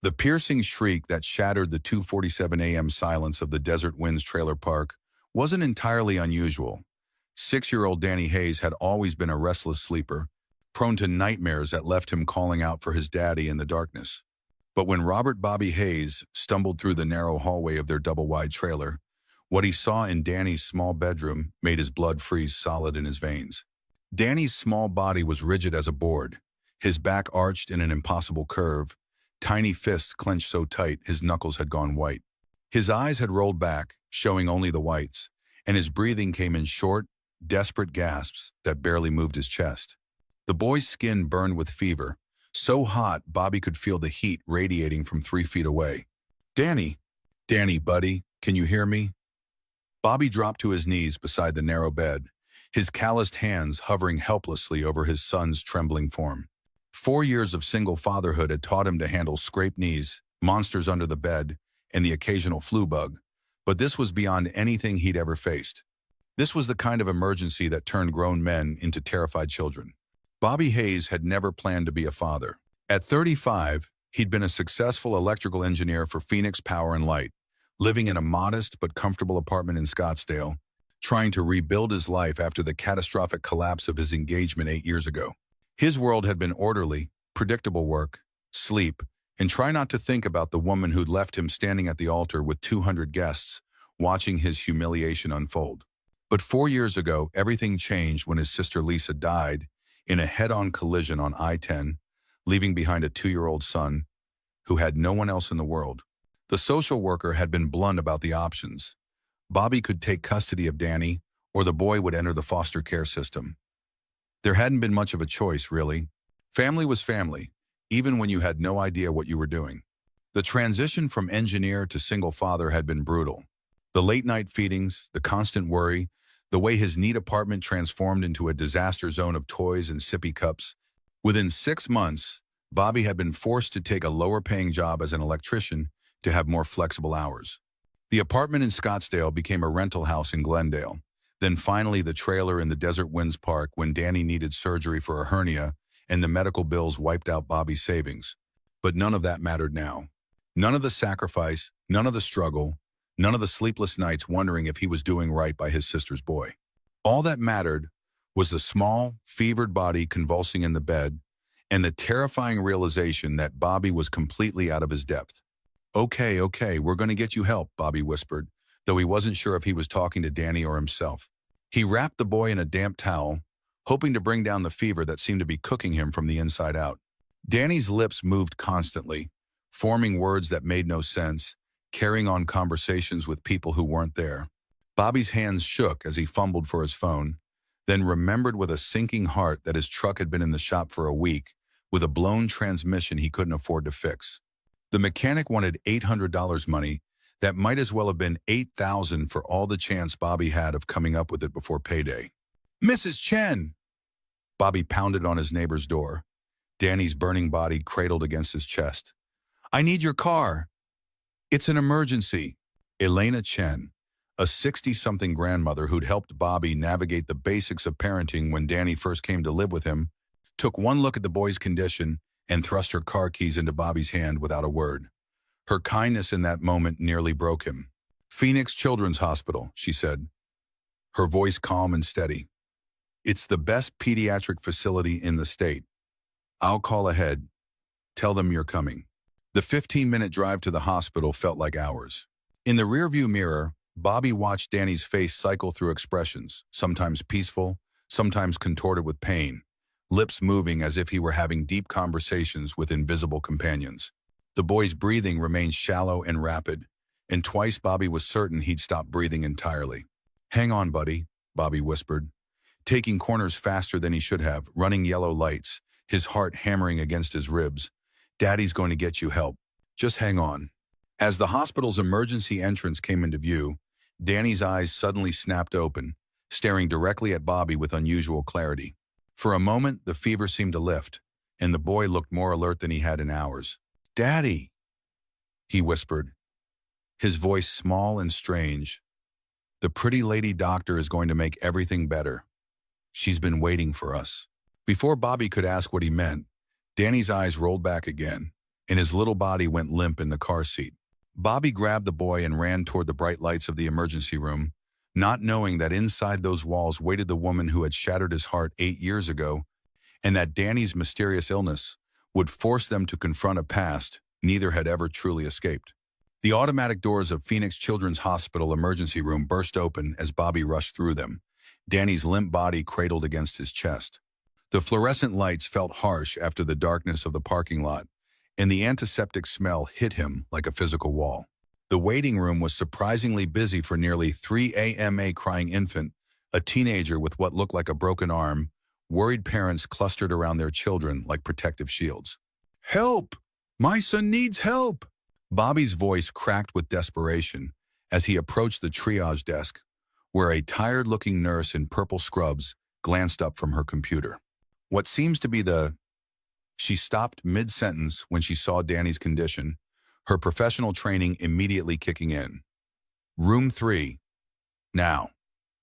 The piercing shriek that shattered the 2:47 a.m. silence of the Desert Winds trailer park wasn't entirely unusual. 6-year-old Danny Hayes had always been a restless sleeper, prone to nightmares that left him calling out for his daddy in the darkness. But when Robert Bobby Hayes stumbled through the narrow hallway of their double-wide trailer, what he saw in Danny's small bedroom made his blood freeze solid in his veins. Danny's small body was rigid as a board, his back arched in an impossible curve, tiny fists clenched so tight his knuckles had gone white. His eyes had rolled back, showing only the whites, and his breathing came in short, desperate gasps that barely moved his chest. The boy's skin burned with fever, so hot Bobby could feel the heat radiating from 3 feet away. "Danny! Danny, buddy, can you hear me?" Bobby dropped to his knees beside the narrow bed, his calloused hands hovering helplessly over his son's trembling form. 4 years of single fatherhood had taught him to handle scraped knees, monsters under the bed, and the occasional flu bug, but this was beyond anything he'd ever faced. This was the kind of emergency that turned grown men into terrified children. Bobby Hayes had never planned to be a father. At 35, he'd been a successful electrical engineer for Phoenix Power and Light, living in a modest but comfortable apartment in Scottsdale, trying to rebuild his life after the catastrophic collapse of his engagement 8 years ago. His world had been orderly, predictable work, sleep, and try not to think about the woman who'd left him standing at the altar with 200 guests, watching his humiliation unfold. But 4 years ago, everything changed when his sister Lisa died in a head-on collision on I-10, leaving behind a 2-year-old son who had no one else in the world. The social worker had been blunt about the options. Bobby could take custody of Danny, or the boy would enter the foster care system. There hadn't been much of a choice, really. Family was family, even when you had no idea what you were doing. The transition from engineer to single father had been brutal. The late-night feedings, the constant worry, the way his neat apartment transformed into a disaster zone of toys and sippy cups. Within 6 months, Bobby had been forced to take a lower-paying job as an electrician to have more flexible hours. The apartment in Scottsdale became a rental house in Glendale, then finally the trailer in the Desert Winds Park when Danny needed surgery for a hernia and the medical bills wiped out Bobby's savings. But none of that mattered now. None of the sacrifice, none of the struggle, none of the sleepless nights wondering if he was doing right by his sister's boy. All that mattered was the small, fevered body convulsing in the bed and the terrifying realization that Bobby was completely out of his depth. Okay, we're going to get you help," Bobby whispered, though he wasn't sure if he was talking to Danny or himself. He wrapped the boy in a damp towel, hoping to bring down the fever that seemed to be cooking him from the inside out. Danny's lips moved constantly, forming words that made no sense, carrying on conversations with people who weren't there. Bobby's hands shook as he fumbled for his phone, then remembered with a sinking heart that his truck had been in the shop for a week, with a blown transmission he couldn't afford to fix. The mechanic wanted $800 money that might as well have been $8,000 for all the chance Bobby had of coming up with it before payday. "Mrs. Chen!" Bobby pounded on his neighbor's door, Danny's burning body cradled against his chest. "I need your car. It's an emergency." Elena Chen, a 60-something grandmother who'd helped Bobby navigate the basics of parenting when Danny first came to live with him, took one look at the boy's condition and thrust her car keys into Bobby's hand without a word. Her kindness in that moment nearly broke him. "Phoenix Children's Hospital," she said, her voice calm and steady. "It's the best pediatric facility in the state. I'll call ahead. Tell them you're coming." The 15-minute drive to the hospital felt like hours. In the rearview mirror, Bobby watched Danny's face cycle through expressions, sometimes peaceful, sometimes contorted with pain, lips moving as if he were having deep conversations with invisible companions. The boy's breathing remained shallow and rapid, and twice Bobby was certain he'd stopped breathing entirely. "Hang on, buddy," Bobby whispered, taking corners faster than he should have, running yellow lights, his heart hammering against his ribs. "Daddy's going to get you help. Just hang on." As the hospital's emergency entrance came into view, Danny's eyes suddenly snapped open, staring directly at Bobby with unusual clarity. For a moment, the fever seemed to lift, and the boy looked more alert than he had in hours. "Daddy," he whispered, his voice small and strange. "The pretty lady doctor is going to make everything better. She's been waiting for us." Before Bobby could ask what he meant, Danny's eyes rolled back again, and his little body went limp in the car seat. Bobby grabbed the boy and ran toward the bright lights of the emergency room, not knowing that inside those walls waited the woman who had shattered his heart 8 years ago, and that Danny's mysterious illness would force them to confront a past neither had ever truly escaped. The automatic doors of Phoenix Children's Hospital emergency room burst open as Bobby rushed through them, Danny's limp body cradled against his chest. The fluorescent lights felt harsh after the darkness of the parking lot, and the antiseptic smell hit him like a physical wall. The waiting room was surprisingly busy for nearly 3 a.m. A crying infant, a teenager with what looked like a broken arm, worried parents clustered around their children like protective shields. "Help! My son needs help!" Bobby's voice cracked with desperation as he approached the triage desk, where a tired-looking nurse in purple scrubs glanced up from her computer. What seems to be the... She stopped mid-sentence when she saw Danny's condition, her professional training immediately kicking in. "Room 3. Now.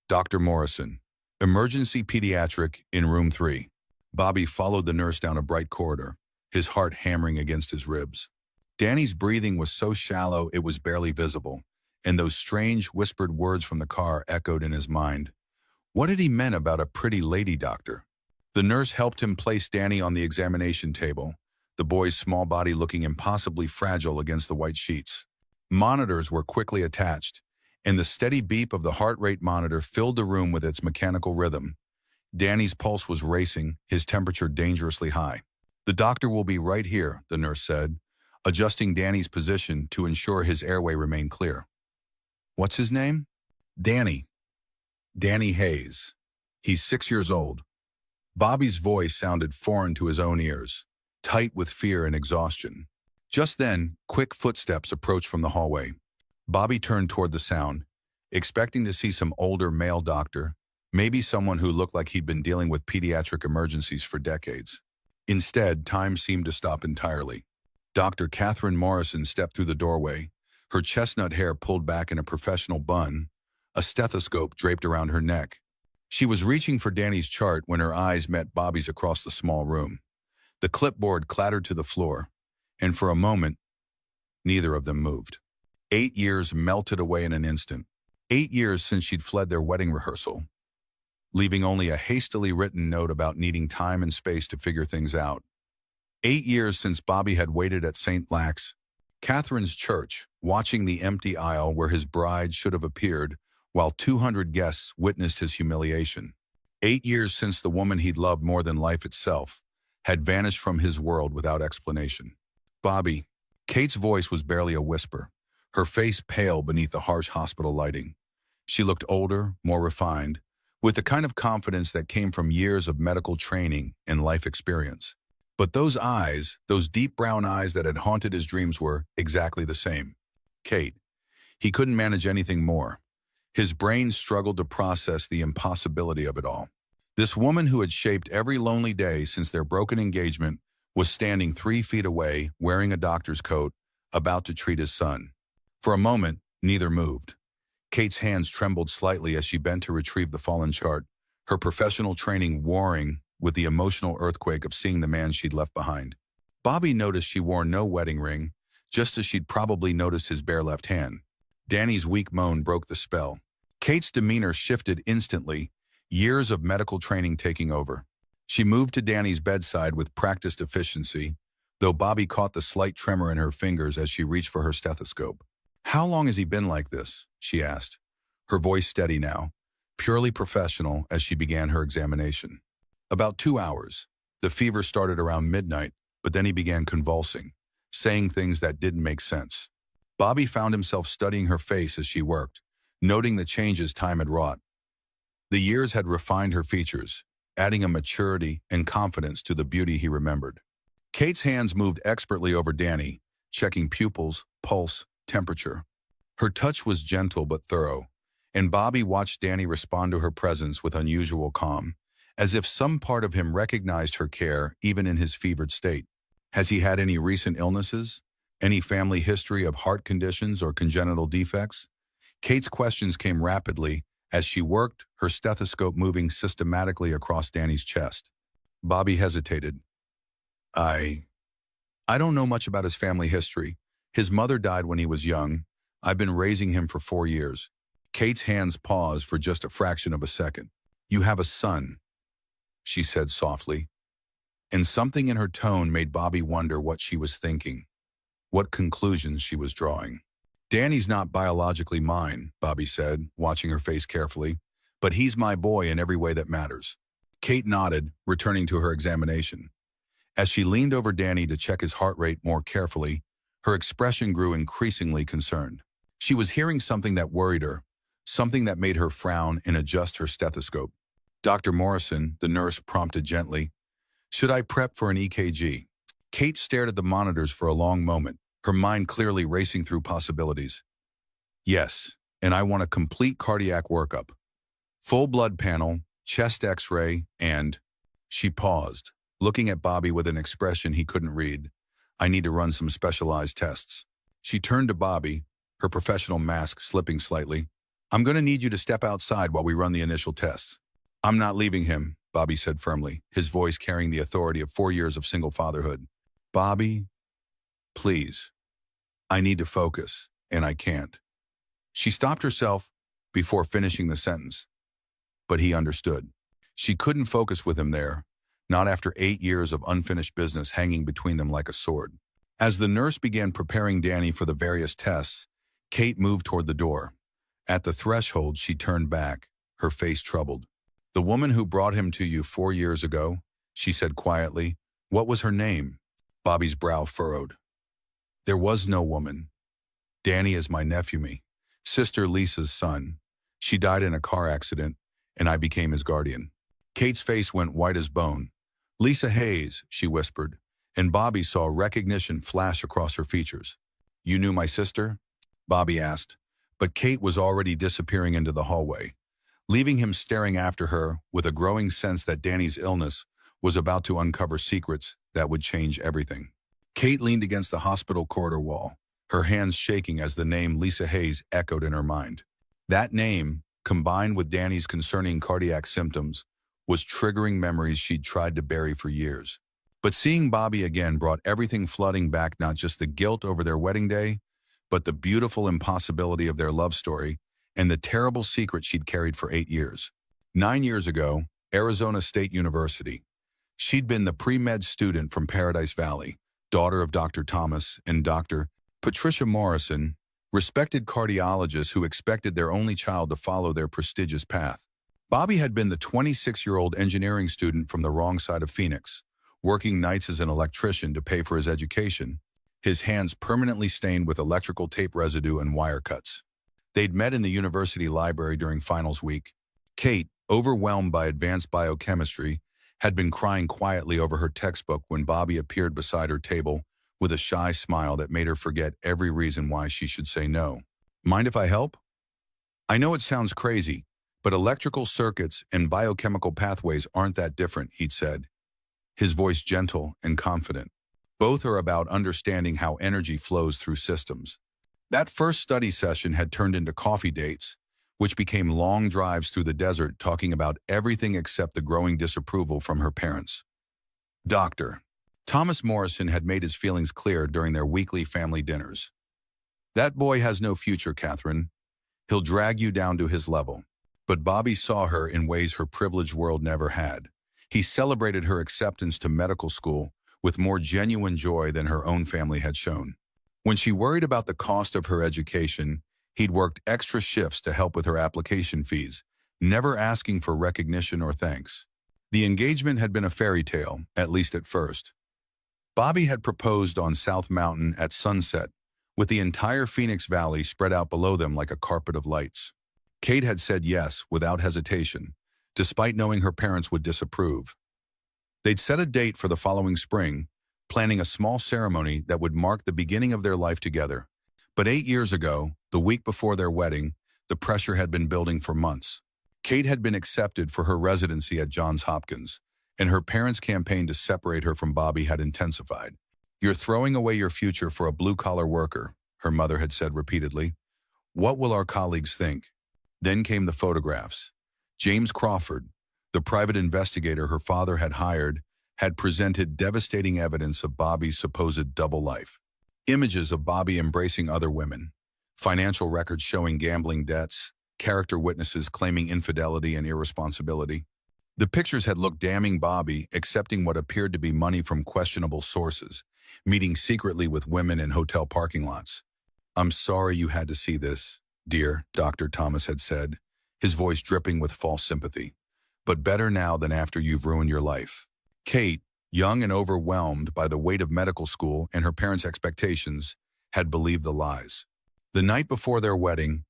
Dr. Morrison. Emergency pediatric in room 3. Bobby followed the nurse down a bright corridor, his heart hammering against his ribs. Danny's breathing was so shallow it was barely visible, and those strange whispered words from the car echoed in his mind. What had he meant about a pretty lady doctor? The nurse helped him place Danny on the examination table, the boy's small body looking impossibly fragile against the white sheets. Monitors were quickly attached, and the steady beep of the heart rate monitor filled the room with its mechanical rhythm. Danny's pulse was racing, his temperature dangerously high. "The doctor will be right here," the nurse said, adjusting Danny's position to ensure his airway remained clear. "What's his name?" "Danny. Danny Hayes. He's 6 years old." Bobby's voice sounded foreign to his own ears, tight with fear and exhaustion. Just then, quick footsteps approached from the hallway. Bobby turned toward the sound, expecting to see some older male doctor, maybe someone who looked like he'd been dealing with pediatric emergencies for decades. Instead, time seemed to stop entirely. Dr. Catherine Morrison stepped through the doorway, her chestnut hair pulled back in a professional bun, a stethoscope draped around her neck. She was reaching for Danny's chart when her eyes met Bobby's across the small room. The clipboard clattered to the floor, and for a moment, neither of them moved. 8 years melted away in an instant. 8 years since she'd fled their wedding rehearsal, leaving only a hastily written note about needing time and space to figure things out. 8 years since Bobby had waited at St. Lax, Catherine's church, watching the empty aisle where his bride should have appeared, while 200 guests witnessed his humiliation. 8 years since the woman he'd loved more than life itself had vanished from his world without explanation. "Bobby." Kate's voice was barely a whisper, her face pale beneath the harsh hospital lighting. She looked older, more refined, with the kind of confidence that came from years of medical training and life experience. But those eyes, those deep brown eyes that had haunted his dreams were exactly the same. Kate. He couldn't manage anything more. His brain struggled to process the impossibility of it all. This woman who had shaped every lonely day since their broken engagement was standing 3 feet away, wearing a doctor's coat, about to treat his son. For a moment, neither moved. Kate's hands trembled slightly as she bent to retrieve the fallen chart, her professional training warring with the emotional earthquake of seeing the man she'd left behind. Bobby noticed she wore no wedding ring, just as she'd probably noticed his bare left hand. Danny's weak moan broke the spell. Kate's demeanor shifted instantly, years of medical training taking over. She moved to Danny's bedside with practiced efficiency, though Bobby caught the slight tremor in her fingers as she reached for her stethoscope. "How long has he been like this?" she asked, her voice steady now, purely professional as she began her examination. "About 2 hours. The fever started around midnight, but then he began convulsing, saying things that didn't make sense." Bobby found himself studying her face as she worked, noting the changes time had wrought. The years had refined her features, adding a maturity and confidence to the beauty he remembered. Kate's hands moved expertly over Danny, checking pupils, pulse, temperature. Her touch was gentle but thorough, and Bobby watched Danny respond to her presence with unusual calm, as if some part of him recognized her care even in his fevered state. Has he had any recent illnesses? Any family history of heart conditions or congenital defects? Kate's questions came rapidly as she worked, her stethoscope moving systematically across Danny's chest. Bobby hesitated. I don't know much about his family history. His mother died when he was young. I've been raising him for 4 years. Kate's hands paused for just a fraction of a second. You have a son, she said softly, and something in her tone made Bobby wonder what she was thinking, what conclusions she was drawing. Danny's not biologically mine, Bobby said, watching her face carefully, but he's my boy in every way that matters. Kate nodded, returning to her examination. As she leaned over Danny to check his heart rate more carefully, her expression grew increasingly concerned. She was hearing something that worried her, something that made her frown and adjust her stethoscope. Dr. Morrison, the nurse prompted gently, should I prep for an EKG? Kate stared at the monitors for a long moment, her mind clearly racing through possibilities. Yes, and I want a complete cardiac workup. Full blood panel, chest x-ray, and… She paused, looking at Bobby with an expression he couldn't read. I need to run some specialized tests. She turned to Bobby, her professional mask slipping slightly. I'm going to need you to step outside while we run the initial tests. I'm not leaving him, Bobby said firmly, his voice carrying the authority of 4 years of single fatherhood. Bobby, please. I need to focus, and I can't. She stopped herself before finishing the sentence. But he understood. She couldn't focus with him there, not after 8 years of unfinished business hanging between them like a sword. As the nurse began preparing Danny for the various tests, Kate moved toward the door. At the threshold, she turned back, her face troubled. The woman who brought him to you 4 years ago, she said quietly, what was her name? Bobby's brow furrowed. There was no woman. Danny is my nephew, me. Sister Lisa's son. She died in a car accident, and I became his guardian. Kate's face went white as bone. Lisa Hayes, she whispered, and Bobby saw recognition flash across her features. You knew my sister? Bobby asked, but Kate was already disappearing into the hallway, leaving him staring after her with a growing sense that Danny's illness was about to uncover secrets that would change everything. Kate leaned against the hospital corridor wall, her hands shaking as the name Lisa Hayes echoed in her mind. That name, combined with Danny's concerning cardiac symptoms, was triggering memories she'd tried to bury for years. But seeing Bobby again brought everything flooding back, not just the guilt over their wedding day, but the beautiful impossibility of their love story and the terrible secret she'd carried for 8 years. 9 years ago, Arizona State University. She'd been the pre-med student from Paradise Valley, daughter of Dr. Thomas and Dr. Patricia Morrison, respected cardiologists who expected their only child to follow their prestigious path. Bobby had been the 26-year-old engineering student from the wrong side of Phoenix, working nights as an electrician to pay for his education, his hands permanently stained with electrical tape residue and wire cuts. They'd met in the university library during finals week. Kate, overwhelmed by advanced biochemistry, had been crying quietly over her textbook when Bobby appeared beside her table with a shy smile that made her forget every reason why she should say no. Mind if I help? I know it sounds crazy, but electrical circuits and biochemical pathways aren't that different, he'd said, his voice gentle and confident. Both are about understanding how energy flows through systems. That first study session had turned into coffee dates, which became long drives through the desert talking about everything except the growing disapproval from her parents. Dr. Thomas Morrison had made his feelings clear during their weekly family dinners. That boy has no future, Catherine. He'll drag you down to his level. But Bobby saw her in ways her privileged world never had. He celebrated her acceptance to medical school with more genuine joy than her own family had shown. When she worried about the cost of her education, he'd worked extra shifts to help with her application fees, never asking for recognition or thanks. The engagement had been a fairy tale, at least at first. Bobby had proposed on South Mountain at sunset, with the entire Phoenix Valley spread out below them like a carpet of lights. Kate had said yes without hesitation, despite knowing her parents would disapprove. They'd set a date for the following spring, planning a small ceremony that would mark the beginning of their life together. But 8 years ago, the week before their wedding, the pressure had been building for months. Kate had been accepted for her residency at Johns Hopkins, and her parents' campaign to separate her from Bobby had intensified. You're throwing away your future for a blue-collar worker, her mother had said repeatedly. What will our colleagues think? Then came the photographs. James Crawford, the private investigator her father had hired, had presented devastating evidence of Bobby's supposed double life. Images of Bobby embracing other women, financial records showing gambling debts, character witnesses claiming infidelity and irresponsibility. The pictures had looked damning. Bobby accepting what appeared to be money from questionable sources, meeting secretly with women in hotel parking lots. "I'm sorry you had to see this, dear," Dr. Thomas had said, his voice dripping with false sympathy. "But better now than after you've ruined your life." Kate, young and overwhelmed by the weight of medical school and her parents' expectations, had believed the lies. The night before their wedding,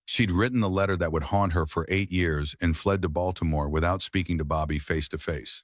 she'd written the letter that would haunt her for 8 years and fled to Baltimore without speaking to Bobby face to face.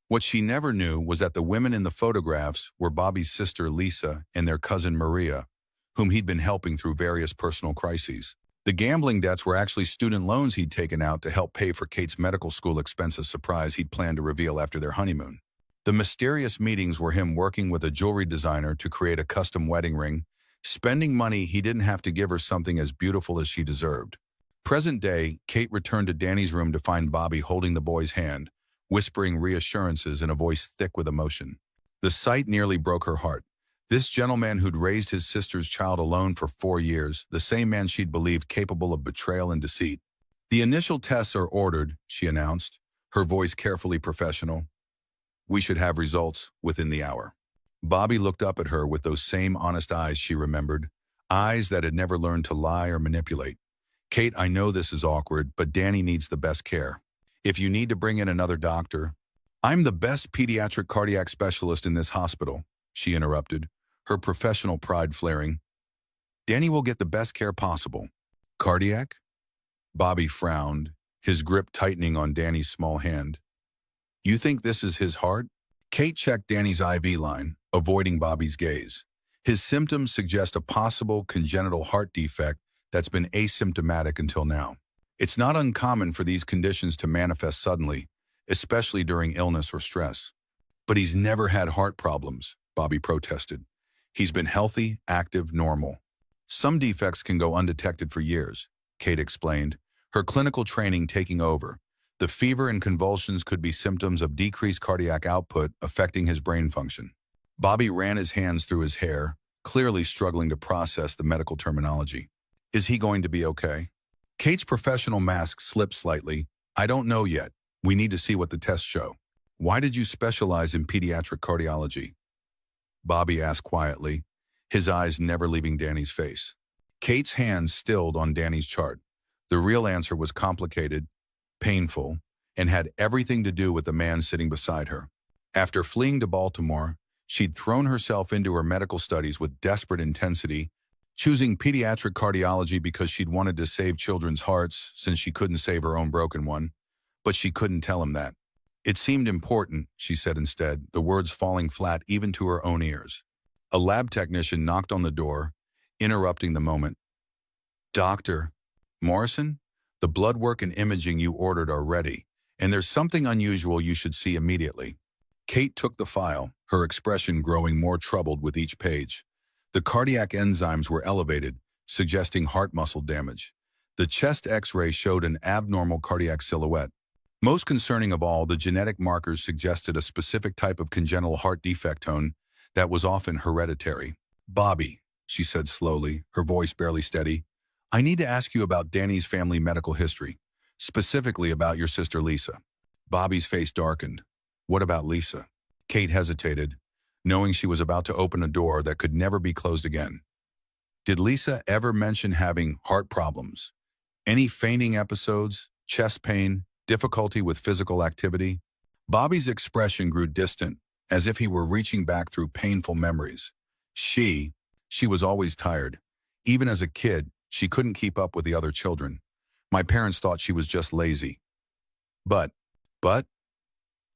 What she never knew was that the women in the photographs were Bobby's sister Lisa and their cousin Maria, whom he'd been helping through various personal crises. The gambling debts were actually student loans he'd taken out to help pay for Kate's medical school expenses, surprise he'd planned to reveal after their honeymoon. The mysterious meetings were him working with a jewelry designer to create a custom wedding ring, spending money he didn't have to give her something as beautiful as she deserved. Present day, Kate returned to Danny's room to find Bobby holding the boy's hand, whispering reassurances in a voice thick with emotion. The sight nearly broke her heart. This gentleman who'd raised his sister's child alone for 4 years, the same man she'd believed capable of betrayal and deceit. "The initial tests are ordered," she announced, her voice carefully professional. "We should have results within the hour." Bobby looked up at her with those same honest eyes she remembered, eyes that had never learned to lie or manipulate. "Kate, I know this is awkward, but Danny needs the best care. If you need to bring in another doctor—" "I'm the best pediatric cardiac specialist in this hospital," she interrupted, her professional pride flaring. "Danny will get the best care possible." "Cardiac?" Bobby frowned, his grip tightening on Danny's small hand. "You think this is his heart?" Kate checked Danny's IV line, avoiding Bobby's gaze. "His symptoms suggest a possible congenital heart defect that's been asymptomatic until now. It's not uncommon for these conditions to manifest suddenly, especially during illness or stress." "But he's never had heart problems," Bobby protested. "He's been healthy, active, normal." "Some defects can go undetected for years," Kate explained, her clinical training taking over. "The fever and convulsions could be symptoms of decreased cardiac output affecting his brain function." Bobby ran his hands through his hair, clearly struggling to process the medical terminology. "Is he going to be okay?" Kate's professional mask slipped slightly. "I don't know yet. We need to see what the tests show." "Why did you specialize in pediatric cardiology?" Bobby asked quietly, his eyes never leaving Danny's face. Kate's hands stilled on Danny's chart. The real answer was complicated, painful, and had everything to do with the man sitting beside her. After fleeing to Baltimore, she'd thrown herself into her medical studies with desperate intensity, choosing pediatric cardiology because she'd wanted to save children's hearts since she couldn't save her own broken one. But she couldn't tell him that. "It seemed important," she said instead, the words falling flat even to her own ears. A lab technician knocked on the door, interrupting the moment. "Dr. Morrison, the blood work and imaging you ordered are ready, and there's something unusual you should see immediately." Kate took the file, her expression growing more troubled with each page. The cardiac enzymes were elevated, suggesting heart muscle damage. The chest X-ray showed an abnormal cardiac silhouette. Most concerning of all, the genetic markers suggested a specific type of congenital heart defect tone that was often hereditary. "Bobby," she said slowly, her voice barely steady, "I need to ask you about Danny's family medical history, specifically about your sister Lisa." Bobby's face darkened. "What about Lisa?" Kate hesitated, knowing she was about to open a door that could never be closed again. "Did Lisa ever mention having heart problems? Any fainting episodes, chest pain, difficulty with physical activity?" Bobby's expression grew distant, as if he were reaching back through painful memories. She was always tired. Even as a kid, she couldn't keep up with the other children. My parents thought she was just lazy. But,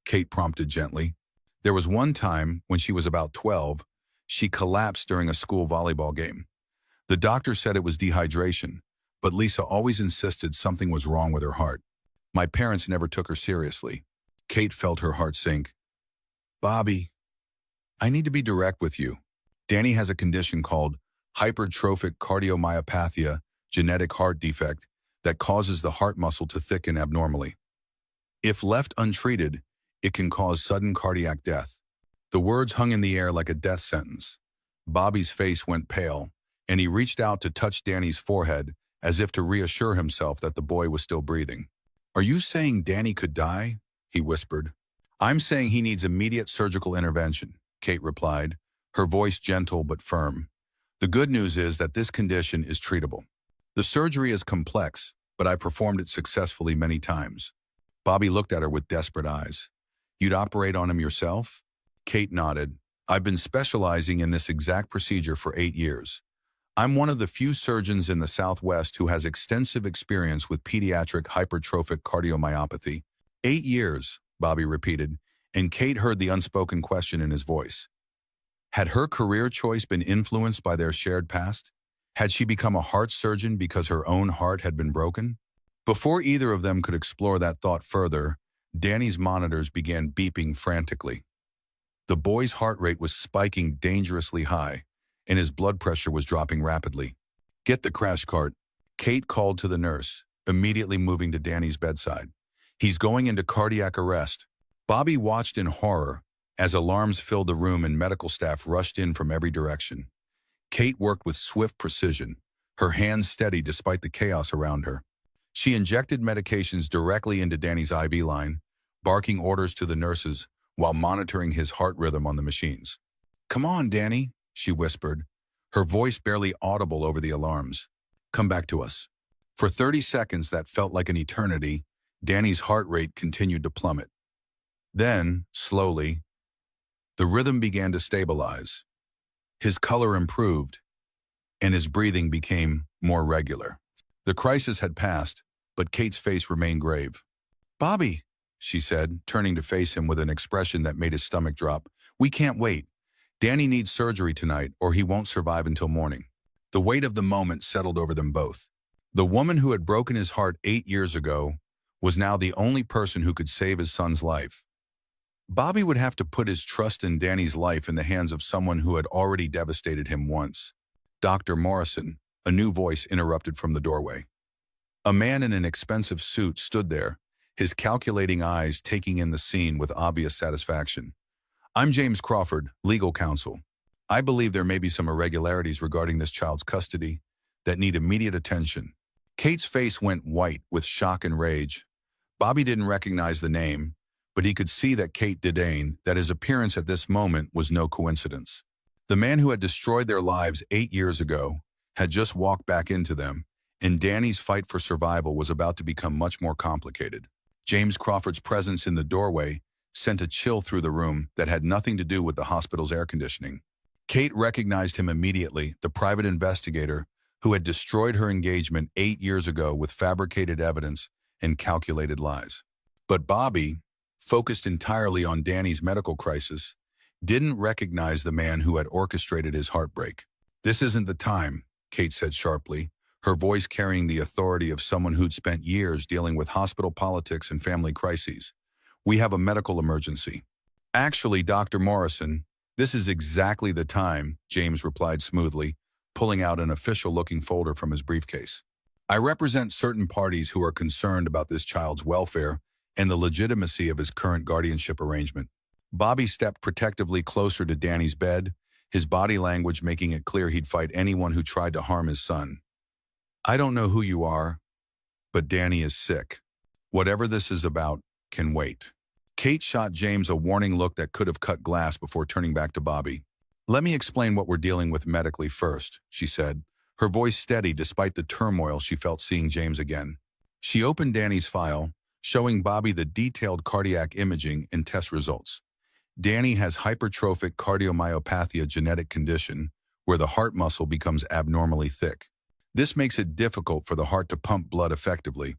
Kate prompted gently. "There was one time when she was about 12, she collapsed during a school volleyball game. The doctor said it was dehydration, but Lisa always insisted something was wrong with her heart. My parents never took her seriously." Kate felt her heart sink. "Bobby, I need to be direct with you. Danny has a condition called hypertrophic cardiomyopathy, genetic heart defect, that causes the heart muscle to thicken abnormally. If left untreated, It can cause sudden cardiac death. The words hung in the air like a death sentence. Bobby's face went pale, and he reached out to touch Danny's forehead as if to reassure himself that the boy was still breathing. "Are you saying Danny could die?" he whispered. "I'm saying he needs immediate surgical intervention," Kate replied, her voice gentle but firm. "The good news is that this condition is treatable. The surgery is complex, but I performed it successfully many times." Bobby looked at her with desperate eyes. "You'd operate on him yourself?" Kate nodded. "I've been specializing in this exact procedure for 8 years. I'm one of the few surgeons in the Southwest who has extensive experience with pediatric hypertrophic cardiomyopathy." 8 years, Bobby repeated, and Kate heard the unspoken question in his voice. Had her career choice been influenced by their shared past? Had she become a heart surgeon because her own heart had been broken? Before either of them could explore that thought further, Danny's monitors began beeping frantically. The boy's heart rate was spiking dangerously high, and his blood pressure was dropping rapidly. "Get the crash cart," Kate called to the nurse, immediately moving to Danny's bedside. "He's going into cardiac arrest." Bobby watched in horror as alarms filled the room and medical staff rushed in from every direction. Kate worked with swift precision, her hands steady despite the chaos around her. She injected medications directly into Danny's IV line, barking orders to the nurses while monitoring his heart rhythm on the machines. "Come on, Danny," she whispered, her voice barely audible over the alarms. "Come back to us." For 30 seconds that felt like an eternity, Danny's heart rate continued to plummet. Then, slowly, the rhythm began to stabilize. His color improved, and his breathing became more regular. The crisis had passed, but Kate's face remained grave. "Bobby," she said, turning to face him with an expression that made his stomach drop, "we can't wait. Danny needs surgery tonight, or he won't survive until morning." The weight of the moment settled over them both. The woman who had broken his heart 8 years ago was now the only person who could save his son's life. Bobby would have to put his trust in Danny's life in the hands of someone who had already devastated him once. "Dr. Morrison," a new voice interrupted from the doorway. A man in an expensive suit stood there, his calculating eyes taking in the scene with obvious satisfaction. "I'm James Crawford, legal counsel. I believe there may be some irregularities regarding this child's custody that need immediate attention." Kate's face went white with shock and rage. Bobby didn't recognize the name, but he could see that Kate disdained that his appearance at this moment was no coincidence. The man who had destroyed their lives 8 years ago had just walked back into them, and Danny's fight for survival was about to become much more complicated. James Crawford's presence in the doorway sent a chill through the room that had nothing to do with the hospital's air conditioning. Kate recognized him immediately, the private investigator who had destroyed her engagement 8 years ago with fabricated evidence and calculated lies. But Bobby, focused entirely on Danny's medical crisis, didn't recognize the man who had orchestrated his heartbreak. "This isn't the time," Kate said sharply, her voice carrying the authority of someone who'd spent years dealing with hospital politics and family crises. "We have a medical emergency." "Actually, Dr. Morrison, this is exactly the time," James replied smoothly, pulling out an official-looking folder from his briefcase. "I represent certain parties who are concerned about this child's welfare and the legitimacy of his current guardianship arrangement." Bobby stepped protectively closer to Danny's bed, his body language making it clear he'd fight anyone who tried to harm his son. "I don't know who you are, but Danny is sick. Whatever this is about can wait." Kate shot James a warning look that could have cut glass before turning back to Bobby. "Let me explain what we're dealing with medically first," she said, her voice steady despite the turmoil she felt seeing James again. She opened Danny's file, showing Bobby the detailed cardiac imaging and test results. Danny has hypertrophic cardiomyopathy, a genetic condition where the heart muscle becomes abnormally thick. This makes it difficult for the heart to pump blood effectively,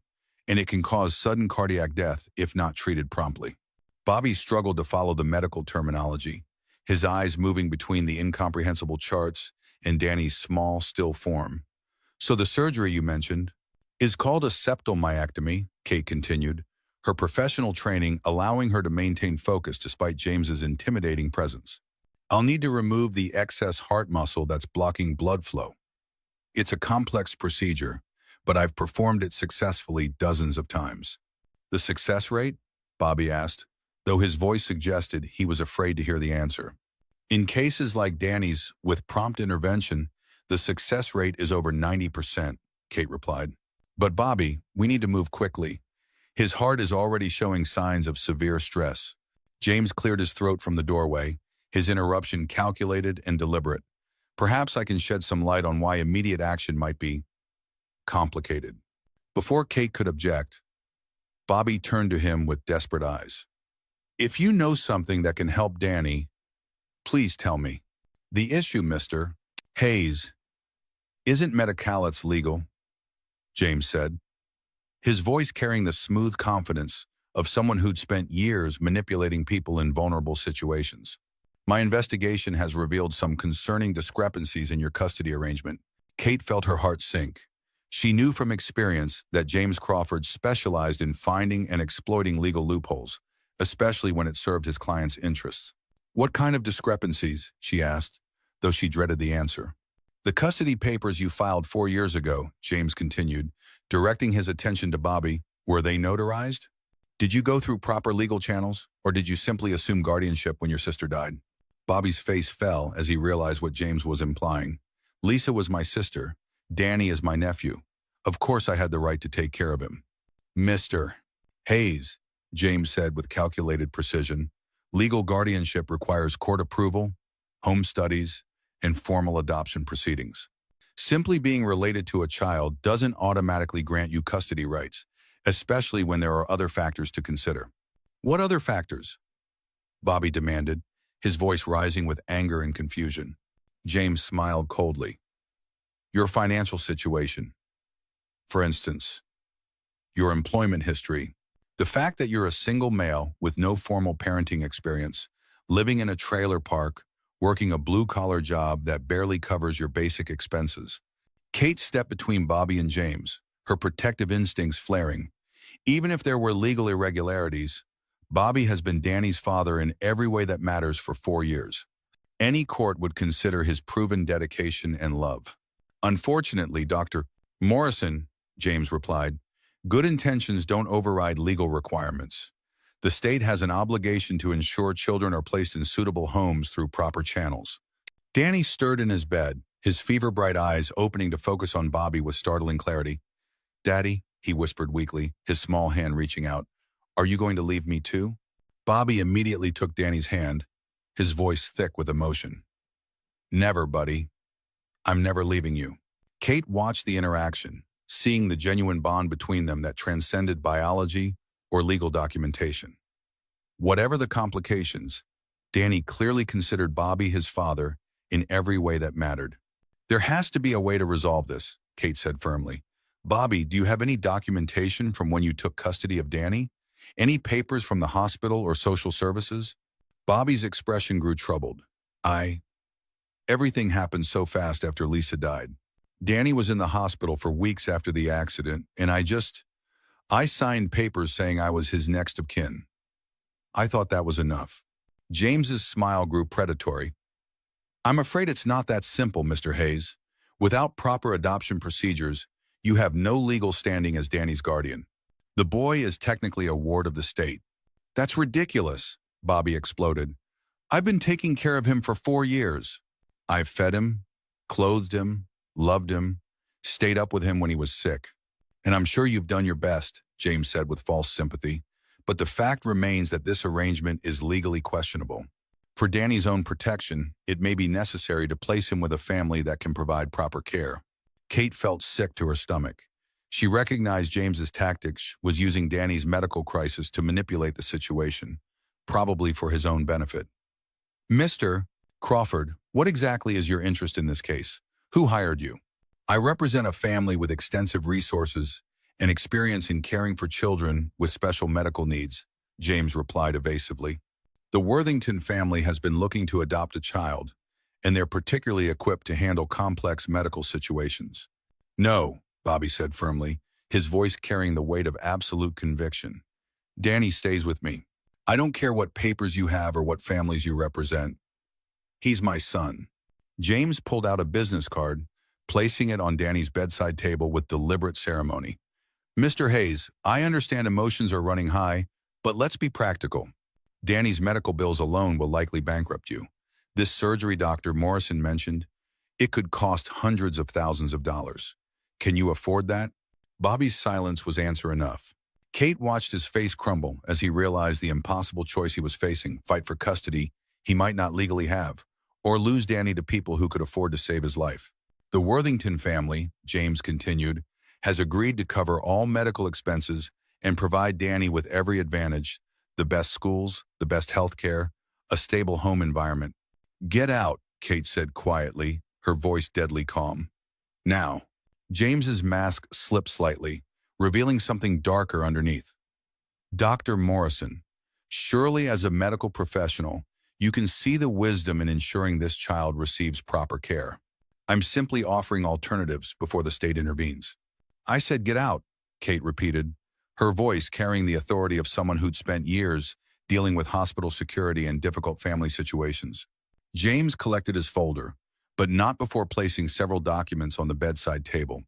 and it can cause sudden cardiac death if not treated promptly. Bobby struggled to follow the medical terminology, his eyes moving between the incomprehensible charts and Danny's small, still form. "So the surgery you mentioned is called a septal myectomy," Kate continued, her professional training allowing her to maintain focus despite James's intimidating presence. "I'll need to remove the excess heart muscle that's blocking blood flow. It's a complex procedure, but I've performed it successfully dozens of times." "The success rate?" Bobby asked, though his voice suggested he was afraid to hear the answer. In cases like Danny's, with prompt intervention, the success rate is over 90%, Kate replied. But Bobby, we need to move quickly. His heart is already showing signs of severe stress. James cleared his throat from the doorway, his interruption calculated and deliberate. Perhaps I can shed some light on why immediate action might be complicated. Before Kate could object, Bobby turned to him with desperate eyes. If you know something that can help Danny, please tell me. The issue, Mr. Hayes, isn't Metacalits legal, James said, his voice carrying the smooth confidence of someone who'd spent years manipulating people in vulnerable situations. My investigation has revealed some concerning discrepancies in your custody arrangement. Kate felt her heart sink. She knew from experience that James Crawford specialized in finding and exploiting legal loopholes, especially when it served his client's interests. What kind of discrepancies, she asked, though she dreaded the answer. The custody papers you filed 4 years ago, James continued, directing his attention to Bobby, were they notarized? Did you go through proper legal channels, or did you simply assume guardianship when your sister died? Bobby's face fell as he realized what James was implying. Lisa was my sister. Danny is my nephew. Of course I had the right to take care of him. Mr. Hayes, James said with calculated precision, legal guardianship requires court approval, home studies, and formal adoption proceedings. Simply being related to a child doesn't automatically grant you custody rights, especially when there are other factors to consider. What other factors? Bobby demanded, his voice rising with anger and confusion. James smiled coldly. Your financial situation. For instance, your employment history. The fact that you're a single male with no formal parenting experience, living in a trailer park, working a blue-collar job that barely covers your basic expenses. Kate stepped between Bobby and James, her protective instincts flaring. Even if there were legal irregularities, Bobby has been Danny's father in every way that matters for 4 years. Any court would consider his proven dedication and love. Unfortunately, Dr. Morrison, James replied, good intentions don't override legal requirements. The state has an obligation to ensure children are placed in suitable homes through proper channels. Danny stirred in his bed, his fever-bright eyes opening to focus on Bobby with startling clarity. Daddy, he whispered weakly, his small hand reaching out. Are you going to leave me too? Bobby immediately took Danny's hand, his voice thick with emotion. Never, buddy. I'm never leaving you. Kate watched the interaction, seeing the genuine bond between them that transcended biology or legal documentation. Whatever the complications, Danny clearly considered Bobby his father in every way that mattered. There has to be a way to resolve this, Kate said firmly. Bobby, do you have any documentation from when you took custody of Danny? Any papers from the hospital or social services? Bobby's expression grew troubled. Everything happened so fast after Lisa died. Danny was in the hospital for weeks after the accident, and I signed papers saying I was his next of kin. I thought that was enough. James's smile grew predatory. I'm afraid it's not that simple, Mr. Hayes. Without proper adoption procedures, you have no legal standing as Danny's guardian. The boy is technically a ward of the state. That's ridiculous, Bobby exploded. I've been taking care of him for 4 years. I've fed him, clothed him, loved him, stayed up with him when he was sick. And I'm sure you've done your best, James said with false sympathy. But the fact remains that this arrangement is legally questionable. For Danny's own protection, it may be necessary to place him with a family that can provide proper care. Kate felt sick to her stomach. She recognized James's tactics was using Danny's medical crisis to manipulate the situation, probably for his own benefit. Mr. Crawford, what exactly is your interest in this case? Who hired you? I represent a family with extensive resources and experience in caring for children with special medical needs, James replied evasively. The Worthington family has been looking to adopt a child, and they're particularly equipped to handle complex medical situations. No, Bobby said firmly, his voice carrying the weight of absolute conviction. Danny stays with me. I don't care what papers you have or what families you represent. He's my son. James pulled out a business card, placing it on Danny's bedside table with deliberate ceremony. Mr. Hayes, I understand emotions are running high, but let's be practical. Danny's medical bills alone will likely bankrupt you. This surgery Dr. Morrison mentioned, it could cost hundreds of thousands of dollars. Can you afford that? Bobby's silence was answer enough. Kate watched his face crumble as he realized the impossible choice he was facing: fight for custody he might not legally have, or lose Danny to people who could afford to save his life. The Worthington family, James continued, has agreed to cover all medical expenses and provide Danny with every advantage: the best schools, the best health care, a stable home environment. Get out, Kate said quietly, her voice deadly calm. Now. James's mask slipped slightly, revealing something darker underneath. Dr. Morrison, surely as a medical professional, you can see the wisdom in ensuring this child receives proper care. I'm simply offering alternatives before the state intervenes. I said get out, Kate repeated, her voice carrying the authority of someone who'd spent years dealing with hospital security and difficult family situations. James collected his folder, but not before placing several documents on the bedside table.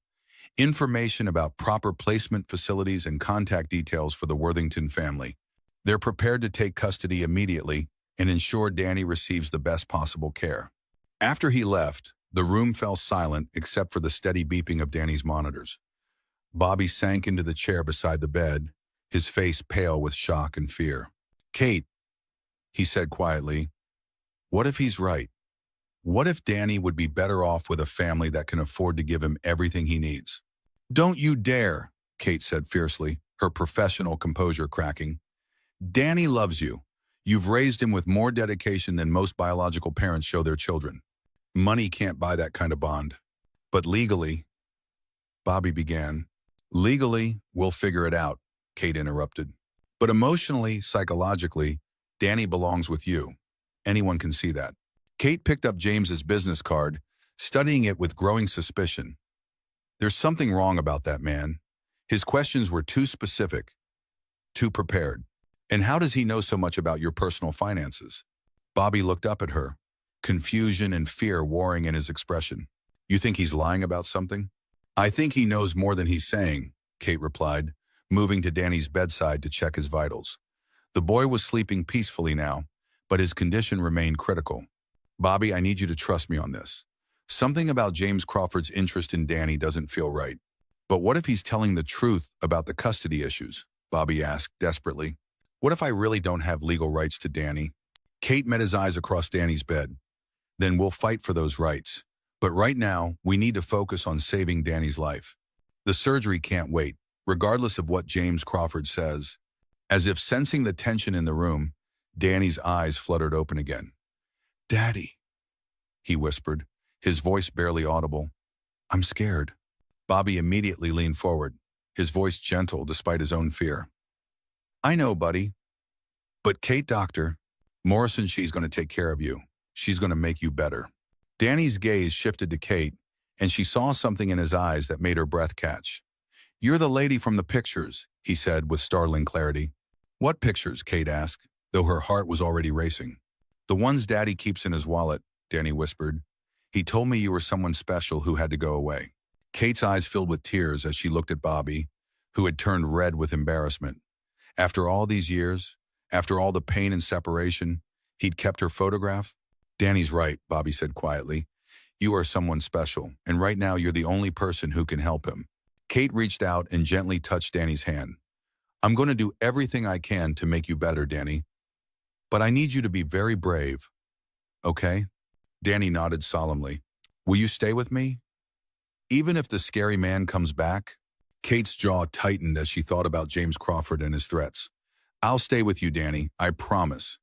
Information about proper placement facilities and contact details for the Worthington family. They're prepared to take custody immediately and ensure Danny receives the best possible care. After he left, the room fell silent except for the steady beeping of Danny's monitors. Bobby sank into the chair beside the bed, his face pale with shock and fear. Kate, he said quietly, what if he's right? What if Danny would be better off with a family that can afford to give him everything he needs? Don't you dare, Kate said fiercely, her professional composure cracking. Danny loves you. You've raised him with more dedication than most biological parents show their children. Money can't buy that kind of bond. But legally, Bobby began. Legally, we'll figure it out, Kate interrupted. But emotionally, psychologically, Danny belongs with you. Anyone can see that. Kate picked up James's business card, studying it with growing suspicion. There's something wrong about that man. His questions were too specific, too prepared. And how does he know so much about your personal finances? Bobby looked up at her, confusion and fear warring in his expression. You think he's lying about something? I think he knows more than he's saying, Kate replied, moving to Danny's bedside to check his vitals. The boy was sleeping peacefully now, but his condition remained critical. Bobby, I need you to trust me on this. Something about James Crawford's interest in Danny doesn't feel right. But what if he's telling the truth about the custody issues? Bobby asked desperately. What if I really don't have legal rights to Danny? Kate met his eyes across Danny's bed. Then we'll fight for those rights. But right now, we need to focus on saving Danny's life. The surgery can't wait, regardless of what James Crawford says. As if sensing the tension in the room, Danny's eyes fluttered open again. Daddy, he whispered, his voice barely audible. I'm scared. Bobby immediately leaned forward, his voice gentle despite his own fear. I know, buddy. But Kate, Doctor Morrison, she's going to take care of you. She's going to make you better. Danny's gaze shifted to Kate, and she saw something in his eyes that made her breath catch. You're the lady from the pictures, he said with startling clarity. What pictures? Kate asked, though her heart was already racing. The ones Daddy keeps in his wallet, Danny whispered. He told me you were someone special who had to go away. Kate's eyes filled with tears as she looked at Bobby, who had turned red with embarrassment. After all these years, after all the pain and separation, he'd kept her photograph? Danny's right, Bobby said quietly. You are someone special, and right now you're the only person who can help him. Kate reached out and gently touched Danny's hand. I'm going to do everything I can to make you better, Danny. But I need you to be very brave. Okay? Danny nodded solemnly. Will you stay with me? Even if the scary man comes back? Kate's jaw tightened as she thought about James Crawford and his threats. I'll stay with you, Danny, I promise.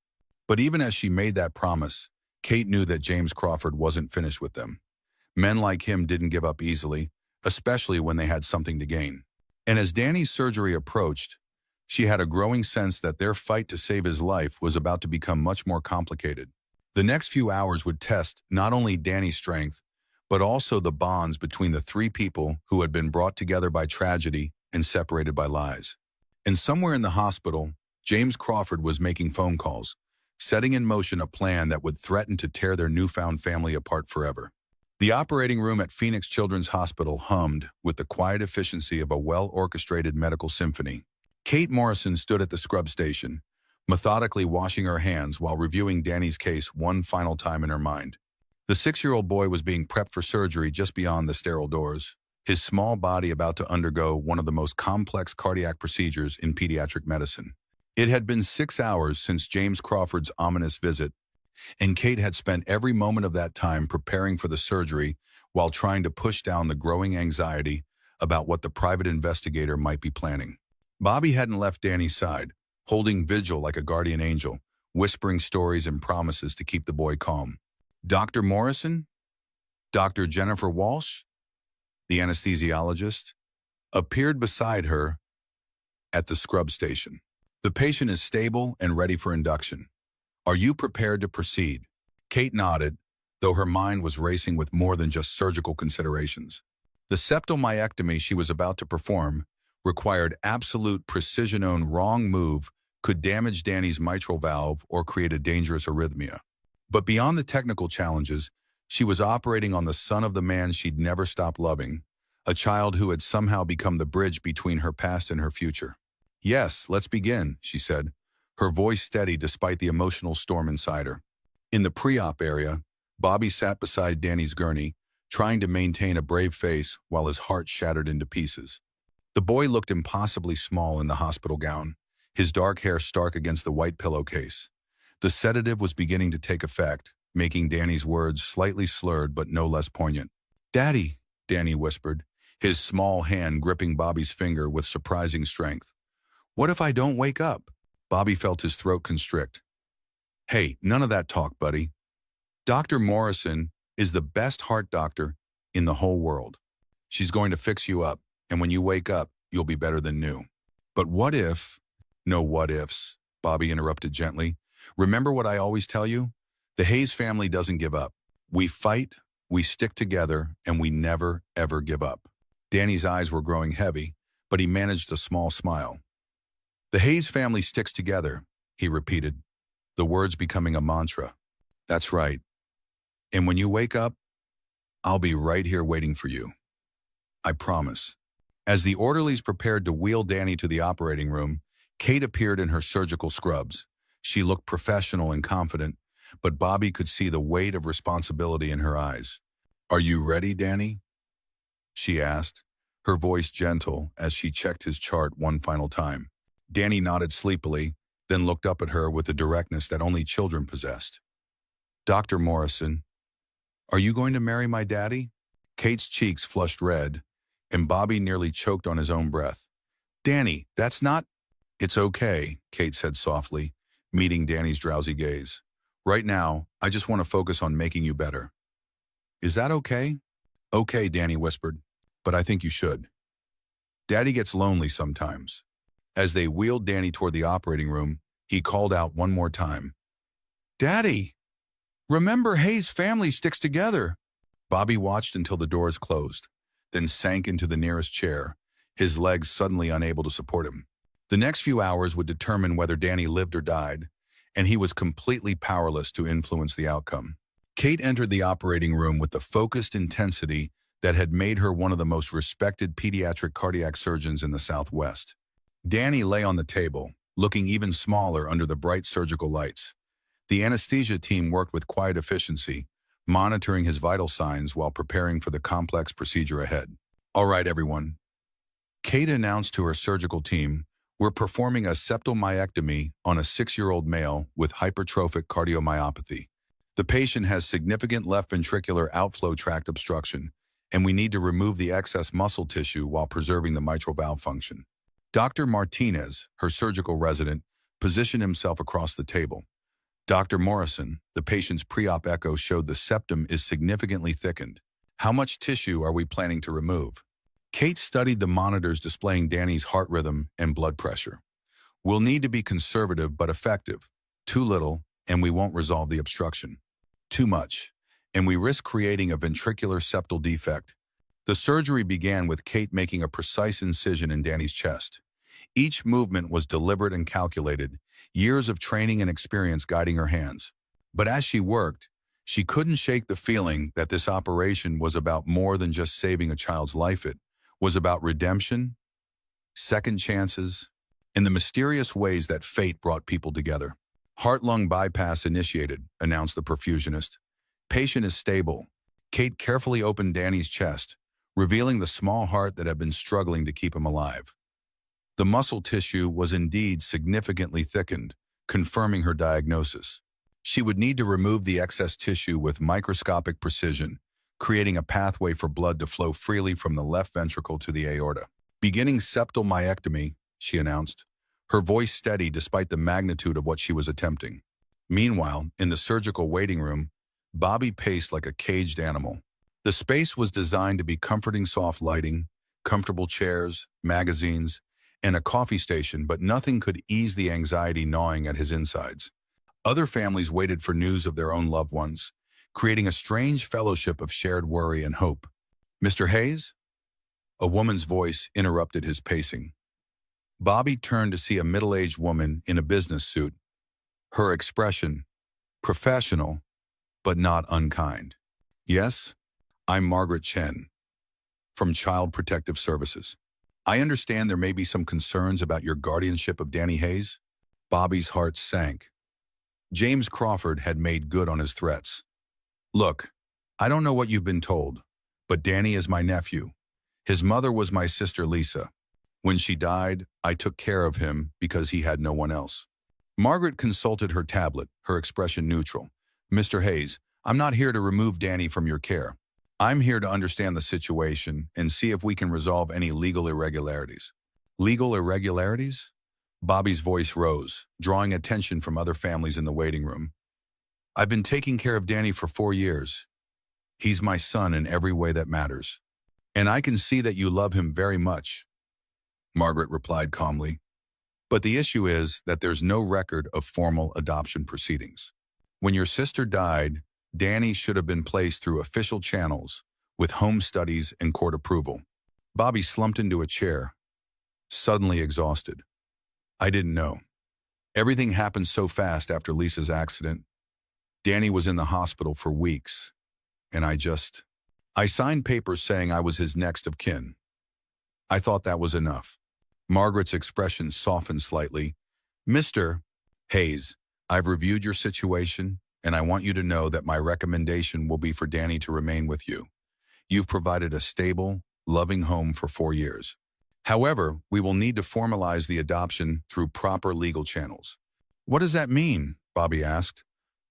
But even as she made that promise, Kate knew that James Crawford wasn't finished with them. Men like him didn't give up easily, especially when they had something to gain. And as Danny's surgery approached, she had a growing sense that their fight to save his life was about to become much more complicated. The next few hours would test not only Danny's strength, but also the bonds between the three people who had been brought together by tragedy and separated by lies. And somewhere in the hospital, James Crawford was making phone calls, setting in motion a plan that would threaten to tear their newfound family apart forever. The operating room at Phoenix Children's Hospital hummed with the quiet efficiency of a well-orchestrated medical symphony. Kate Morrison stood at the scrub station, methodically washing her hands while reviewing Danny's case one final time in her mind. The 6-year-old boy was being prepped for surgery just beyond the sterile doors, his small body about to undergo one of the most complex cardiac procedures in pediatric medicine. It had been 6 hours since James Crawford's ominous visit, and Kate had spent every moment of that time preparing for the surgery while trying to push down the growing anxiety about what the private investigator might be planning. Bobby hadn't left Danny's side, holding vigil like a guardian angel, whispering stories and promises to keep the boy calm. Dr. Morrison? Dr. Jennifer Walsh, the anesthesiologist, appeared beside her at the scrub station. The patient is stable and ready for induction. Are you prepared to proceed? Kate nodded, though her mind was racing with more than just surgical considerations. The septal myectomy she was about to perform required absolute precision. A wrong move could damage Danny's mitral valve or create a dangerous arrhythmia. But beyond the technical challenges, she was operating on the son of the man she'd never stopped loving, a child who had somehow become the bridge between her past and her future. Yes, let's begin, she said, her voice steady despite the emotional storm inside her. In the pre-op area, Bobby sat beside Danny's gurney, trying to maintain a brave face while his heart shattered into pieces. The boy looked impossibly small in the hospital gown, his dark hair stark against the white pillowcase. The sedative was beginning to take effect, making Danny's words slightly slurred but no less poignant. "Daddy," Danny whispered, his small hand gripping Bobby's finger with surprising strength. "What if I don't wake up?" Bobby felt his throat constrict. "Hey, none of that talk, buddy. Dr. Morrison is the best heart doctor in the whole world. She's going to fix you up, and when you wake up, you'll be better than new." "But what if—" "No what ifs," Bobby interrupted gently. "Remember what I always tell you? The Hayes family doesn't give up. We fight, we stick together, and we never, ever give up." Danny's eyes were growing heavy, but he managed a small smile. "The Hayes family sticks together," he repeated, the words becoming a mantra. "That's right. And when you wake up, I'll be right here waiting for you. I promise." As the orderlies prepared to wheel Danny to the operating room, Kate appeared in her surgical scrubs. She looked professional and confident, but Bobby could see the weight of responsibility in her eyes. "Are you ready, Danny?" she asked, her voice gentle as she checked his chart one final time. Danny nodded sleepily, then looked up at her with the directness that only children possessed. "Dr. Morrison, are you going to marry my daddy?" Kate's cheeks flushed red, and Bobby nearly choked on his own breath. "Danny, that's not—" "It's okay," Kate said softly, meeting Danny's drowsy gaze. "Right now, I just want to focus on making you better." "Is that okay?" "Okay," Danny whispered, "but I think you should. Daddy gets lonely sometimes." As they wheeled Danny toward the operating room, he called out one more time. "Daddy! Remember, Hayes' family sticks together." Bobby watched until the doors closed, then sank into the nearest chair, his legs suddenly unable to support him. The next few hours would determine whether Danny lived or died, and he was completely powerless to influence the outcome. Kate entered the operating room with the focused intensity that had made her one of the most respected pediatric cardiac surgeons in the Southwest. Danny lay on the table, looking even smaller under the bright surgical lights. The anesthesia team worked with quiet efficiency, monitoring his vital signs while preparing for the complex procedure ahead. "All right, everyone," Kate announced to her surgical team, "we're performing a septal myectomy on a 6-year-old male with hypertrophic cardiomyopathy. The patient has significant left ventricular outflow tract obstruction, and we need to remove the excess muscle tissue while preserving the mitral valve function." Dr. Martinez, her surgical resident, positioned himself across the table. "Dr. Morrison, the patient's pre-op echo showed the septum is significantly thickened. How much tissue are we planning to remove?" Kate studied the monitors displaying Danny's heart rhythm and blood pressure. "We'll need to be conservative but effective. Too little, and we won't resolve the obstruction. Too much, and we risk creating a ventricular septal defect." The surgery began with Kate making a precise incision in Danny's chest. Each movement was deliberate and calculated, years of training and experience guiding her hands. But as she worked, she couldn't shake the feeling that this operation was about more than just saving a child's life. It was about redemption, second chances, in the mysterious ways that fate brought people together. Heart-lung bypass initiated, announced the perfusionist. Patient is stable. Kate carefully opened Danny's chest, revealing the small heart that had been struggling to keep him alive. The muscle tissue was indeed significantly thickened, confirming her diagnosis. She would need to remove the excess tissue with microscopic precision, creating a pathway for blood to flow freely from the left ventricle to the aorta. Beginning septal myectomy, she announced, her voice steady despite the magnitude of what she was attempting. Meanwhile, in the surgical waiting room, Bobby paced like a caged animal. The space was designed to be comforting soft lighting, comfortable chairs, magazines, and a coffee station, but nothing could ease the anxiety gnawing at his insides. Other families waited for news of their own loved ones, creating a strange fellowship of shared worry and hope. "Mr. Hayes?" A woman's voice interrupted his pacing. Bobby turned to see a middle-aged woman in a business suit. Her expression, professional, but not unkind. "Yes, I'm Margaret Chen, from Child Protective Services. I understand there may be some concerns about your guardianship of Danny Hayes." Bobby's heart sank. James Crawford had made good on his threats. "Look, I don't know what you've been told, but Danny is my nephew. His mother was my sister Lisa. When she died, I took care of him because he had no one else." Margaret consulted her tablet, her expression neutral. "Mr. Hayes, I'm not here to remove Danny from your care. I'm here to understand the situation and see if we can resolve any legal irregularities." "Legal irregularities?" Bobby's voice rose, drawing attention from other families in the waiting room. "I've been taking care of Danny for 4 years. He's my son in every way that matters. And I can see that you love him very much," Margaret replied calmly. "But the issue is that there's no record of formal adoption proceedings. When your sister died, Danny should have been placed through official channels with home studies and court approval." Bobby slumped into a chair, suddenly exhausted. "I didn't know. Everything happened so fast after Lisa's accident. Danny was in the hospital for weeks, and I signed papers saying I was his next of kin. I thought that was enough." Margaret's expression softened slightly. "Mr. Hayes, I've reviewed your situation, and I want you to know that my recommendation will be for Danny to remain with you. You've provided a stable, loving home for 4 years. However, we will need to formalize the adoption through proper legal channels." "What does that mean?" Bobby asked,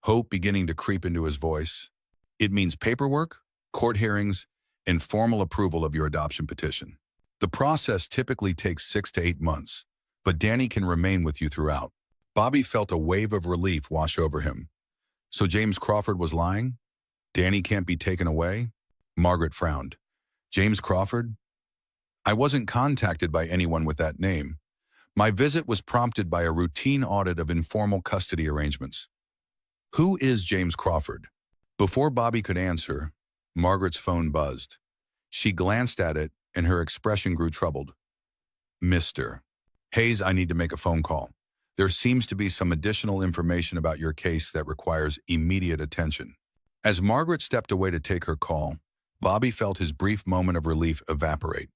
hope beginning to creep into his voice. "It means paperwork, court hearings, and formal approval of your adoption petition. The process typically takes 6 to 8 months, but Danny can remain with you throughout." Bobby felt a wave of relief wash over him. So James Crawford was lying? Danny can't be taken away? Margaret frowned. "James Crawford? I wasn't contacted by anyone with that name. My visit was prompted by a routine audit of informal custody arrangements." "Who is James Crawford?" Before Bobby could answer, Margaret's phone buzzed. She glanced at it, and her expression grew troubled. "Mr. Hayes, I need to make a phone call. There seems to be some additional information about your case that requires immediate attention." As Margaret stepped away to take her call, Bobby felt his brief moment of relief evaporate.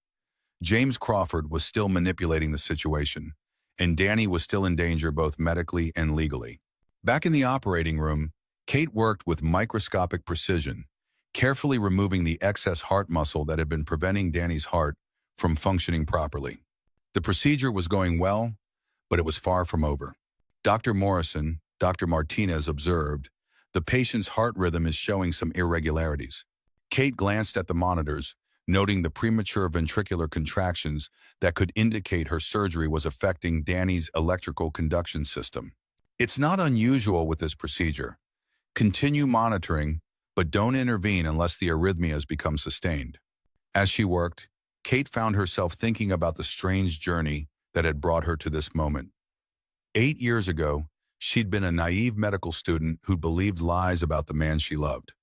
James Crawford was still manipulating the situation, and Danny was still in danger both medically and legally. Back in the operating room, Kate worked with microscopic precision, carefully removing the excess heart muscle that had been preventing Danny's heart from functioning properly. The procedure was going well, but it was far from over. Dr. Morrison, Dr. Martinez observed, "The patient's heart rhythm is showing some irregularities." Kate glanced at the monitors, noting the premature ventricular contractions that could indicate her surgery was affecting Danny's electrical conduction system. "It's not unusual with this procedure. Continue monitoring, but don't intervene unless the arrhythmias become sustained." As she worked, Kate found herself thinking about the strange journey that had brought her to this moment. 8 years ago, she'd been a naive medical student who believed lies about the man she loved.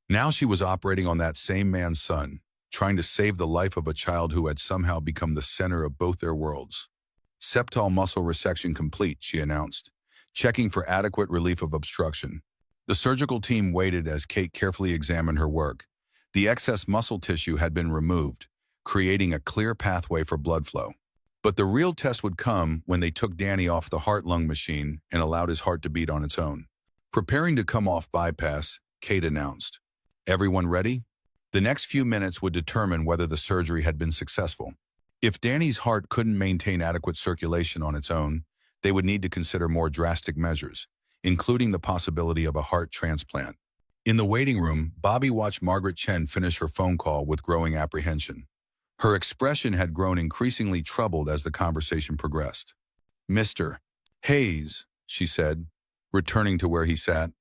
Now she was operating on that same man's son, trying to save the life of a child who had somehow become the center of both their worlds. "Septal muscle resection complete," she announced, checking for adequate relief of obstruction. The surgical team waited as Kate carefully examined her work. The excess muscle tissue had been removed, creating a clear pathway for blood flow. But the real test would come when they took Danny off the heart-lung machine and allowed his heart to beat on its own. Preparing to come off bypass, Kate announced. Everyone ready? The next few minutes would determine whether the surgery had been successful. If Danny's heart couldn't maintain adequate circulation on its own, they would need to consider more drastic measures, including the possibility of a heart transplant. In the waiting room, Bobby watched Margaret Chen finish her phone call with growing apprehension. Her expression had grown increasingly troubled as the conversation progressed. "Mr. Hayes," she said, returning to where he sat,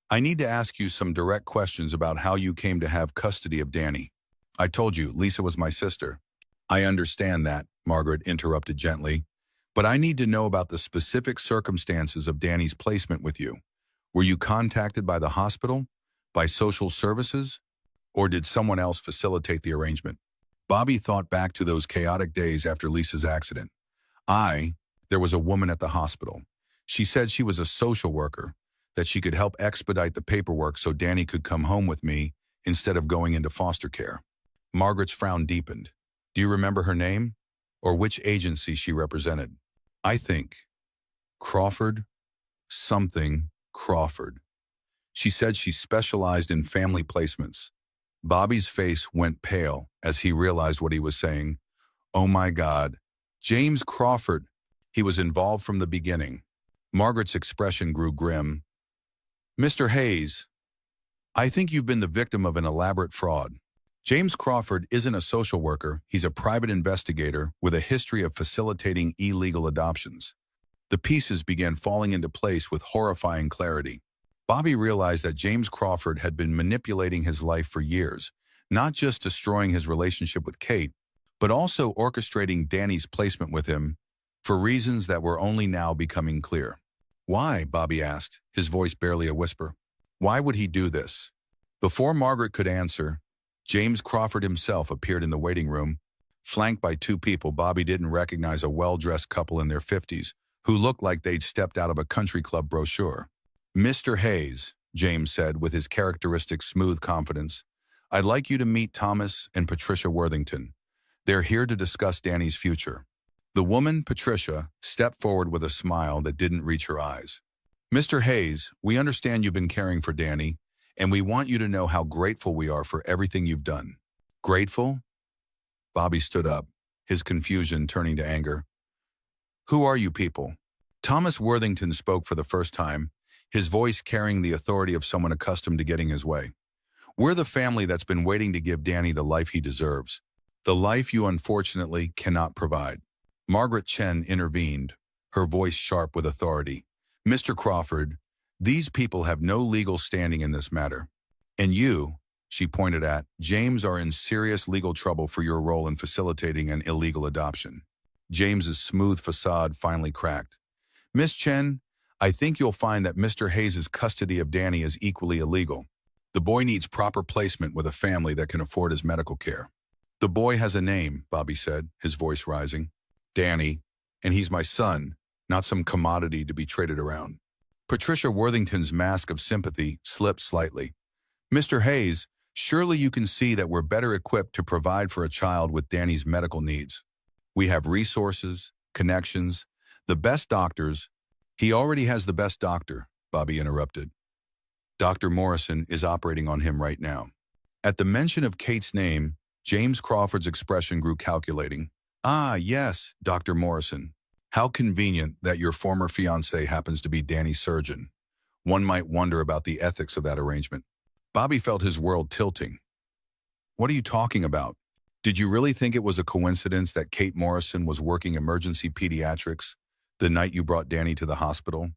"I need to ask you some direct questions about how you came to have custody of Danny. I told you, Lisa was my sister." "I understand that," Margaret interrupted gently, "but I need to know about the specific circumstances of Danny's placement with you. Were you contacted by the hospital, by social services, or did someone else facilitate the arrangement?" Bobby thought back to those chaotic days after Lisa's accident. There was a woman at the hospital. She said she was a social worker, that she could help expedite the paperwork so Danny could come home with me instead of going into foster care. Margaret's frown deepened. "Do you remember her name? Or which agency she represented?" "I think Crawford, something Crawford. She said she specialized in family placements." Bobby's face went pale as he realized what he was saying. "Oh my God, James Crawford. He was involved from the beginning." Margaret's expression grew grim. "Mr. Hayes, I think you've been the victim of an elaborate fraud. James Crawford isn't a social worker. He's a private investigator with a history of facilitating illegal adoptions." The pieces began falling into place with horrifying clarity. Bobby realized that James Crawford had been manipulating his life for years, not just destroying his relationship with Kate, but also orchestrating Danny's placement with him for reasons that were only now becoming clear. "Why?" Bobby asked, his voice barely a whisper. "Why would he do this?" Before Margaret could answer, James Crawford himself appeared in the waiting room, flanked by two people Bobby didn't recognize, a well-dressed couple in their 50s who looked like they'd stepped out of a country club brochure. "Mr. Hayes," James said with his characteristic smooth confidence, "I'd like you to meet Thomas and Patricia Worthington. They're here to discuss Danny's future." The woman, Patricia, stepped forward with a smile that didn't reach her eyes. "Mr. Hayes, we understand you've been caring for Danny, and we want you to know how grateful we are for everything you've done." "Grateful?" Bobby stood up, his confusion turning to anger. "Who are you people?" Thomas Worthington spoke for the first time, his voice carrying the authority of someone accustomed to getting his way. "We're the family that's been waiting to give Danny the life he deserves, the life you unfortunately cannot provide." Margaret Chen intervened, her voice sharp with authority. "Mr. Crawford, these people have no legal standing in this matter. And you," she pointed at James, "are in serious legal trouble for your role in facilitating an illegal adoption." James's smooth facade finally cracked. "Miss Chen, I think you'll find that Mr. Hayes' custody of Danny is equally illegal. The boy needs proper placement with a family that can afford his medical care." "The boy has a name," Bobby said, his voice rising. "Danny, and he's my son, not some commodity to be traded around." Patricia Worthington's mask of sympathy slipped slightly. "Mr. Hayes, surely you can see that we're better equipped to provide for a child with Danny's medical needs. We have resources, connections, the best doctors." "He already has the best doctor," Bobby interrupted. "Dr. Morrison is operating on him right now." At the mention of Kate's name, James Crawford's expression grew calculating. "Ah, yes, Dr. Morrison. How convenient that your former fiancé happens to be Danny's surgeon. One might wonder about the ethics of that arrangement." Bobby felt his world tilting. "What are you talking about? Did you really think it was a coincidence that Kate Morrison was working emergency pediatrics the night you brought Danny to the hospital?"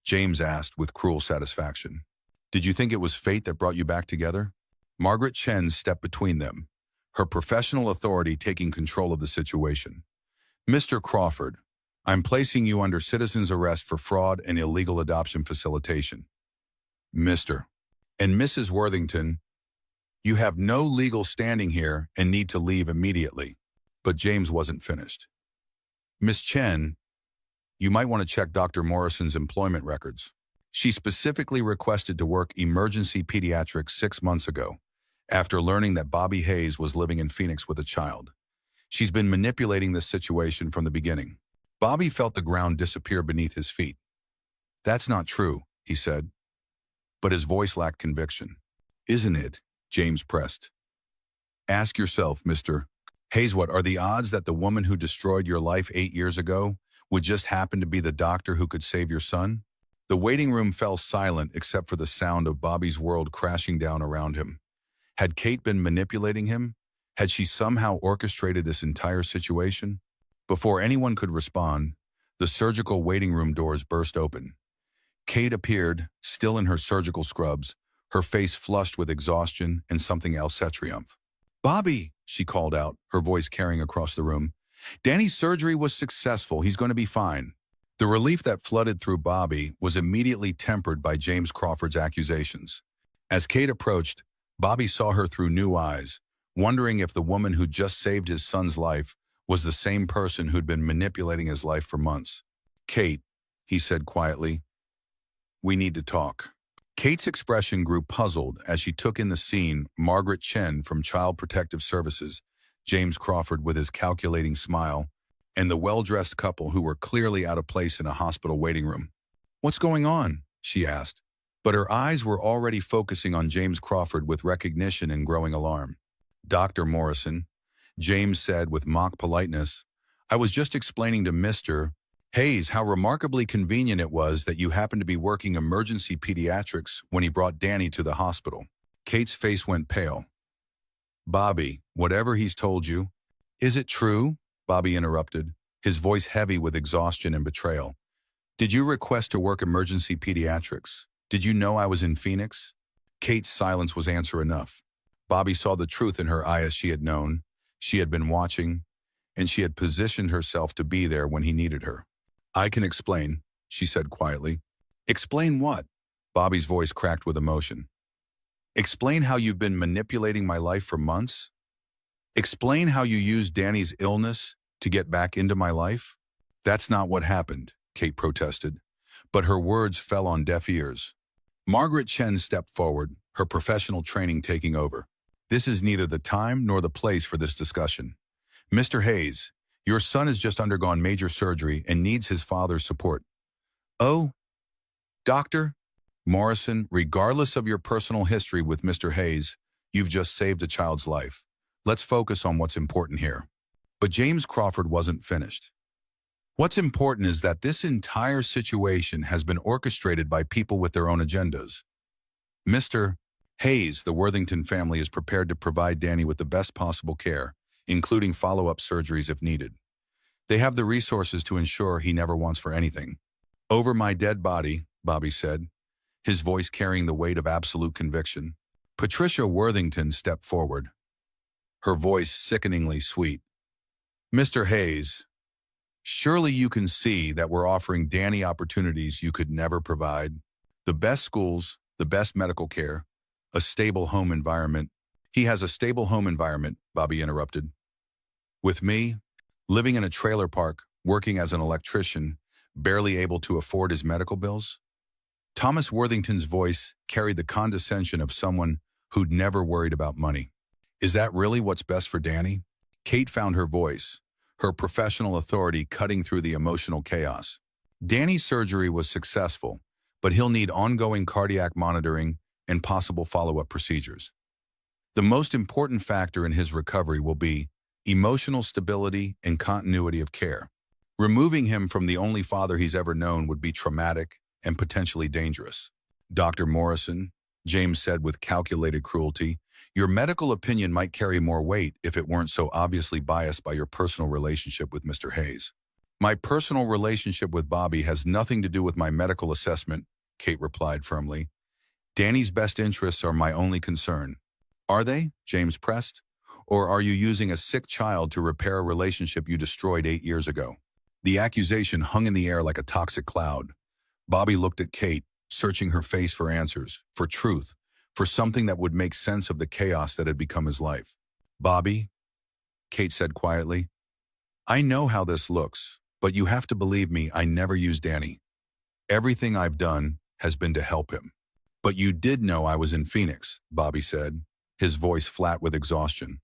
James asked with cruel satisfaction. "Did you think it was fate that brought you back together?" Margaret Chen stepped between them, her professional authority taking control of the situation. "Mr. Crawford, I'm placing you under citizen's arrest for fraud and illegal adoption facilitation." "Mr. and Mrs. Worthington, you have no legal standing here and need to leave immediately." But James wasn't finished. "Miss Chen, you might want to check Dr. Morrison's employment records. She specifically requested to work emergency pediatrics 6 months ago, after learning that Bobby Hayes was living in Phoenix with a child. She's been manipulating this situation from the beginning. Bobby felt the ground disappear beneath his feet. That's not true, he said, but his voice lacked conviction. Isn't it? James pressed. Ask yourself, Mr. Hayes, what are the odds that the woman who destroyed your life 8 years ago would just happen to be the doctor who could save your son? The waiting room fell silent except for the sound of Bobby's world crashing down around him. Had Kate been manipulating him? Had she somehow orchestrated this entire situation? Before anyone could respond, the surgical waiting room doors burst open. Kate appeared, still in her surgical scrubs, her face flushed with exhaustion and something else at triumph. Bobby, she called out, her voice carrying across the room. Danny's surgery was successful. He's going to be fine. The relief that flooded through Bobby was immediately tempered by James Crawford's accusations. As Kate approached, Bobby saw her through new eyes, wondering if the woman who just saved his son's life was the same person who'd been manipulating his life for months. Kate, he said quietly, we need to talk. Kate's expression grew puzzled as she took in the scene Margaret Chen from Child Protective Services, James Crawford with his calculating smile, and the well-dressed couple who were clearly out of place in a hospital waiting room. What's going on? She asked, but her eyes were already focusing on James Crawford with recognition and growing alarm. Dr. Morrison, James said with mock politeness, I was just explaining to Mr. Hayes how remarkably convenient it was that you happened to be working emergency pediatrics when he brought Danny to the hospital. Kate's face went pale. Bobby, whatever he's told you. Is it true? Bobby interrupted, his voice heavy with exhaustion and betrayal. Did you request to work emergency pediatrics? Did you know I was in Phoenix? Kate's silence was answer enough. Bobby saw the truth in her eye as she had known. She had been watching, and she had positioned herself to be there when he needed her. I can explain, she said quietly. Explain what? Bobby's voice cracked with emotion. Explain how you've been manipulating my life for months? Explain how you used Danny's illness to get back into my life? That's not what happened, Kate protested, but her words fell on deaf ears. Margaret Chen stepped forward, her professional training taking over. This is neither the time nor the place for this discussion. Mr. Hayes, your son has just undergone major surgery and needs his father's support. Oh, Dr. Morrison, regardless of your personal history with Mr. Hayes, you've just saved a child's life. Let's focus on what's important here. But James Crawford wasn't finished. What's important is that this entire situation has been orchestrated by people with their own agendas. Mr. Hayes, the Worthington family is prepared to provide Danny with the best possible care, including follow-up surgeries if needed. They have the resources to ensure he never wants for anything. Over my dead body, Bobby said, his voice carrying the weight of absolute conviction. Patricia Worthington stepped forward, her voice sickeningly sweet. Mr. Hayes, surely you can see that we're offering Danny opportunities you could never provide. The best schools, the best medical care, a stable home environment. He has a stable home environment, Bobby interrupted. With me, living in a trailer park, working as an electrician, barely able to afford his medical bills? Thomas Worthington's voice carried the condescension of someone who'd never worried about money. Is that really what's best for Danny? Kate found her voice, her professional authority cutting through the emotional chaos. Danny's surgery was successful, but he'll need ongoing cardiac monitoring and possible follow-up procedures. The most important factor in his recovery will be emotional stability and continuity of care. Removing him from the only father he's ever known would be traumatic and potentially dangerous. Dr. Morrison, James said with calculated cruelty, your medical opinion might carry more weight if it weren't so obviously biased by your personal relationship with Mr. Hayes. My personal relationship with Bobby has nothing to do with my medical assessment, Kate replied firmly. Danny's best interests are my only concern. Are they? James pressed. Or are you using a sick child to repair a relationship you destroyed 8 years ago? The accusation hung in the air like a toxic cloud. Bobby looked at Kate, searching her face for answers, for truth, for something that would make sense of the chaos that had become his life. Bobby, Kate said quietly, I know how this looks, but you have to believe me, I never used Danny. Everything I've done has been to help him. But you did know I was in Phoenix, Bobby said, his voice flat with exhaustion.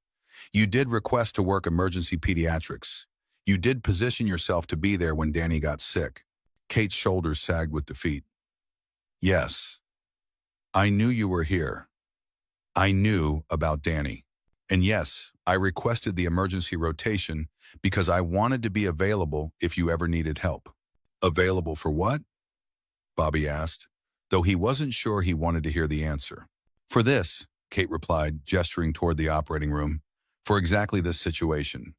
You did request to work emergency pediatrics. You did position yourself to be there when Danny got sick. Kate's shoulders sagged with defeat. Yes. I knew you were here. I knew about Danny. And yes, I requested the emergency rotation because I wanted to be available if you ever needed help. Available for what? Bobby asked, though he wasn't sure he wanted to hear the answer. For this, Kate replied, gesturing toward the operating room, for exactly this situation.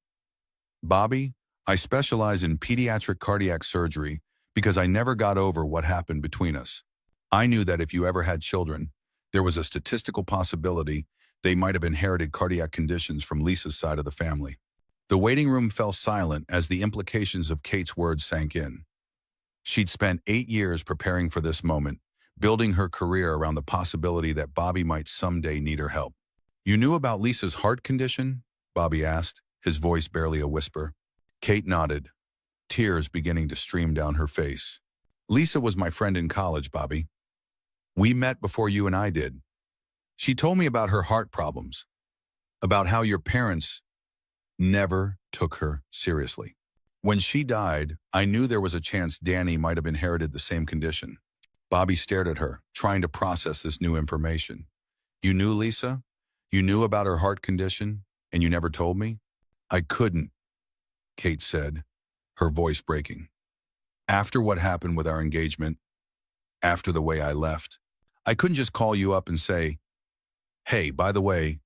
Bobby, I specialize in pediatric cardiac surgery because I never got over what happened between us. I knew that if you ever had children, there was a statistical possibility they might have inherited cardiac conditions from Lisa's side of the family. The waiting room fell silent as the implications of Kate's words sank in. She'd spent 8 years preparing for this moment, building her career around the possibility that Bobby might someday need her help. You knew about Lisa's heart condition? Bobby asked, his voice barely a whisper. Kate nodded, tears beginning to stream down her face. Lisa was my friend in college, Bobby. We met before you and I did. She told me about her heart problems, about how your parents never took her seriously. When she died, I knew there was a chance Danny might have inherited the same condition. Bobby stared at her, trying to process this new information. You knew Lisa? You knew about her heart condition, and you never told me? I couldn't, Kate said, her voice breaking. After what happened with our engagement, after the way I left, I couldn't just call you up and say, hey, by the way,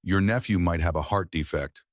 your nephew might have a heart defect.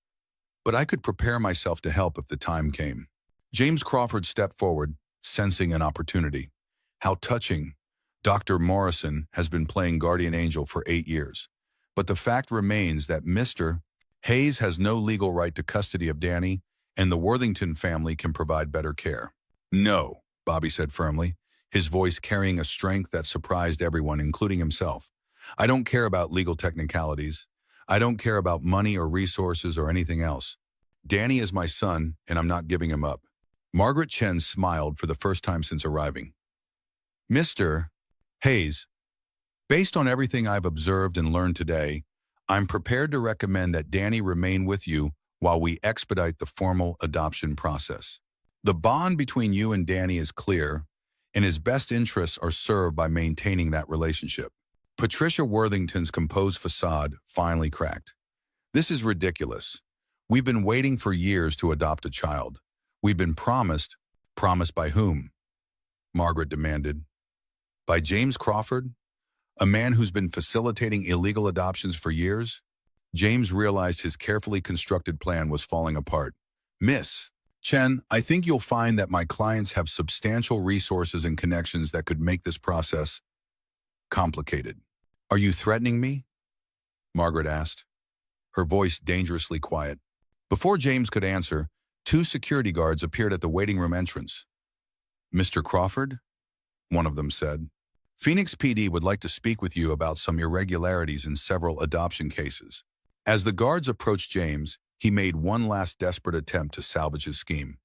But I could prepare myself to help if the time came. James Crawford stepped forward, sensing an opportunity. How touching. Dr. Morrison has been playing guardian angel for 8 years. But the fact remains that Mr. Hayes has no legal right to custody of Danny, and the Worthington family can provide better care. No, Bobby said firmly, his voice carrying a strength that surprised everyone, including himself. I don't care about legal technicalities. I don't care about money or resources or anything else. Danny is my son, and I'm not giving him up. Margaret Chen smiled for the first time since arriving. Mr. Hayes, based on everything I've observed and learned today, I'm prepared to recommend that Danny remain with you while we expedite the formal adoption process. The bond between you and Danny is clear, and his best interests are served by maintaining that relationship. Patricia Worthington's composed facade finally cracked. This is ridiculous. We've been waiting for years to adopt a child. We've been promised. Promised by whom? Margaret demanded. By James Crawford? A man who's been facilitating illegal adoptions for years? James realized his carefully constructed plan was falling apart. Miss Chen, I think you'll find that my clients have substantial resources and connections that could make this process complicated. Are you threatening me? Margaret asked, her voice dangerously quiet. Before James could answer, 2 security guards appeared at the waiting room entrance. Mr. Crawford? One of them said. Phoenix PD would like to speak with you about some irregularities in several adoption cases. As the guards approached James, he made one last desperate attempt to salvage his scheme.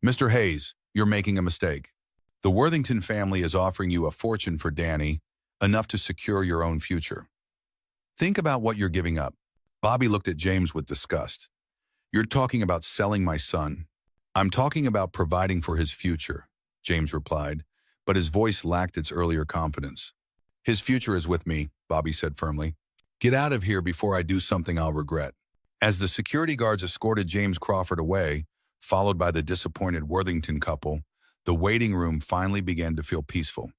Mr. Hayes, you're making a mistake. The Worthington family is offering you a fortune for Danny, enough to secure your own future. Think about what you're giving up. Bobby looked at James with disgust. You're talking about selling my son. I'm talking about providing for his future, James replied, but his voice lacked its earlier confidence. His future is with me, Bobby said firmly. Get out of here before I do something I'll regret. As the security guards escorted James Crawford away, followed by the disappointed Worthington couple, the waiting room finally began to feel peaceful.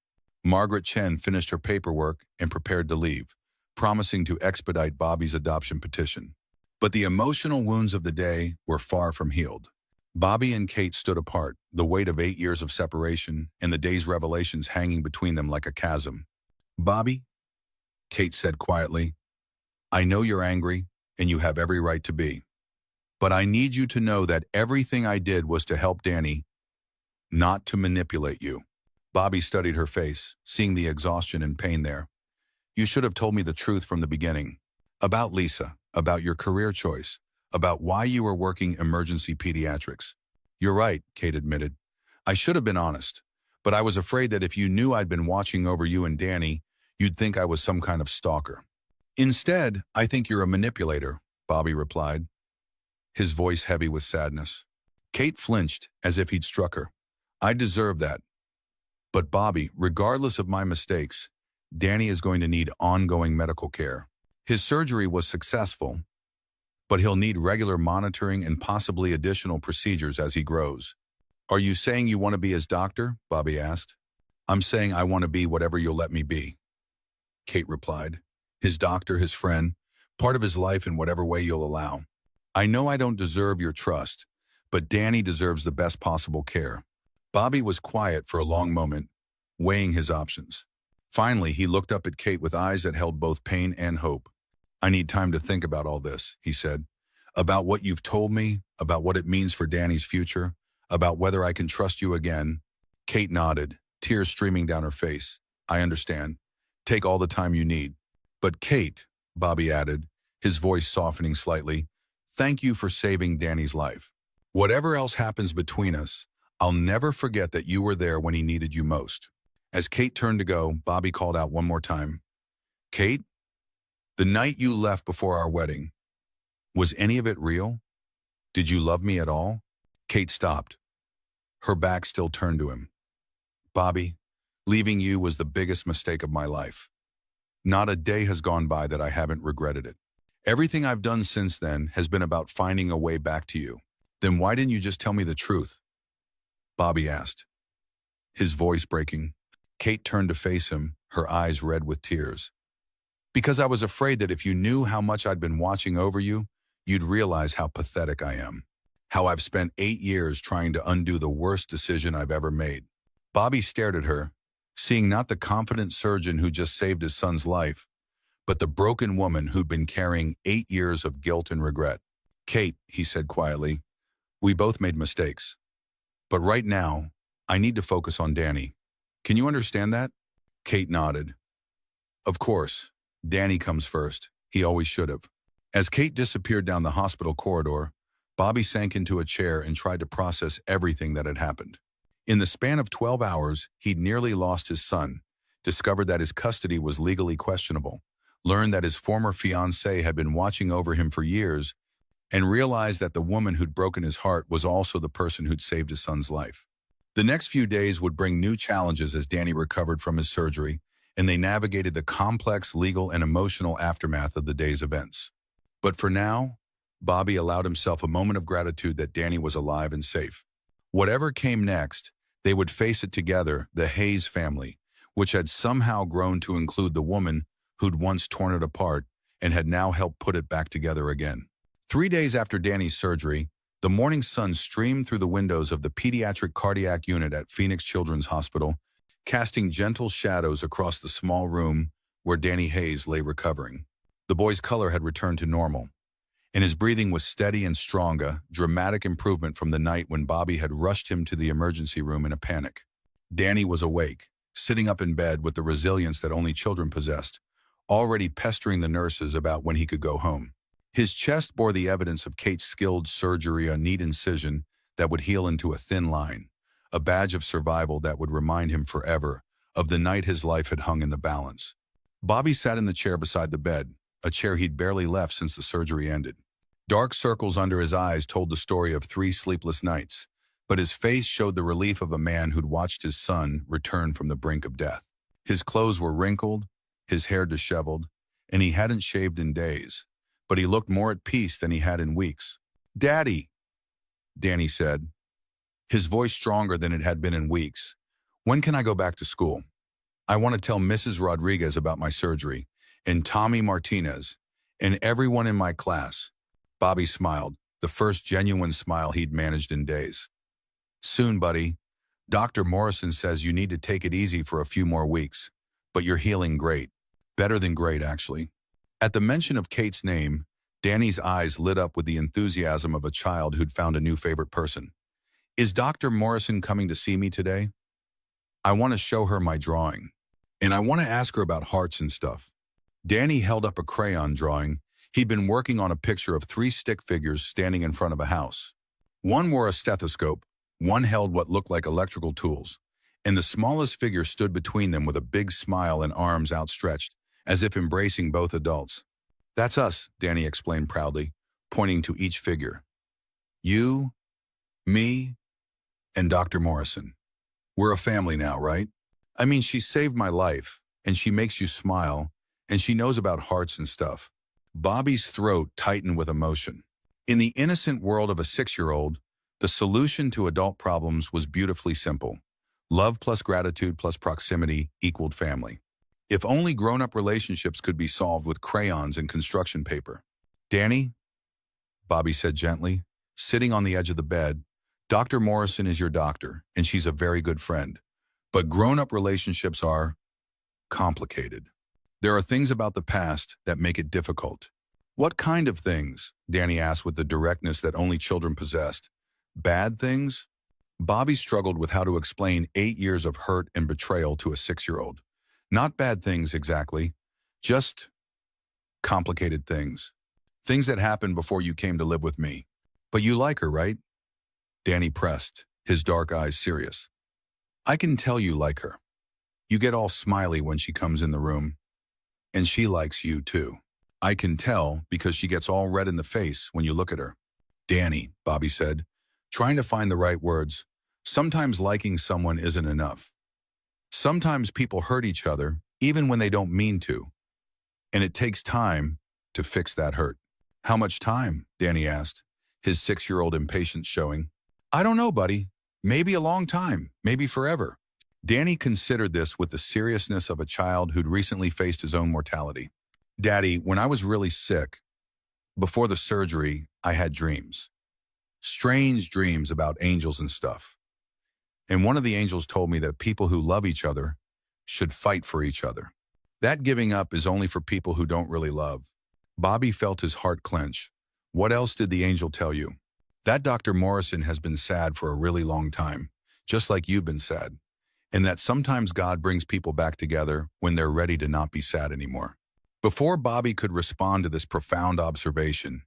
Margaret Chen finished her paperwork and prepared to leave, promising to expedite Bobby's adoption petition. But the emotional wounds of the day were far from healed. Bobby and Kate stood apart, the weight of 8 years of separation and the day's revelations hanging between them like a chasm. Bobby, Kate said quietly, I know you're angry, and you have every right to be. But I need you to know that everything I did was to help Danny, not to manipulate you. Bobby studied her face, seeing the exhaustion and pain there. You should have told me the truth from the beginning. About Lisa, about your career choice, about why you were working emergency pediatrics. You're right, Kate admitted. I should have been honest, but I was afraid that if you knew I'd been watching over you and Danny, you'd think I was some kind of stalker. Instead, I think you're a manipulator, Bobby replied, his voice heavy with sadness. Kate flinched as if he'd struck her. I deserve that. But Bobby, regardless of my mistakes, Danny is going to need ongoing medical care. His surgery was successful, but he'll need regular monitoring and possibly additional procedures as he grows. Are you saying you want to be his doctor? Bobby asked. I'm saying I want to be whatever you'll let me be, Kate replied. His doctor, his friend, part of his life in whatever way you'll allow. I know I don't deserve your trust, but Danny deserves the best possible care. Bobby was quiet for a long moment, weighing his options. Finally, he looked up at Kate with eyes that held both pain and hope. I need time to think about all this, he said. About what you've told me, about what it means for Danny's future, about whether I can trust you again. Kate nodded, tears streaming down her face. I understand. Take all the time you need. But Kate, Bobby added, his voice softening slightly, thank you for saving Danny's life. Whatever else happens between us, I'll never forget that you were there when he needed you most. As Kate turned to go, Bobby called out one more time. Kate, the night you left before our wedding, was any of it real? Did you love me at all? Kate stopped, her back still turned to him. Bobby, leaving you was the biggest mistake of my life. Not a day has gone by that I haven't regretted it. Everything I've done since then has been about finding a way back to you. Then why didn't you just tell me the truth? Bobby asked, his voice breaking. Kate turned to face him, her eyes red with tears. Because I was afraid that if you knew how much I'd been watching over you, you'd realize how pathetic I am. How I've spent 8 years trying to undo the worst decision I've ever made. Bobby stared at her, seeing not the confident surgeon who just saved his son's life, but the broken woman who'd been carrying 8 years of guilt and regret. Kate, he said quietly, we both made mistakes. But right now, I need to focus on Danny. Can you understand that? Kate nodded. Of course, Danny comes first. He always should have. As Kate disappeared down the hospital corridor, Bobby sank into a chair and tried to process everything that had happened. In the span of 12 hours, he'd nearly lost his son, discovered that his custody was legally questionable, learned that his former fiancée had been watching over him for years, and realized that the woman who'd broken his heart was also the person who'd saved his son's life. The next few days would bring new challenges as Danny recovered from his surgery, and they navigated the complex legal and emotional aftermath of the day's events. But for now, Bobby allowed himself a moment of gratitude that Danny was alive and safe. Whatever came next, they would face it together, the Hayes family, which had somehow grown to include the woman who'd once torn it apart and had now helped put it back together again. 3 days after Danny's surgery, the morning sun streamed through the windows of the pediatric cardiac unit at Phoenix Children's Hospital, casting gentle shadows across the small room where Danny Hayes lay recovering. The boy's color had returned to normal, and his breathing was steady and strong, a dramatic improvement from the night when Bobby had rushed him to the emergency room in a panic. Danny was awake, sitting up in bed with the resilience that only children possessed, already pestering the nurses about when he could go home. His chest bore the evidence of Kate's skilled surgery, a neat incision that would heal into a thin line, a badge of survival that would remind him forever of the night his life had hung in the balance. Bobby sat in the chair beside the bed, a chair he'd barely left since the surgery ended. Dark circles under his eyes told the story of 3 sleepless nights, but his face showed the relief of a man who'd watched his son return from the brink of death. His clothes were wrinkled, his hair disheveled, and he hadn't shaved in days, but he looked more at peace than he had in weeks. "Daddy," Danny said, his voice stronger than it had been in weeks. "When can I go back to school? I want to tell Mrs. Rodriguez about my surgery, and Tommy Martinez, and everyone in my class." Bobby smiled, the first genuine smile he'd managed in days. "Soon, buddy. Dr. Morrison says you need to take it easy for a few more weeks, but you're healing great. Better than great, actually." At the mention of Kate's name, Danny's eyes lit up with the enthusiasm of a child who'd found a new favorite person. "Is Dr. Morrison coming to see me today? I want to show her my drawing, and I want to ask her about hearts and stuff." Danny held up a crayon drawing. He'd been working on a picture of 3 stick figures standing in front of a house. One wore a stethoscope, one held what looked like electrical tools, and the smallest figure stood between them with a big smile and arms outstretched, as if embracing both adults. "That's us," Danny explained proudly. pointing to each figure. You, me, and Dr. Morrison. We're a family now, right? I mean, she saved my life, and she makes you smile, and she knows about hearts and stuff. Bobby's throat tightened with emotion. In the innocent world of a 6-year-old, the solution to adult problems was beautifully simple. Love plus gratitude plus proximity equaled family. If only grown-up relationships could be solved with crayons and construction paper. Danny, Bobby said gently, sitting on the edge of the bed, Dr. Morrison is your doctor, and she's a very good friend. But grown-up relationships are complicated. There are things about the past that make it difficult. What kind of things? Danny asked with the directness that only children possessed. Bad things? Bobby struggled with how to explain 8 years of hurt and betrayal to a 6-year-old. Not bad things exactly, just complicated things. Things that happened before you came to live with me. But you like her, right? Danny pressed, his dark eyes serious. I can tell you like her. You get all smiley when she comes in the room. And she likes you too. I can tell because she gets all red in the face when you look at her. Danny, Bobby said, trying to find the right words. Sometimes liking someone isn't enough. Sometimes people hurt each other, even when they don't mean to. And it takes time to fix that hurt. How much time? Danny asked, his 6-year-old impatience showing. I don't know, buddy. Maybe a long time, maybe forever. Danny considered this with the seriousness of a child who'd recently faced his own mortality. Daddy, when I was really sick, before the surgery, I had dreams. Strange dreams about angels and stuff. And one of the angels told me that people who love each other should fight for each other. That giving up is only for people who don't really love. Bobby felt his heart clench. What else did the angel tell you? That Dr. Morrison has been sad for a really long time, just like you've been sad. And that sometimes God brings people back together when they're ready to not be sad anymore. Before Bobby could respond to this profound observation,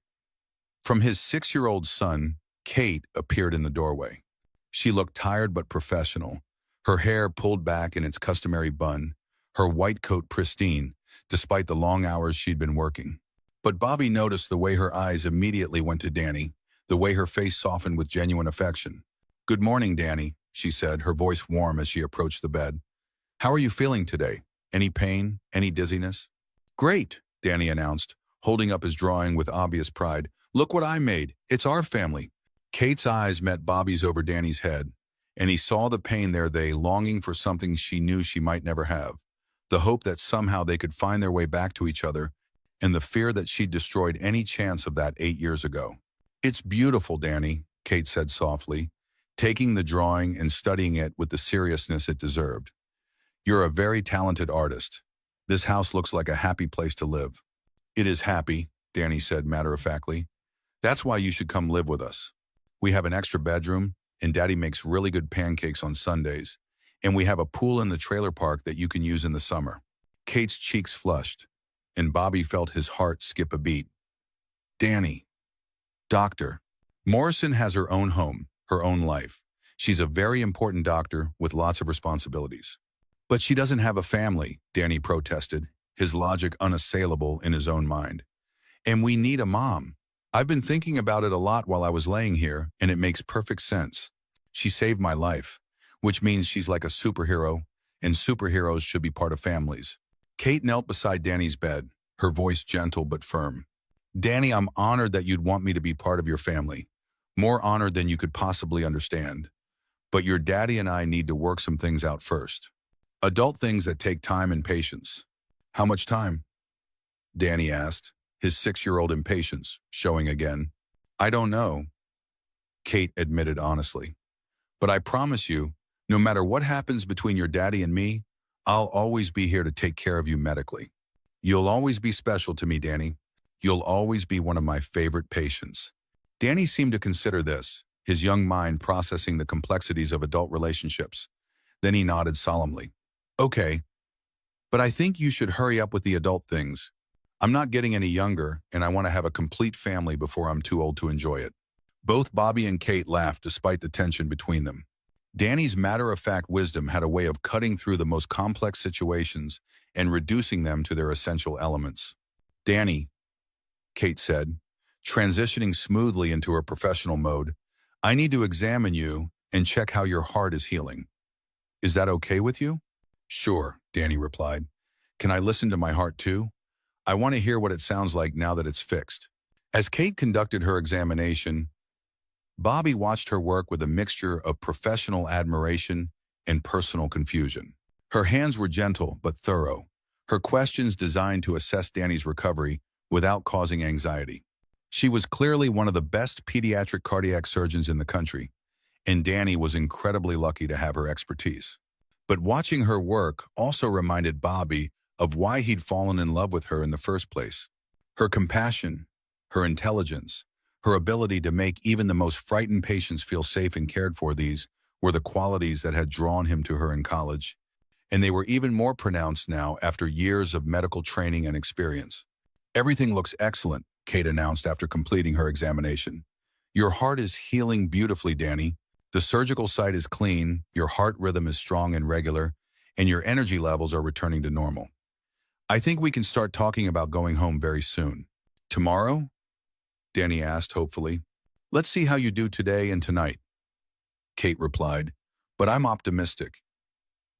from his 6-year-old son, Kate appeared in the doorway. She looked tired but professional, her hair pulled back in its customary bun, her white coat pristine, despite the long hours she'd been working. But Bobby noticed the way her eyes immediately went to Danny, the way her face softened with genuine affection. Good morning, Danny, she said, her voice warm as she approached the bed. How are you feeling today? Any pain? Any dizziness? Great, Danny announced, holding up his drawing with obvious pride. Look what I made. It's our family. Kate's eyes met Bobby's over Danny's head, and he saw the pain there, they longing for something she knew she might never have, the hope that somehow they could find their way back to each other, and the fear that she'd destroyed any chance of that 8 years ago. It's beautiful, Danny, Kate said softly, taking the drawing and studying it with the seriousness it deserved. You're a very talented artist. This house looks like a happy place to live. It is happy, Danny said matter-of-factly. That's why you should come live with us. We have an extra bedroom, and Daddy makes really good pancakes on Sundays, and we have a pool in the trailer park that you can use in the summer. Kate's cheeks flushed, and Bobby felt his heart skip a beat. Danny. Doctor. Morrison has her own home, her own life. She's a very important doctor with lots of responsibilities. But she doesn't have a family, Danny protested, his logic unassailable in his own mind. And we need a mom. I've been thinking about it a lot while I was laying here, and it makes perfect sense. She saved my life, which means she's like a superhero, and superheroes should be part of families. Kate knelt beside Danny's bed, her voice gentle but firm. Danny, I'm honored that you'd want me to be part of your family. More honored than you could possibly understand. But your daddy and I need to work some things out first. Adult things that take time and patience. How much time? Danny asked, his 6-year-old impatience showing again. I don't know, Kate admitted honestly. But I promise you, no matter what happens between your daddy and me, I'll always be here to take care of you medically. You'll always be special to me, Danny. You'll always be one of my favorite patients. Danny seemed to consider this, his young mind processing the complexities of adult relationships. Then he nodded solemnly. Okay, but I think you should hurry up with the adult things. I'm not getting any younger, and I want to have a complete family before I'm too old to enjoy it. Both Bobby and Kate laughed despite the tension between them. Danny's matter-of-fact wisdom had a way of cutting through the most complex situations and reducing them to their essential elements. Danny, Kate said, Transitioning smoothly into her professional mode, I need to examine you and check how your heart is healing. Is that okay with you? Sure, Danny replied. Can I listen to my heart too? I want to hear what it sounds like now that it's fixed. As Kate conducted her examination, Bobby watched her work with a mixture of professional admiration and personal confusion. Her hands were gentle but thorough, her questions designed to assess Danny's recovery without causing anxiety. She was clearly one of the best pediatric cardiac surgeons in the country, and Danny was incredibly lucky to have her expertise. But watching her work also reminded Bobby of why he'd fallen in love with her in the first place. Her compassion, her intelligence, her ability to make even the most frightened patients feel safe and cared for, these were the qualities that had drawn him to her in college, and they were even more pronounced now after years of medical training and experience. Everything looks excellent, Kate announced after completing her examination. Your heart is healing beautifully, Danny. The surgical site is clean, your heart rhythm is strong and regular, and your energy levels are returning to normal. I think we can start talking about going home very soon. Tomorrow? Danny asked hopefully. Let's see how you do today and tonight, Kate replied, but I'm optimistic.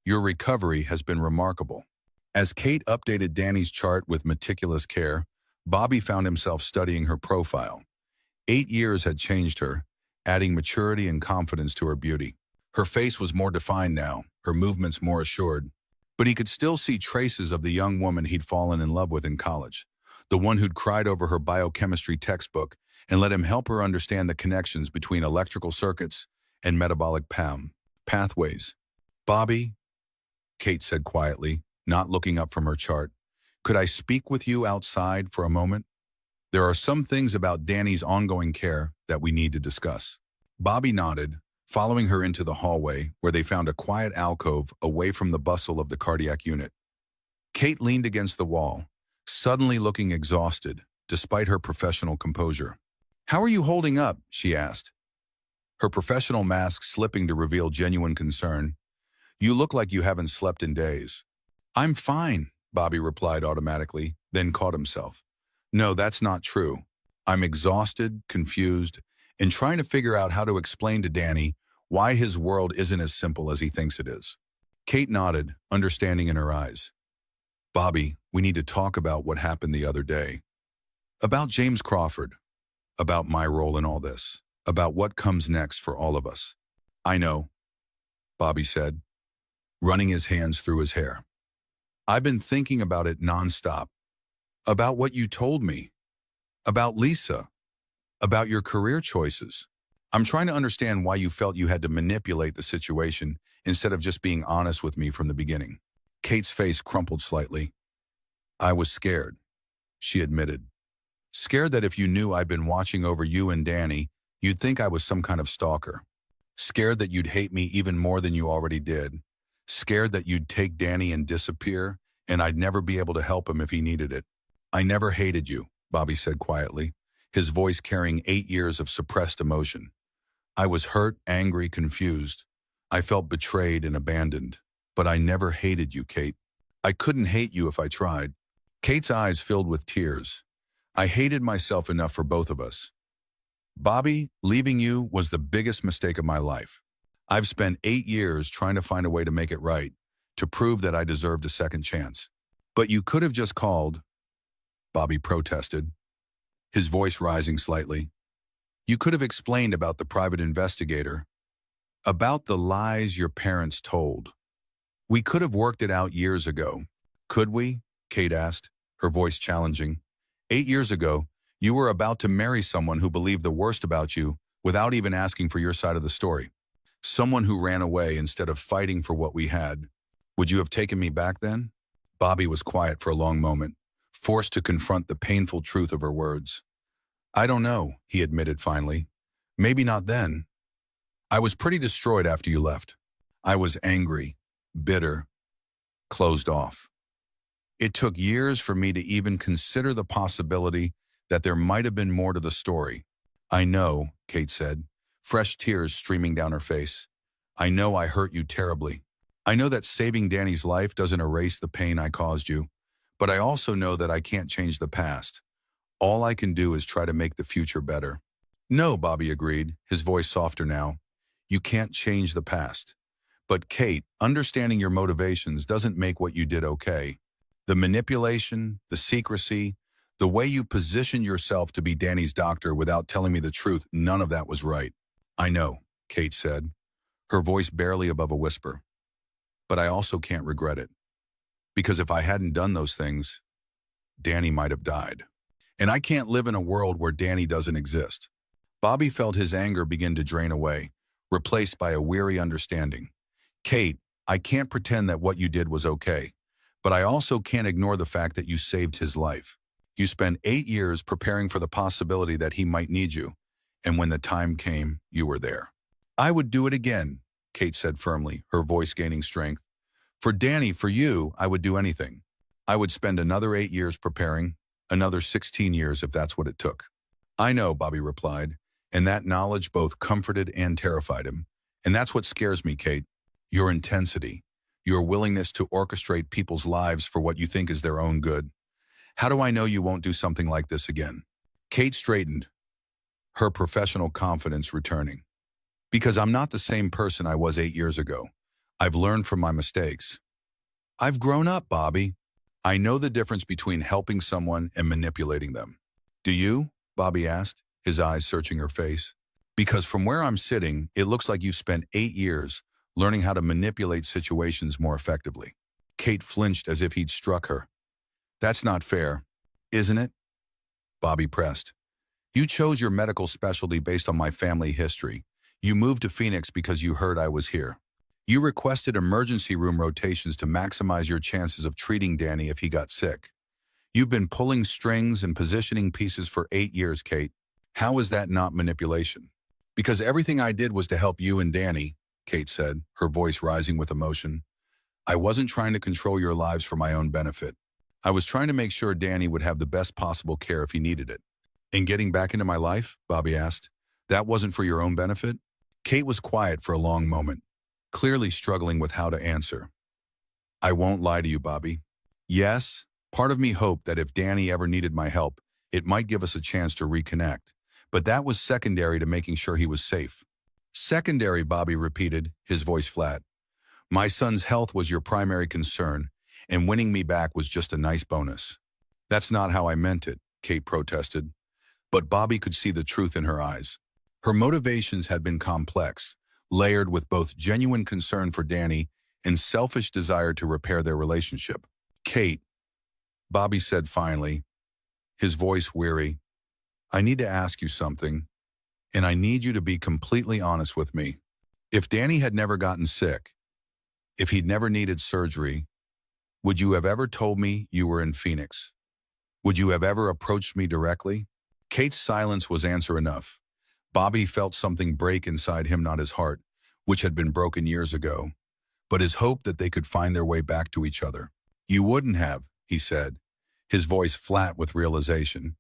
Your recovery has been remarkable. As Kate updated Danny's chart with meticulous care, Bobby found himself studying her profile. 8 years had changed her, adding maturity and confidence to her beauty. Her face was more defined now, her movements more assured, but he could still see traces of the young woman he'd fallen in love with in college, the one who'd cried over her biochemistry textbook and let him help her understand the connections between electrical circuits and metabolic pathways. Bobby, Kate said quietly, not looking up from her chart, could I speak with you outside for a moment? There are some things about Danny's ongoing care that we need to discuss. Bobby nodded, following her into the hallway where they found a quiet alcove away from the bustle of the cardiac unit. Kate leaned against the wall, suddenly looking exhausted, despite her professional composure. How are you holding up? She asked, her professional mask slipping to reveal genuine concern. You look like you haven't slept in days. I'm fine, Bobby replied automatically, then caught himself. No, that's not true. I'm exhausted, confused, and trying to figure out how to explain to Danny why his world isn't as simple as he thinks it is. Kate nodded, understanding in her eyes. Bobby, we need to talk about what happened the other day. About James Crawford. About my role in all this. About what comes next for all of us. I know, Bobby said, running his hands through his hair. I've been thinking about it nonstop. About what you told me. About Lisa. About your career choices. I'm trying to understand why you felt you had to manipulate the situation instead of just being honest with me from the beginning. Kate's face crumpled slightly. I was scared, she admitted. Scared that if you knew I'd been watching over you and Danny, you'd think I was some kind of stalker. Scared that you'd hate me even more than you already did. Scared that you'd take Danny and disappear, and I'd never be able to help him if he needed it. I never hated you, Bobby said quietly, his voice carrying 8 years of suppressed emotion. I was hurt, angry, confused. I felt betrayed and abandoned. But I never hated you, Kate. I couldn't hate you if I tried. Kate's eyes filled with tears. I hated myself enough for both of us. Bobby, leaving you was the biggest mistake of my life. I've spent 8 years trying to find a way to make it right, to prove that I deserved a second chance. But you could have just called, Bobby protested, his voice rising slightly. You could have explained about the private investigator, about the lies your parents told. We could have worked it out years ago. Could we? Kate asked, her voice challenging. 8 years ago, you were about to marry someone who believed the worst about you without even asking for your side of the story. Someone who ran away instead of fighting for what we had. Would you have taken me back then? Bobby was quiet for a long moment, forced to confront the painful truth of her words. I don't know, he admitted finally. Maybe not then. I was pretty destroyed after you left. I was angry, bitter, closed off. It took years for me to even consider the possibility that there might have been more to the story. I know, Kate said, fresh tears streaming down her face. I know I hurt you terribly. I know that saving Danny's life doesn't erase the pain I caused you, but I also know that I can't change the past. All I can do is try to make the future better. No, Bobby agreed, his voice softer now. You can't change the past. But Kate, understanding your motivations doesn't make what you did okay. The manipulation, the secrecy, the way you positioned yourself to be Danny's doctor without telling me the truth, none of that was right. I know, Kate said, her voice barely above a whisper. But I also can't regret it. Because if I hadn't done those things, Danny might have died. And I can't live in a world where Danny doesn't exist. Bobby felt his anger begin to drain away, replaced by a weary understanding. Kate, I can't pretend that what you did was okay, but I also can't ignore the fact that you saved his life. You spent 8 years preparing for the possibility that he might need you, and when the time came, you were there. I would do it again, Kate said firmly, her voice gaining strength. For Danny, for you, I would do anything. I would spend another 8 years preparing, another 16 years if that's what it took. I know, Bobby replied, and that knowledge both comforted and terrified him. And that's what scares me, Kate. Your intensity, your willingness to orchestrate people's lives for what you think is their own good. How do I know you won't do something like this again? Kate straightened, her professional confidence returning. Because I'm not the same person I was 8 years ago. I've learned from my mistakes. I've grown up, Bobby. I know the difference between helping someone and manipulating them. Do you? Bobby asked, his eyes searching her face. Because from where I'm sitting, it looks like you've spent 8 years learning how to manipulate situations more effectively. Kate flinched as if he'd struck her. That's not fair, isn't it? Bobby pressed. You chose your medical specialty based on my family history. You moved to Phoenix because you heard I was here. You requested emergency room rotations to maximize your chances of treating Danny if he got sick. You've been pulling strings and positioning pieces for 8 years, Kate. How is that not manipulation? Because everything I did was to help you and Danny, Kate said, her voice rising with emotion. I wasn't trying to control your lives for my own benefit. I was trying to make sure Danny would have the best possible care if he needed it. And getting back into my life? Bobby asked. That wasn't for your own benefit? Kate was quiet for a long moment, clearly struggling with how to answer. I won't lie to you, Bobby. Yes, part of me hoped that if Danny ever needed my help, it might give us a chance to reconnect. But that was secondary to making sure he was safe. Secondary, Bobby repeated, his voice flat. My son's health was your primary concern, and winning me back was just a nice bonus. That's not how I meant it, Kate protested. But Bobby could see the truth in her eyes. Her motivations had been complex, layered with both genuine concern for Danny and selfish desire to repair their relationship. Kate, Bobby said finally, his voice weary, I need to ask you something, and I need you to be completely honest with me. If Danny had never gotten sick, if he'd never needed surgery, would you have ever told me you were in Phoenix? Would you have ever approached me directly? Kate's silence was answer enough. Bobby felt something break inside him, not his heart, which had been broken years ago, but his hope that they could find their way back to each other. You wouldn't have, he said, his voice flat with realization.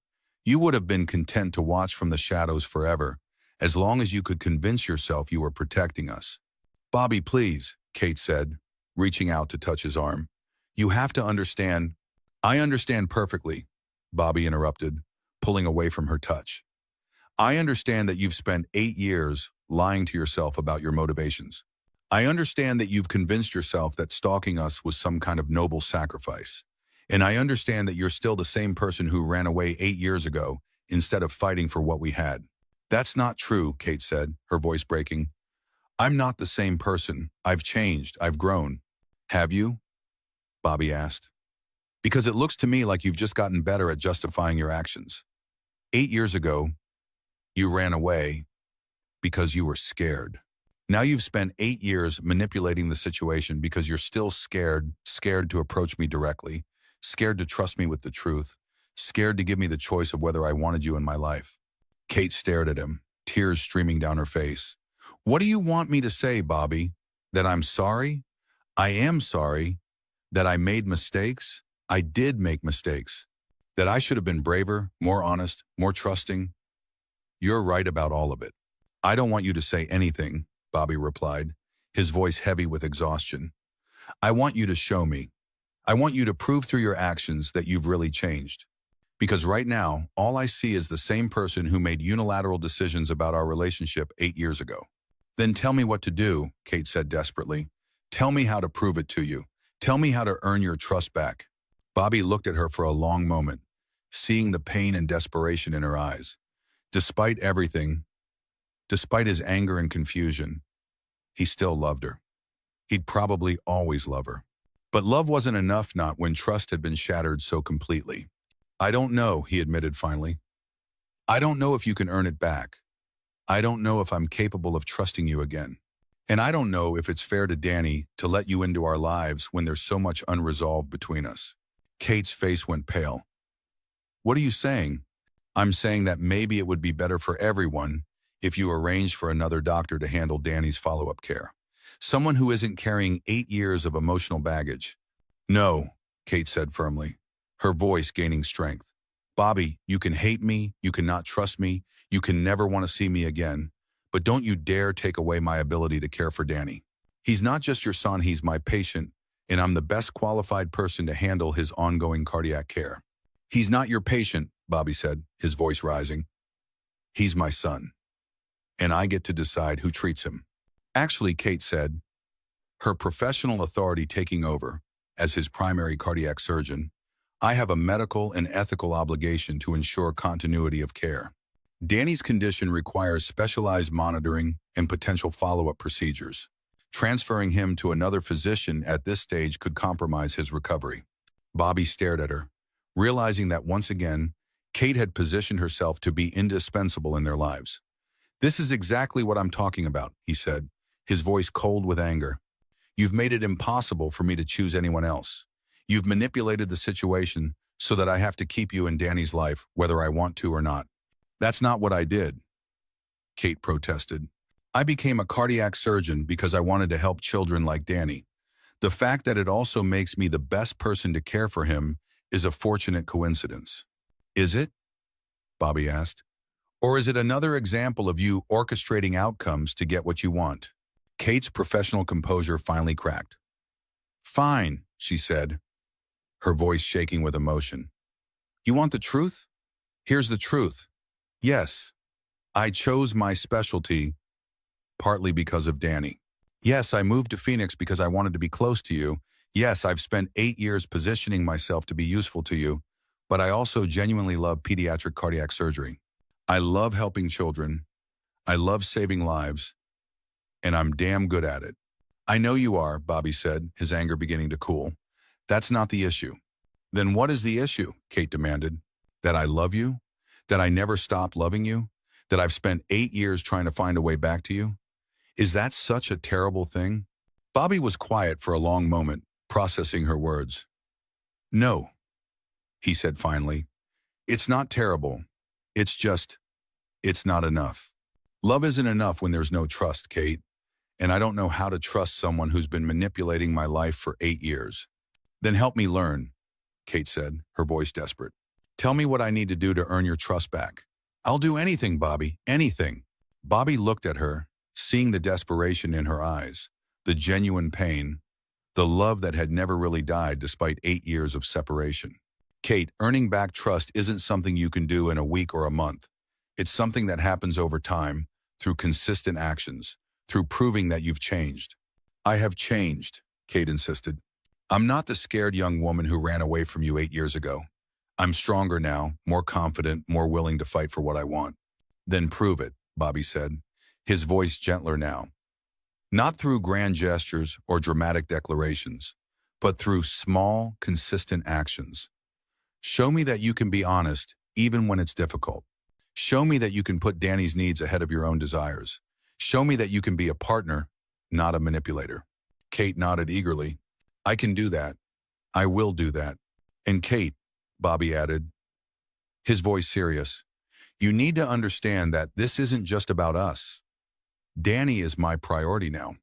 You would have been content to watch from the shadows forever, as long as you could convince yourself you were protecting us. Bobby, please, Kate said, reaching out to touch his arm. You have to understand. I understand perfectly, Bobby interrupted, pulling away from her touch. I understand that you've spent 8 years lying to yourself about your motivations. I understand that you've convinced yourself that stalking us was some kind of noble sacrifice. And I understand that you're still the same person who ran away 8 years ago instead of fighting for what we had. That's not true, Kate said, her voice breaking. I'm not the same person. I've changed. I've grown. Have you? Bobby asked. Because it looks to me like you've just gotten better at justifying your actions. 8 years ago, you ran away because you were scared. Now you've spent 8 years manipulating the situation because you're still scared to approach me directly, scared to trust me with the truth, scared to give me the choice of whether I wanted you in my life. Kate stared at him, tears streaming down her face. What do you want me to say, Bobby? That I'm sorry? I am sorry. That I made mistakes? I did make mistakes. That I should have been braver, more honest, more trusting? You're right about all of it. I don't want you to say anything, Bobby replied, his voice heavy with exhaustion. I want you to show me. I want you to prove through your actions that you've really changed. Because right now, all I see is the same person who made unilateral decisions about our relationship 8 years ago. Then tell me what to do, Kate said desperately. Tell me how to prove it to you. Tell me how to earn your trust back. Bobby looked at her for a long moment, seeing the pain and desperation in her eyes. Despite everything, despite his anger and confusion, he still loved her. He'd probably always love her. But love wasn't enough, not when trust had been shattered so completely. I don't know, he admitted finally. I don't know if you can earn it back. I don't know if I'm capable of trusting you again. And I don't know if it's fair to Danny to let you into our lives when there's so much unresolved between us. Kate's face went pale. What are you saying? I'm saying that maybe it would be better for everyone if you arranged for another doctor to handle Danny's follow-up care. Someone who isn't carrying 8 years of emotional baggage. No, Kate said firmly, her voice gaining strength. Bobby, you can hate me, you cannot trust me, you can never want to see me again, but don't you dare take away my ability to care for Danny. He's not just your son, he's my patient, and I'm the best qualified person to handle his ongoing cardiac care. He's not your patient, Bobby said, his voice rising. He's my son, and I get to decide who treats him. Actually, Kate said, her professional authority taking over, as his primary cardiac surgeon, I have a medical and ethical obligation to ensure continuity of care. Danny's condition requires specialized monitoring and potential follow-up procedures. Transferring him to another physician at this stage could compromise his recovery. Bobby stared at her, realizing that once again, Kate had positioned herself to be indispensable in their lives. This is exactly what I'm talking about, he said, his voice cold with anger. You've made it impossible for me to choose anyone else. You've manipulated the situation so that I have to keep you in Danny's life, whether I want to or not. That's not what I did, Kate protested. I became a cardiac surgeon because I wanted to help children like Danny. The fact that it also makes me the best person to care for him is a fortunate coincidence. Is it? Bobby asked. Or is it another example of you orchestrating outcomes to get what you want? Kate's professional composure finally cracked. Fine, she said, her voice shaking with emotion. You want the truth? Here's the truth. Yes, I chose my specialty partly because of Danny. Yes, I moved to Phoenix because I wanted to be close to you. Yes, I've spent 8 years positioning myself to be useful to you, but I also genuinely love pediatric cardiac surgery. I love helping children. I love saving lives, and I'm damn good at it. I know you are, Bobby said, his anger beginning to cool. That's not the issue. Then what is the issue? Kate demanded. That I love you? That I never stopped loving you? That I've spent 8 years trying to find a way back to you? Is that such a terrible thing? Bobby was quiet for a long moment, processing her words. No, he said finally. It's not terrible. It's just, it's not enough. Love isn't enough when there's no trust, Kate. And I don't know how to trust someone who's been manipulating my life for 8 years. Then help me learn, Kate said, her voice desperate. Tell me what I need to do to earn your trust back. I'll do anything, Bobby, anything. Bobby looked at her, seeing the desperation in her eyes, the genuine pain, the love that had never really died despite 8 years of separation. Kate, earning back trust isn't something you can do in a week or a month. It's something that happens over time, through consistent actions, through proving that you've changed. I have changed, Kate insisted. I'm not the scared young woman who ran away from you 8 years ago. I'm stronger now, more confident, more willing to fight for what I want. Then prove it, Bobby said, his voice gentler now. Not through grand gestures or dramatic declarations, but through small, consistent actions. Show me that you can be honest, even when it's difficult. Show me that you can put Danny's needs ahead of your own desires. Show me that you can be a partner, not a manipulator. Kate nodded eagerly. I can do that. I will do that. And Kate, Bobby added, his voice serious, you need to understand that this isn't just about us. Danny is my priority now.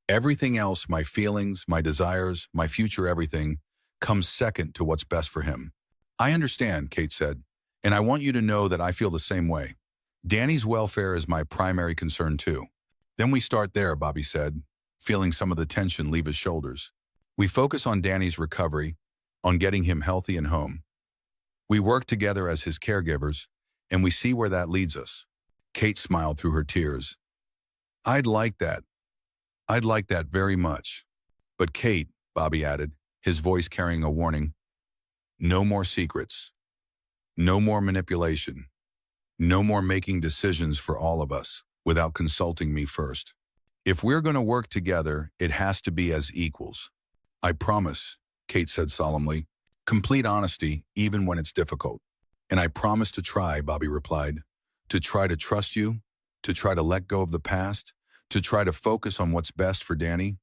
Everything else, my feelings, my desires, my future everything, comes second to what's best for him. I understand, Kate said, and I want you to know that I feel the same way. Danny's welfare is my primary concern too. Then we start there, Bobby said, feeling some of the tension leave his shoulders. We focus on Danny's recovery, on getting him healthy and home. We work together as his caregivers, and we see where that leads us. Kate smiled through her tears. I'd like that. I'd like that very much. But Kate, Bobby added, his voice carrying a warning, no more secrets. No more manipulation. No more making decisions for all of us without consulting me first. If we're going to work together, it has to be as equals. I promise, Kate said solemnly. Complete honesty, even when it's difficult. And I promise to try, Bobby replied. To try to trust you, to try to let go of the past, to try to focus on what's best for Danny.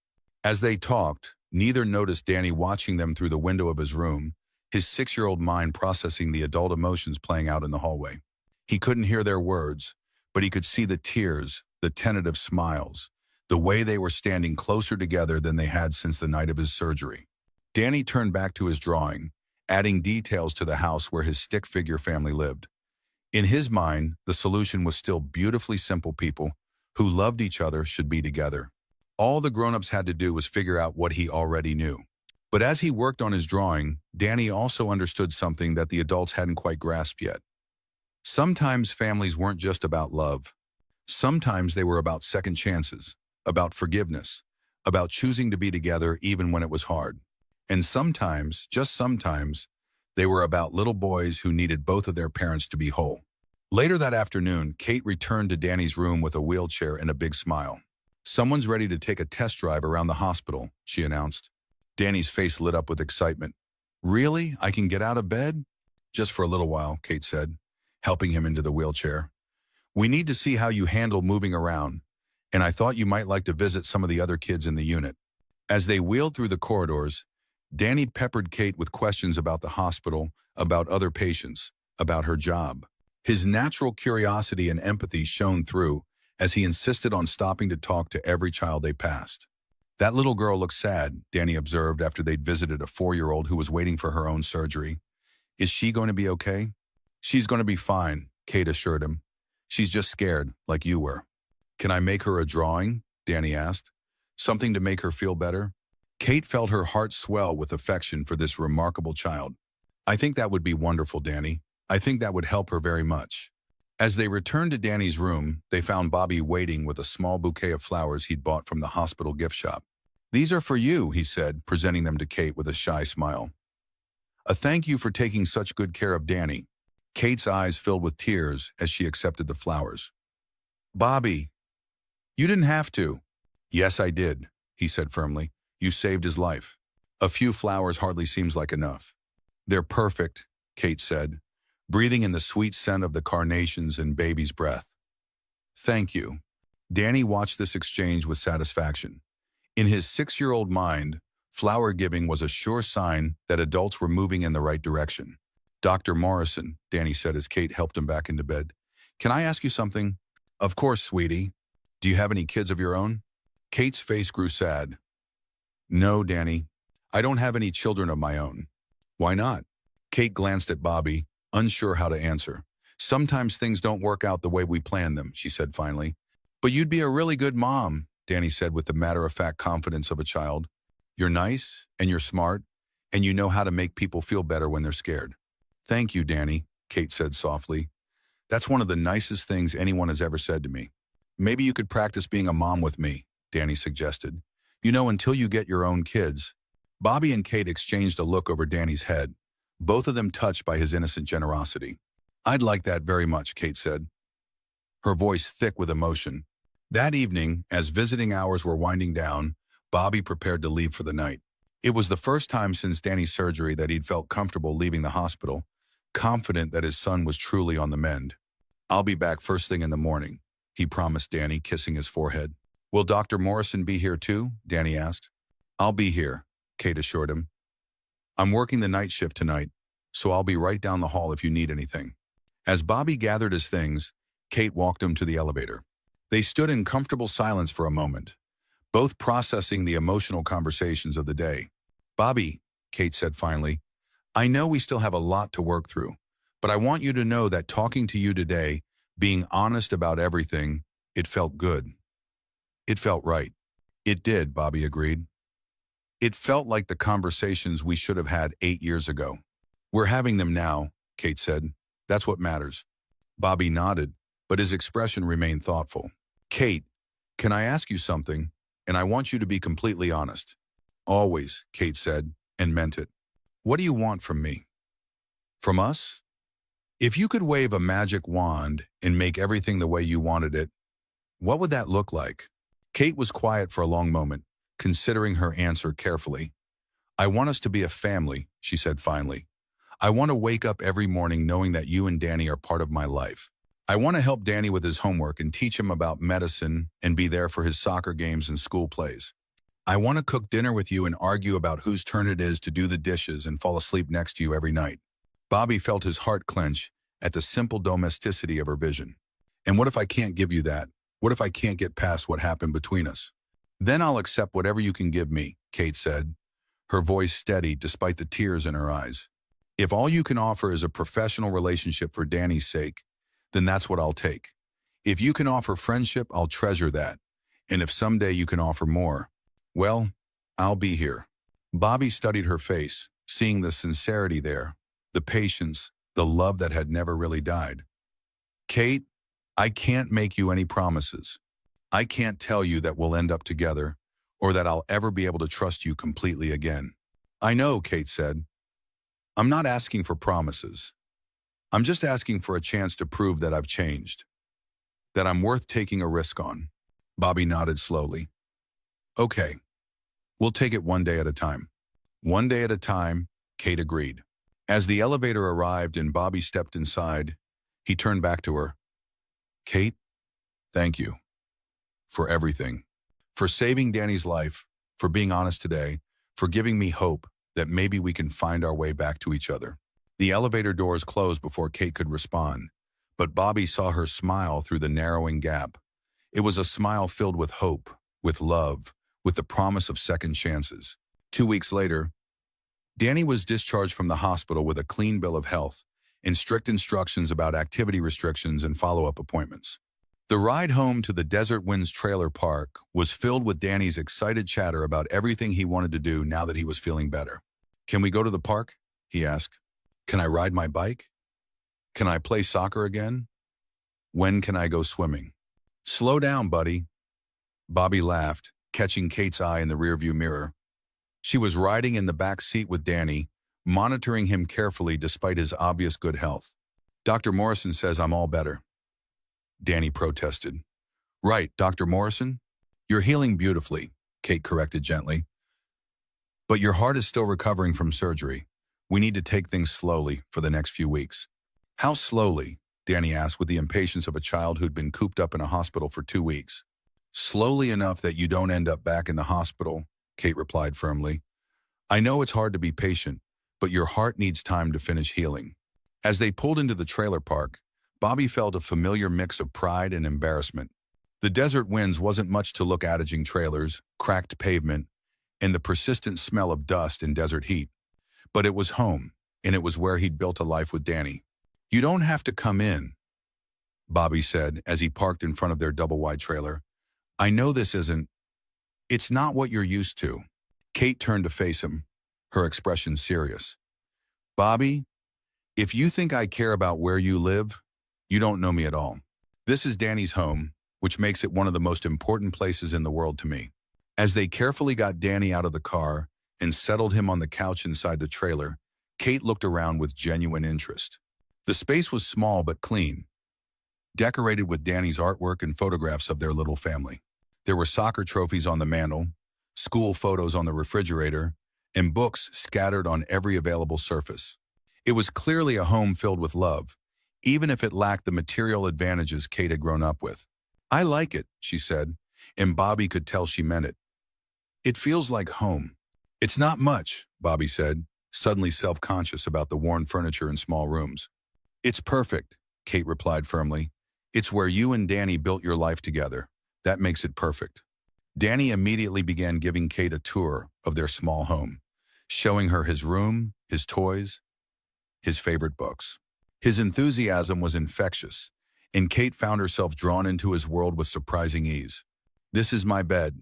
As they talked, neither noticed Danny watching them through the window of his room, his 6-year-old mind processing the adult emotions playing out in the hallway. He couldn't hear their words, but he could see the tears, the tentative smiles, the way they were standing closer together than they had since the night of his surgery. Danny turned back to his drawing, adding details to the house where his stick figure family lived. In his mind, the solution was still beautifully simple people who loved each other should be together. All the grown-ups had to do was figure out what he already knew. But as he worked on his drawing, Danny also understood something that the adults hadn't quite grasped yet. Sometimes families weren't just about love. Sometimes they were about second chances, about forgiveness, about choosing to be together even when it was hard. And sometimes, just sometimes, they were about little boys who needed both of their parents to be whole. Later that afternoon, Kate returned to Danny's room with a wheelchair and a big smile. Someone's ready to take a test drive around the hospital, she announced. Danny's face lit up with excitement. Really? I can get out of bed? Just for a little while, Kate said, helping him into the wheelchair. We need to see how you handle moving around, and I thought you might like to visit some of the other kids in the unit. As they wheeled through the corridors, Danny peppered Kate with questions about the hospital, about other patients, about her job. His natural curiosity and empathy shone through as he insisted on stopping to talk to every child they passed. That little girl looked sad, Danny observed after they'd visited a 4-year-old who was waiting for her own surgery. Is she going to be okay? She's going to be fine, Kate assured him. She's just scared, like you were. Can I make her a drawing? Danny asked. Something to make her feel better? Kate felt her heart swell with affection for this remarkable child. I think that would be wonderful, Danny. I think that would help her very much. As they returned to Danny's room, they found Bobby waiting with a small bouquet of flowers he'd bought from the hospital gift shop. These are for you, he said, presenting them to Kate with a shy smile. A thank you for taking such good care of Danny. Kate's eyes filled with tears as she accepted the flowers. Bobby, you didn't have to. Yes, I did, he said firmly. You saved his life. A few flowers hardly seems like enough. They're perfect, Kate said, breathing in the sweet scent of the carnations and baby's breath. Thank you. Danny watched this exchange with satisfaction. In his 6-year-old mind, flower giving was a sure sign that adults were moving in the right direction. Dr. Morrison, Danny said as Kate helped him back into bed. Can I ask you something? Of course, sweetie. Do you have any kids of your own? Kate's face grew sad. No, Danny. I don't have any children of my own. Why not? Kate glanced at Bobby, unsure how to answer. Sometimes things don't work out the way we planned them, she said finally. But you'd be a really good mom, Danny said with the matter-of-fact confidence of a child. You're nice, and you're smart, and you know how to make people feel better when they're scared. Thank you, Danny, Kate said softly. That's one of the nicest things anyone has ever said to me. Maybe you could practice being a mom with me, Danny suggested. You know, until you get your own kids. Bobby and Kate exchanged a look over Danny's head, both of them touched by his innocent generosity. I'd like that very much, Kate said, her voice thick with emotion. That evening, as visiting hours were winding down, Bobby prepared to leave for the night. It was the first time since Danny's surgery that he'd felt comfortable leaving the hospital, confident that his son was truly on the mend. I'll be back first thing in the morning, he promised Danny, kissing his forehead. Will Dr. Morrison be here too? Danny asked. I'll be here, Kate assured him. I'm working the night shift tonight, so I'll be right down the hall if you need anything. As Bobby gathered his things, Kate walked him to the elevator. They stood in comfortable silence for a moment, both processing the emotional conversations of the day. Bobby, Kate said finally, I know we still have a lot to work through, but I want you to know that talking to you today, being honest about everything, it felt good. It felt right. It did, Bobby agreed. It felt like the conversations we should have had 8 years ago. We're having them now, Kate said. That's what matters. Bobby nodded, but his expression remained thoughtful. Kate, can I ask you something? And I want you to be completely honest. Always, Kate said, and meant it. What do you want from me? From us? If you could wave a magic wand and make everything the way you wanted it, what would that look like? Kate was quiet for a long moment, considering her answer carefully. I want us to be a family, she said finally. I want to wake up every morning knowing that you and Danny are part of my life. I want to help Danny with his homework and teach him about medicine and be there for his soccer games and school plays. I want to cook dinner with you and argue about whose turn it is to do the dishes and fall asleep next to you every night. Bobby felt his heart clench at the simple domesticity of her vision. And what if I can't give you that? What if I can't get past what happened between us? Then I'll accept whatever you can give me, Kate said, her voice steady despite the tears in her eyes. If all you can offer is a professional relationship for Danny's sake, then that's what I'll take. If you can offer friendship, I'll treasure that. And if someday you can offer more, well, I'll be here. Bobby studied her face, seeing the sincerity there, the patience, the love that had never really died. Kate, I can't make you any promises. I can't tell you that we'll end up together or that I'll ever be able to trust you completely again. I know, Kate said. I'm not asking for promises. I'm just asking for a chance to prove that I've changed, that I'm worth taking a risk on. Bobby nodded slowly. Okay, we'll take it one day at a time. One day at a time, Kate agreed. As the elevator arrived and Bobby stepped inside, he turned back to her. Kate, thank you for everything, for saving Danny's life, for being honest today, for giving me hope that maybe we can find our way back to each other. The elevator doors closed before Kate could respond, but Bobby saw her smile through the narrowing gap. It was a smile filled with hope, with love, with the promise of second chances. 2 weeks later, Danny was discharged from the hospital with a clean bill of health and strict instructions about activity restrictions and follow-up appointments. The ride home to the Desert Winds Trailer Park was filled with Danny's excited chatter about everything he wanted to do now that he was feeling better. Can we go to the park? He asked. Can I ride my bike? Can I play soccer again? When can I go swimming? Slow down, buddy. Bobby laughed, catching Kate's eye in the rearview mirror. She was riding in the back seat with Danny, monitoring him carefully despite his obvious good health. Dr. Morrison says I'm all better. Danny protested. Right, Dr. Morrison? You're healing beautifully, Kate corrected gently. But your heart is still recovering from surgery. We need to take things slowly for the next few weeks. How slowly? Danny asked with the impatience of a child who'd been cooped up in a hospital for 2 weeks. Slowly enough that you don't end up back in the hospital, Kate replied firmly. I know it's hard to be patient, but your heart needs time to finish healing. As they pulled into the trailer park, Bobby felt a familiar mix of pride and embarrassment. The Desert Winds wasn't much to look at, aging trailers, cracked pavement, and the persistent smell of dust and desert heat. But it was home, and it was where he'd built a life with Danny. You don't have to come in, Bobby said as he parked in front of their double-wide trailer. I know this isn't. It's not what you're used to. Kate turned to face him, her expression serious. Bobby, if you think I care about where you live, you don't know me at all. This is Danny's home, which makes it one of the most important places in the world to me. As they carefully got Danny out of the car and settled him on the couch inside the trailer, Kate looked around with genuine interest. The space was small but clean, decorated with Danny's artwork and photographs of their little family. There were soccer trophies on the mantle, school photos on the refrigerator, and books scattered on every available surface. It was clearly a home filled with love, even if it lacked the material advantages Kate had grown up with. I like it, she said, and Bobby could tell she meant it. It feels like home. It's not much, Bobby said, suddenly self-conscious about the worn furniture and small rooms. It's perfect, Kate replied firmly. It's where you and Danny built your life together. That makes it perfect. Danny immediately began giving Kate a tour of their small home, showing her his room, his toys, his favorite books. His enthusiasm was infectious, and Kate found herself drawn into his world with surprising ease. This is my bed,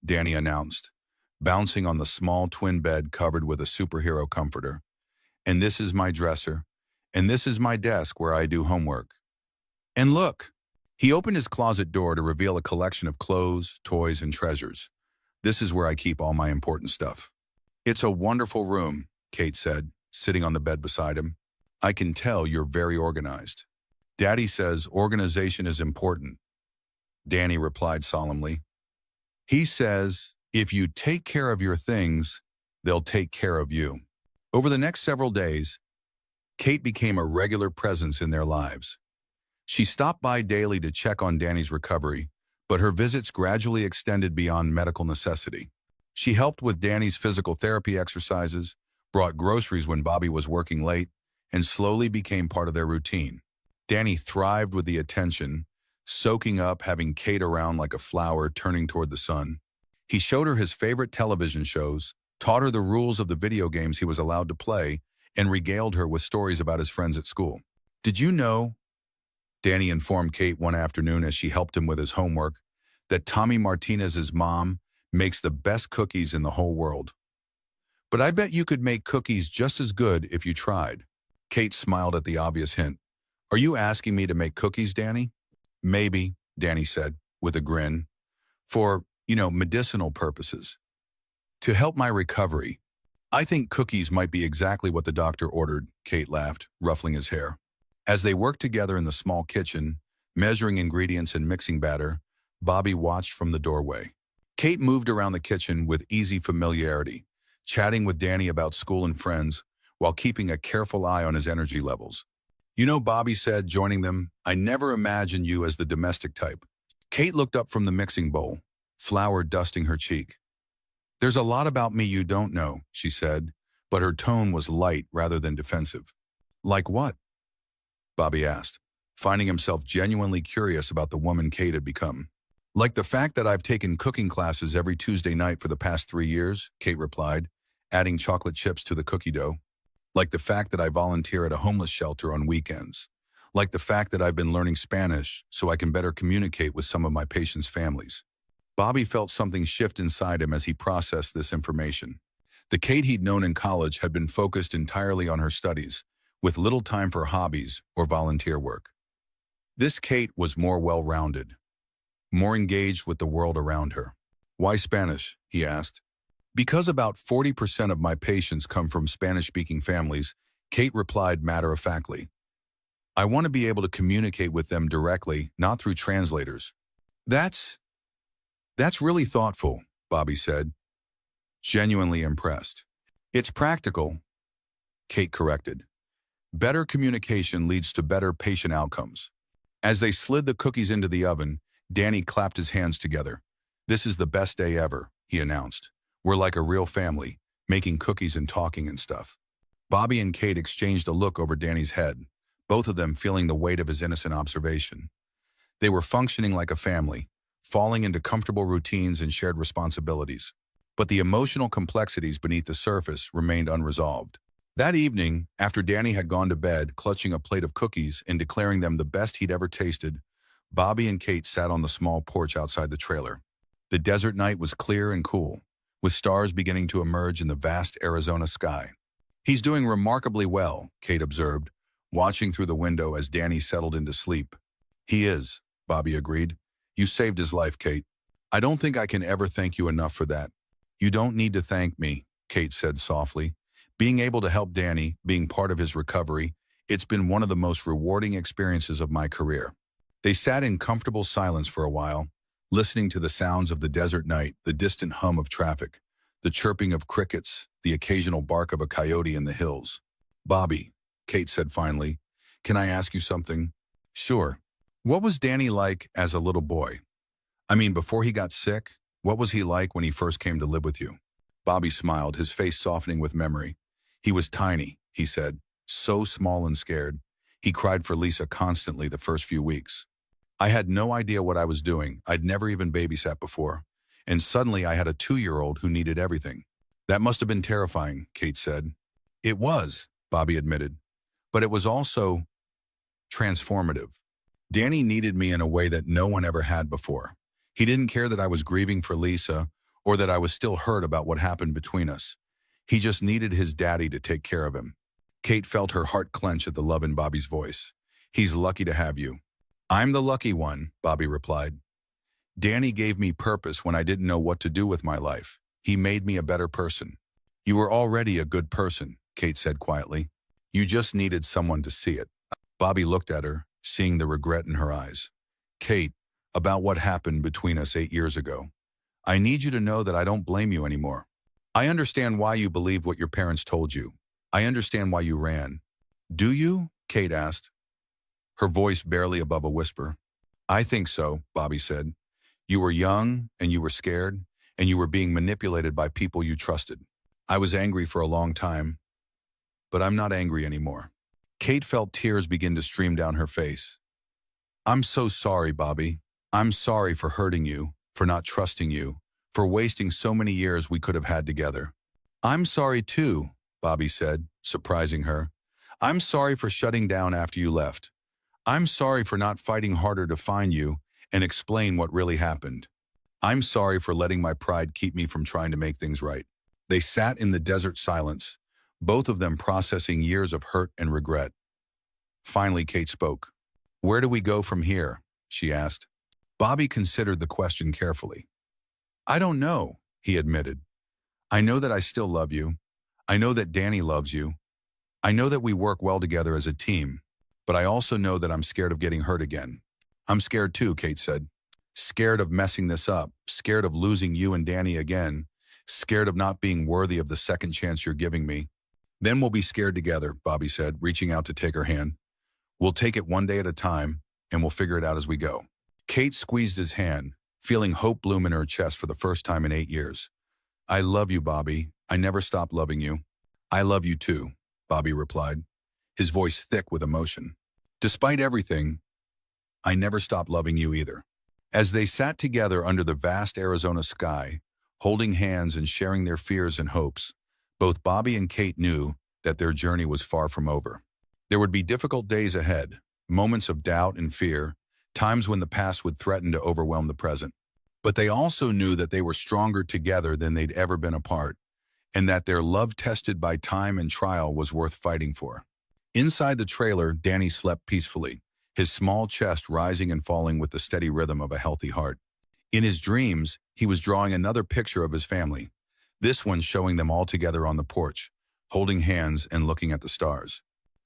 Danny announced, bouncing on the small twin bed covered with a superhero comforter. And this is my dresser, And this is my desk where I do homework. And look, he opened his closet door to reveal a collection of clothes, toys, and treasures. This is where I keep all my important stuff. It's a wonderful room, Kate said, sitting on the bed beside him. I can tell you're very organized. Daddy says organization is important, Danny replied solemnly. He says, if you take care of your things, they'll take care of you. Over the next several days, Kate became a regular presence in their lives. She stopped by daily to check on Danny's recovery, but her visits gradually extended beyond medical necessity. She helped with Danny's physical therapy exercises, brought groceries when Bobby was working late, and slowly became part of their routine. Danny thrived with the attention, soaking up having Kate around like a flower turning toward the sun. He showed her his favorite television shows, taught her the rules of the video games he was allowed to play, and regaled her with stories about his friends at school. Did you know, Danny informed Kate one afternoon as she helped him with his homework, that Tommy Martinez's mom makes the best cookies in the whole world. But I bet you could make cookies just as good if you tried. Kate smiled at the obvious hint. Are you asking me to make cookies, Danny? Maybe, Danny said, with a grin. For, medicinal purposes. To help my recovery. I think cookies might be exactly what the doctor ordered, Kate laughed, ruffling his hair. As they worked together in the small kitchen, measuring ingredients and mixing batter, Bobby watched from the doorway. Kate moved around the kitchen with easy familiarity, chatting with Danny about school and friends, while keeping a careful eye on his energy levels. Bobby said, joining them, I never imagined you as the domestic type. Kate looked up from the mixing bowl, flour dusting her cheek. There's a lot about me you don't know, she said, but her tone was light rather than defensive. Like what? Bobby asked, finding himself genuinely curious about the woman Kate had become. Like the fact that I've taken cooking classes every Tuesday night for the past 3 years, Kate replied, adding chocolate chips to the cookie dough. Like the fact that I volunteer at a homeless shelter on weekends. Like the fact that I've been learning Spanish so I can better communicate with some of my patients' families. Bobby felt something shift inside him as he processed this information. The Kate he'd known in college had been focused entirely on her studies, with little time for hobbies or volunteer work. This Kate was more well-rounded, more engaged with the world around her. Why Spanish? He asked. Because about 40% of my patients come from Spanish-speaking families, Kate replied matter-of-factly. I want to be able to communicate with them directly, not through translators. That's really thoughtful, Bobby said, genuinely impressed. It's practical, Kate corrected. Better communication leads to better patient outcomes. As they slid the cookies into the oven, Danny clapped his hands together. This is the best day ever, he announced. We're like a real family, making cookies and talking and stuff. Bobby and Kate exchanged a look over Danny's head, both of them feeling the weight of his innocent observation. They were functioning like a family, falling into comfortable routines and shared responsibilities. But the emotional complexities beneath the surface remained unresolved. That evening, after Danny had gone to bed, clutching a plate of cookies and declaring them the best he'd ever tasted, Bobby and Kate sat on the small porch outside the trailer. The desert night was clear and cool, with stars beginning to emerge in the vast Arizona sky. He's doing remarkably well, Kate observed, watching through the window as Danny settled into sleep. He is, Bobby agreed. You saved his life, Kate. I don't think I can ever thank you enough for that. You don't need to thank me, Kate said softly. Being able to help Danny, being part of his recovery, it's been one of the most rewarding experiences of my career. They sat in comfortable silence for a while, listening to the sounds of the desert night, the distant hum of traffic, the chirping of crickets, the occasional bark of a coyote in the hills. Bobby, Kate said finally, can I ask you something? Sure. What was Danny like as a little boy? I mean, before he got sick, what was he like when he first came to live with you? Bobby smiled, his face softening with memory. He was tiny, he said, so small and scared. He cried for Lisa constantly the first few weeks. I had no idea what I was doing. I'd never even babysat before. And suddenly I had a 2-year-old who needed everything. That must have been terrifying, Kate said. It was, Bobby admitted. But it was also transformative. Danny needed me in a way that no one ever had before. He didn't care that I was grieving for Lisa or that I was still hurt about what happened between us. He just needed his daddy to take care of him. Kate felt her heart clench at the love in Bobby's voice. He's lucky to have you. I'm the lucky one, Bobby replied. Danny gave me purpose when I didn't know what to do with my life. He made me a better person. You were already a good person, Kate said quietly. You just needed someone to see it. Bobby looked at her, seeing the regret in her eyes. Kate, about what happened between us 8 years ago. I need you to know that I don't blame you anymore. I understand why you believed what your parents told you. I understand why you ran. Do you? Kate asked, her voice barely above a whisper. I think so, Bobby said. You were young, and you were scared, and you were being manipulated by people you trusted. I was angry for a long time, but I'm not angry anymore. Kate felt tears begin to stream down her face. I'm so sorry, Bobby. I'm sorry for hurting you, for not trusting you, for wasting so many years we could have had together. I'm sorry too, Bobby said, surprising her. I'm sorry for shutting down after you left. I'm sorry for not fighting harder to find you and explain what really happened. I'm sorry for letting my pride keep me from trying to make things right. They sat in the desert silence, both of them processing years of hurt and regret. Finally, Kate spoke. Where do we go from here? She asked. Bobby considered the question carefully. I don't know, he admitted. I know that I still love you. I know that Danny loves you. I know that we work well together as a team, but I also know that I'm scared of getting hurt again. I'm scared too, Kate said. Scared of messing this up, scared of losing you and Danny again, scared of not being worthy of the second chance you're giving me. Then we'll be scared together, Bobby said, reaching out to take her hand. We'll take it one day at a time, and we'll figure it out as we go. Kate squeezed his hand, feeling hope bloom in her chest for the first time in 8 years. I love you, Bobby. I never stopped loving you. I love you too, Bobby replied, his voice thick with emotion. Despite everything, I never stopped loving you either. As they sat together under the vast Arizona sky, holding hands and sharing their fears and hopes, both Bobby and Kate knew that their journey was far from over. There would be difficult days ahead, moments of doubt and fear, times when the past would threaten to overwhelm the present. But they also knew that they were stronger together than they'd ever been apart, and that their love tested by time and trial was worth fighting for. Inside the trailer, Danny slept peacefully, his small chest rising and falling with the steady rhythm of a healthy heart. In his dreams, he was drawing another picture of his family, this one showing them all together on the porch, holding hands and looking at the stars.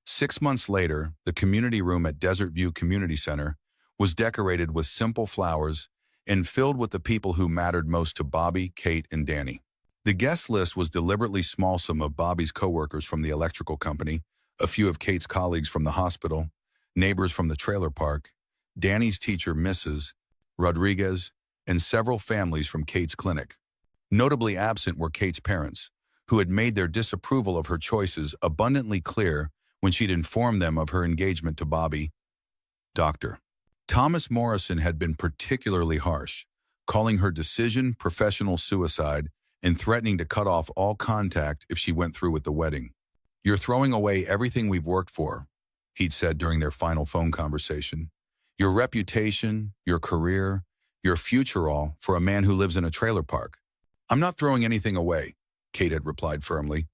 6 months later, the community room at Desert View Community Center was decorated with simple flowers and filled with the people who mattered most to Bobby, Kate, and Danny. The guest list was deliberately small, some of Bobby's coworkers from the electrical company, a few of Kate's colleagues from the hospital, neighbors from the trailer park, Danny's teacher, Mrs. Rodriguez, and several families from Kate's clinic. Notably absent were Kate's parents, who had made their disapproval of her choices abundantly clear when she'd informed them of her engagement to Bobby. Dr. Thomas Morrison had been particularly harsh, calling her decision professional suicide and threatening to cut off all contact if she went through with the wedding. You're throwing away everything we've worked for, he'd said during their final phone conversation. Your reputation, your career, your future, all for a man who lives in a trailer park. I'm not throwing anything away, Kate had replied firmly.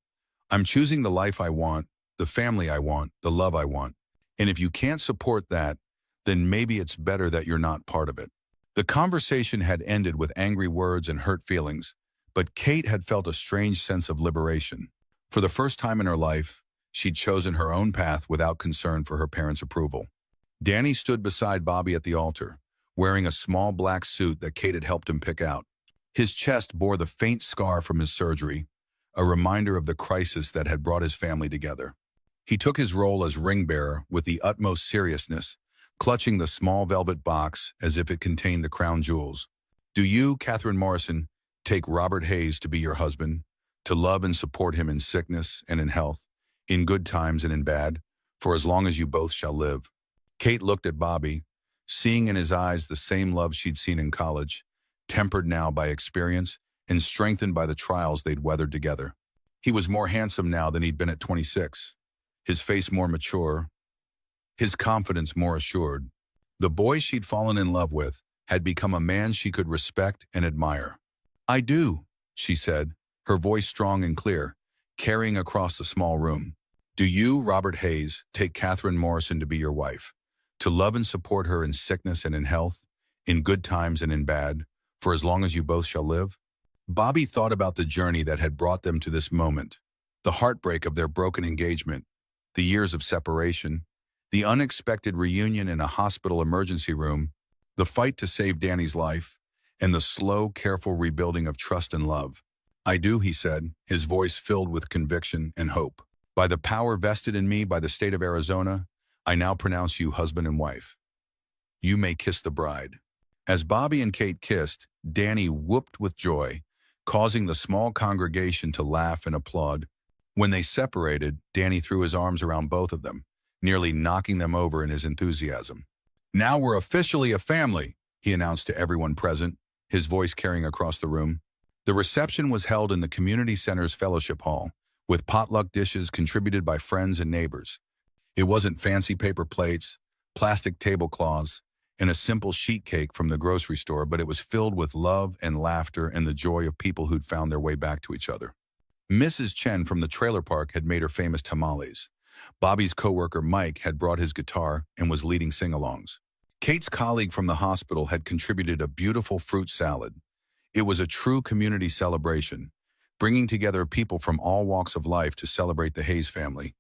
I'm choosing the life I want, the family I want, the love I want. And if you can't support that, then maybe it's better that you're not part of it. The conversation had ended with angry words and hurt feelings, but Kate had felt a strange sense of liberation. For the first time in her life, she'd chosen her own path without concern for her parents' approval. Danny stood beside Bobby at the altar, wearing a small black suit that Kate had helped him pick out. His chest bore the faint scar from his surgery, a reminder of the crisis that had brought his family together. He took his role as ring bearer with the utmost seriousness, clutching the small velvet box as if it contained the crown jewels. Do you, Catherine Morrison, take Robert Hayes to be your husband, to love and support him in sickness and in health, in good times and in bad, for as long as you both shall live? Kate looked at Bobby, seeing in his eyes the same love she'd seen in college, tempered now by experience and strengthened by the trials they'd weathered together. He was more handsome now than he'd been at 26, his face more mature, his confidence more assured. The boy she'd fallen in love with had become a man she could respect and admire. I do, she said, her voice strong and clear, carrying across the small room. Do you, Robert Hayes, take Catherine Morrison to be your wife, to love and support her in sickness and in health, in good times and in bad, for as long as you both shall live? Bobby thought about the journey that had brought them to this moment, the heartbreak of their broken engagement, the years of separation, the unexpected reunion in a hospital emergency room, the fight to save Danny's life, and the slow, careful rebuilding of trust and love. I do, he said, his voice filled with conviction and hope. By the power vested in me by the state of Arizona, I now pronounce you husband and wife. You may kiss the bride. As Bobby and Kate kissed, Danny whooped with joy, causing the small congregation to laugh and applaud. When they separated, Danny threw his arms around both of them, nearly knocking them over in his enthusiasm. Now we're officially a family, he announced to everyone present, his voice carrying across the room. The reception was held in the community center's fellowship hall, with potluck dishes contributed by friends and neighbors. It wasn't fancy paper plates, plastic tablecloths, and a simple sheet cake from the grocery store, but it was filled with love and laughter and the joy of people who'd found their way back to each other. Mrs. Chen from the trailer park had made her famous tamales. Bobby's coworker Mike had brought his guitar and was leading sing-alongs. Kate's colleague from the hospital had contributed a beautiful fruit salad. It was a true community celebration, bringing together people from all walks of life to celebrate the Hayes family.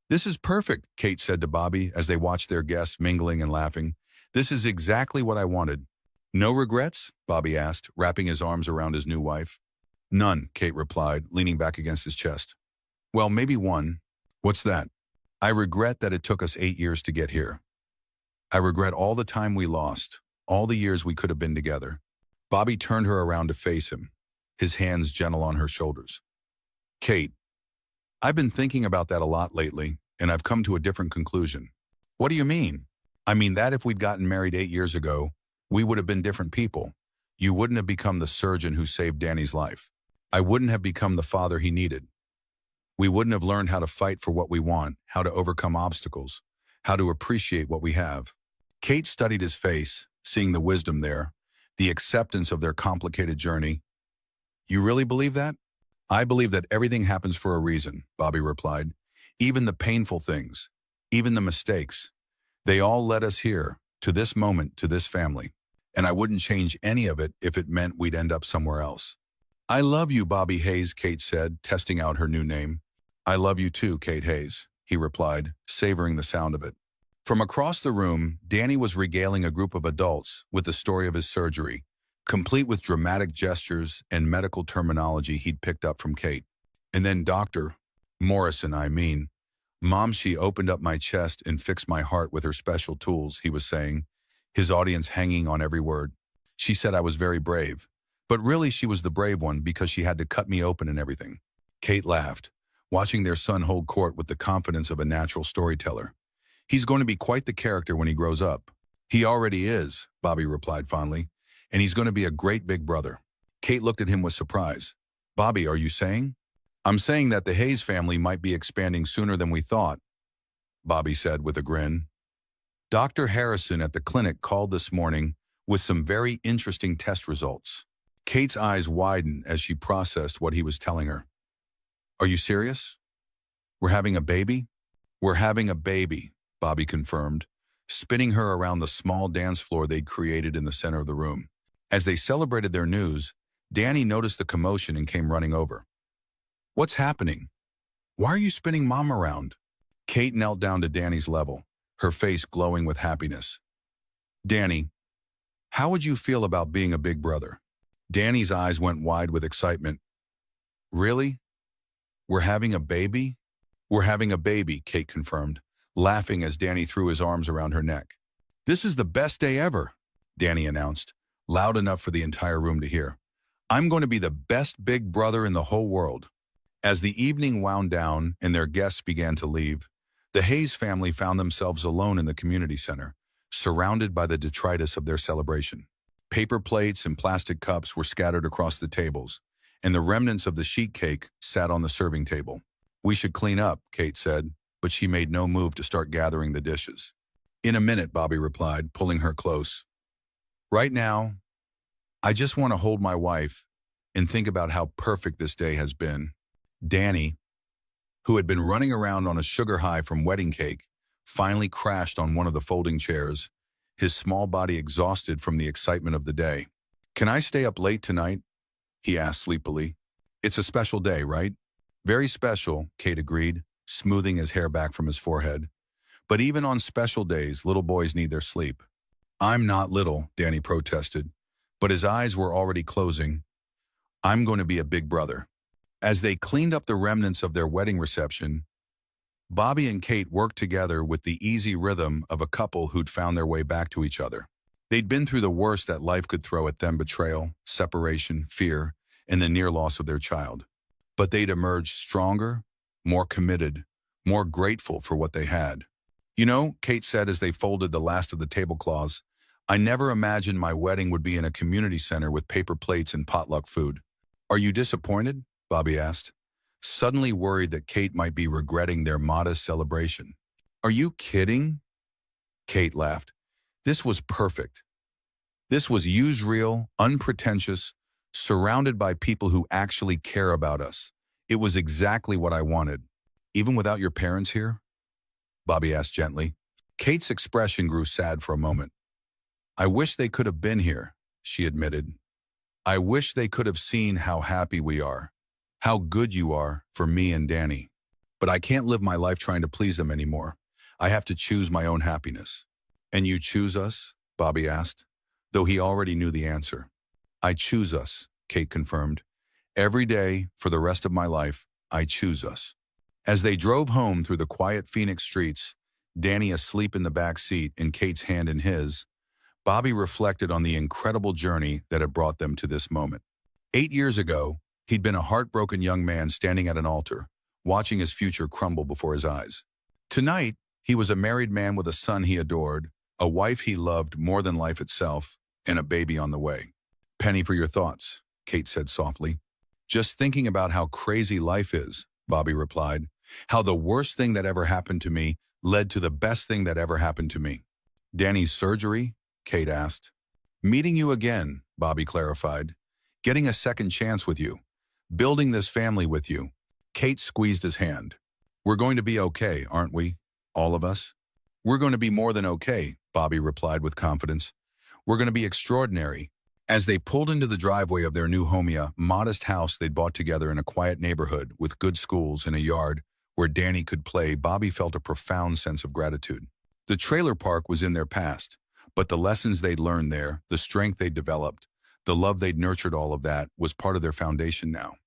This is perfect, Kate said to Bobby as they watched their guests mingling and laughing. This is exactly what I wanted. No regrets? Bobby asked, wrapping his arms around his new wife. None, Kate replied, leaning back against his chest. Well, maybe one. What's that? I regret that it took us 8 years to get here. I regret all the time we lost, all the years we could have been together. Bobby turned her around to face him, his hands gentle on her shoulders. Kate, I've been thinking about that a lot lately, and I've come to a different conclusion. What do you mean? I mean that if we'd gotten married 8 years ago, we would have been different people. You wouldn't have become the surgeon who saved Danny's life. I wouldn't have become the father he needed. We wouldn't have learned how to fight for what we want, how to overcome obstacles, how to appreciate what we have. Kate studied his face, seeing the wisdom there, the acceptance of their complicated journey. You really believe that? I believe that everything happens for a reason, Bobby replied. Even the painful things, even the mistakes. They all led us here, to this moment, to this family. And I wouldn't change any of it if it meant we'd end up somewhere else. I love you, Bobby Hayes, Kate said, testing out her new name. I love you too, Kate Hayes, he replied, savoring the sound of it. From across the room, Danny was regaling a group of adults with the story of his surgery, complete with dramatic gestures and medical terminology he'd picked up from Kate. And then Dr. Morrison, Mom, she opened up my chest and fixed my heart with her special tools, he was saying, his audience hanging on every word. She said I was very brave, but really she was the brave one because she had to cut me open and everything. Kate laughed, watching their son hold court with the confidence of a natural storyteller. He's going to be quite the character when he grows up. He already is, Bobby replied fondly, and he's going to be a great big brother. Kate looked at him with surprise. Bobby, are you saying? I'm saying that the Hayes family might be expanding sooner than we thought, Bobby said with a grin. Dr. Harrison at the clinic called this morning with some very interesting test results. Kate's eyes widened as she processed what he was telling her. Are you serious? We're having a baby? We're having a baby, Bobby confirmed, spinning her around the small dance floor they'd created in the center of the room. As they celebrated their news, Danny noticed the commotion and came running over. What's happening? Why are you spinning Mom around? Kate knelt down to Danny's level, her face glowing with happiness. Danny, how would you feel about being a big brother? Danny's eyes went wide with excitement. Really? We're having a baby? We're having a baby, Kate confirmed, laughing as Danny threw his arms around her neck. This is the best day ever, Danny announced, loud enough for the entire room to hear. I'm going to be the best big brother in the whole world. As the evening wound down and their guests began to leave, the Hayes family found themselves alone in the community center, surrounded by the detritus of their celebration. Paper plates and plastic cups were scattered across the tables, and the remnants of the sheet cake sat on the serving table. We should clean up, Kate said, but she made no move to start gathering the dishes. In a minute, Bobby replied, pulling her close. Right now, I just want to hold my wife and think about how perfect this day has been. Danny, who had been running around on a sugar high from wedding cake, finally crashed on one of the folding chairs, his small body exhausted from the excitement of the day. "Can I stay up late tonight?" he asked sleepily. "It's a special day, right?" "Very special," Kate agreed, smoothing his hair back from his forehead. "But even on special days, little boys need their sleep." "I'm not little," Danny protested, but his eyes were already closing. "I'm going to be a big brother." As they cleaned up the remnants of their wedding reception, Bobby and Kate worked together with the easy rhythm of a couple who'd found their way back to each other. They'd been through the worst that life could throw at them: betrayal, separation, fear, and the near loss of their child. But they'd emerged stronger, more committed, more grateful for what they had. "You know," Kate said as they folded the last of the tablecloths, "I never imagined my wedding would be in a community center with paper plates and potluck food." "Are you disappointed?" Bobby asked, suddenly worried that Kate might be regretting their modest celebration. "Are you kidding?" Kate laughed. "This was perfect. This was usual, unpretentious, surrounded by people who actually care about us. It was exactly what I wanted." "Even without your parents here?" Bobby asked gently. Kate's expression grew sad for a moment. "I wish they could have been here," she admitted. "I wish they could have seen how happy we are, how good you are for me and Danny. But I can't live my life trying to please them anymore. I have to choose my own happiness." "And you choose us?" Bobby asked, though he already knew the answer. "I choose us," Kate confirmed. "Every day, for the rest of my life, I choose us." As they drove home through the quiet Phoenix streets, Danny asleep in the back seat and Kate's hand in his, Bobby reflected on the incredible journey that had brought them to this moment. 8 years ago, he'd been a heartbroken young man standing at an altar, watching his future crumble before his eyes. Tonight, he was a married man with a son he adored, a wife he loved more than life itself, and a baby on the way. "Penny for your thoughts," Kate said softly. "Just thinking about how crazy life is," Bobby replied. "How the worst thing that ever happened to me led to the best thing that ever happened to me." "Danny's surgery?" Kate asked. "Meeting you again," Bobby clarified. "Getting a second chance with you. Building this family with you." Kate squeezed his hand. "We're going to be okay, aren't we? All of us?" "We're going to be more than okay," Bobby replied with confidence. "We're going to be extraordinary." As they pulled into the driveway of their new homia, modest house they'd bought together in a quiet neighborhood with good schools and a yard where Danny could play, Bobby felt a profound sense of gratitude. The trailer park was in their past, but the lessons they'd learned there, the strength they'd developed, the love they'd nurtured, all of that was part of their foundation now.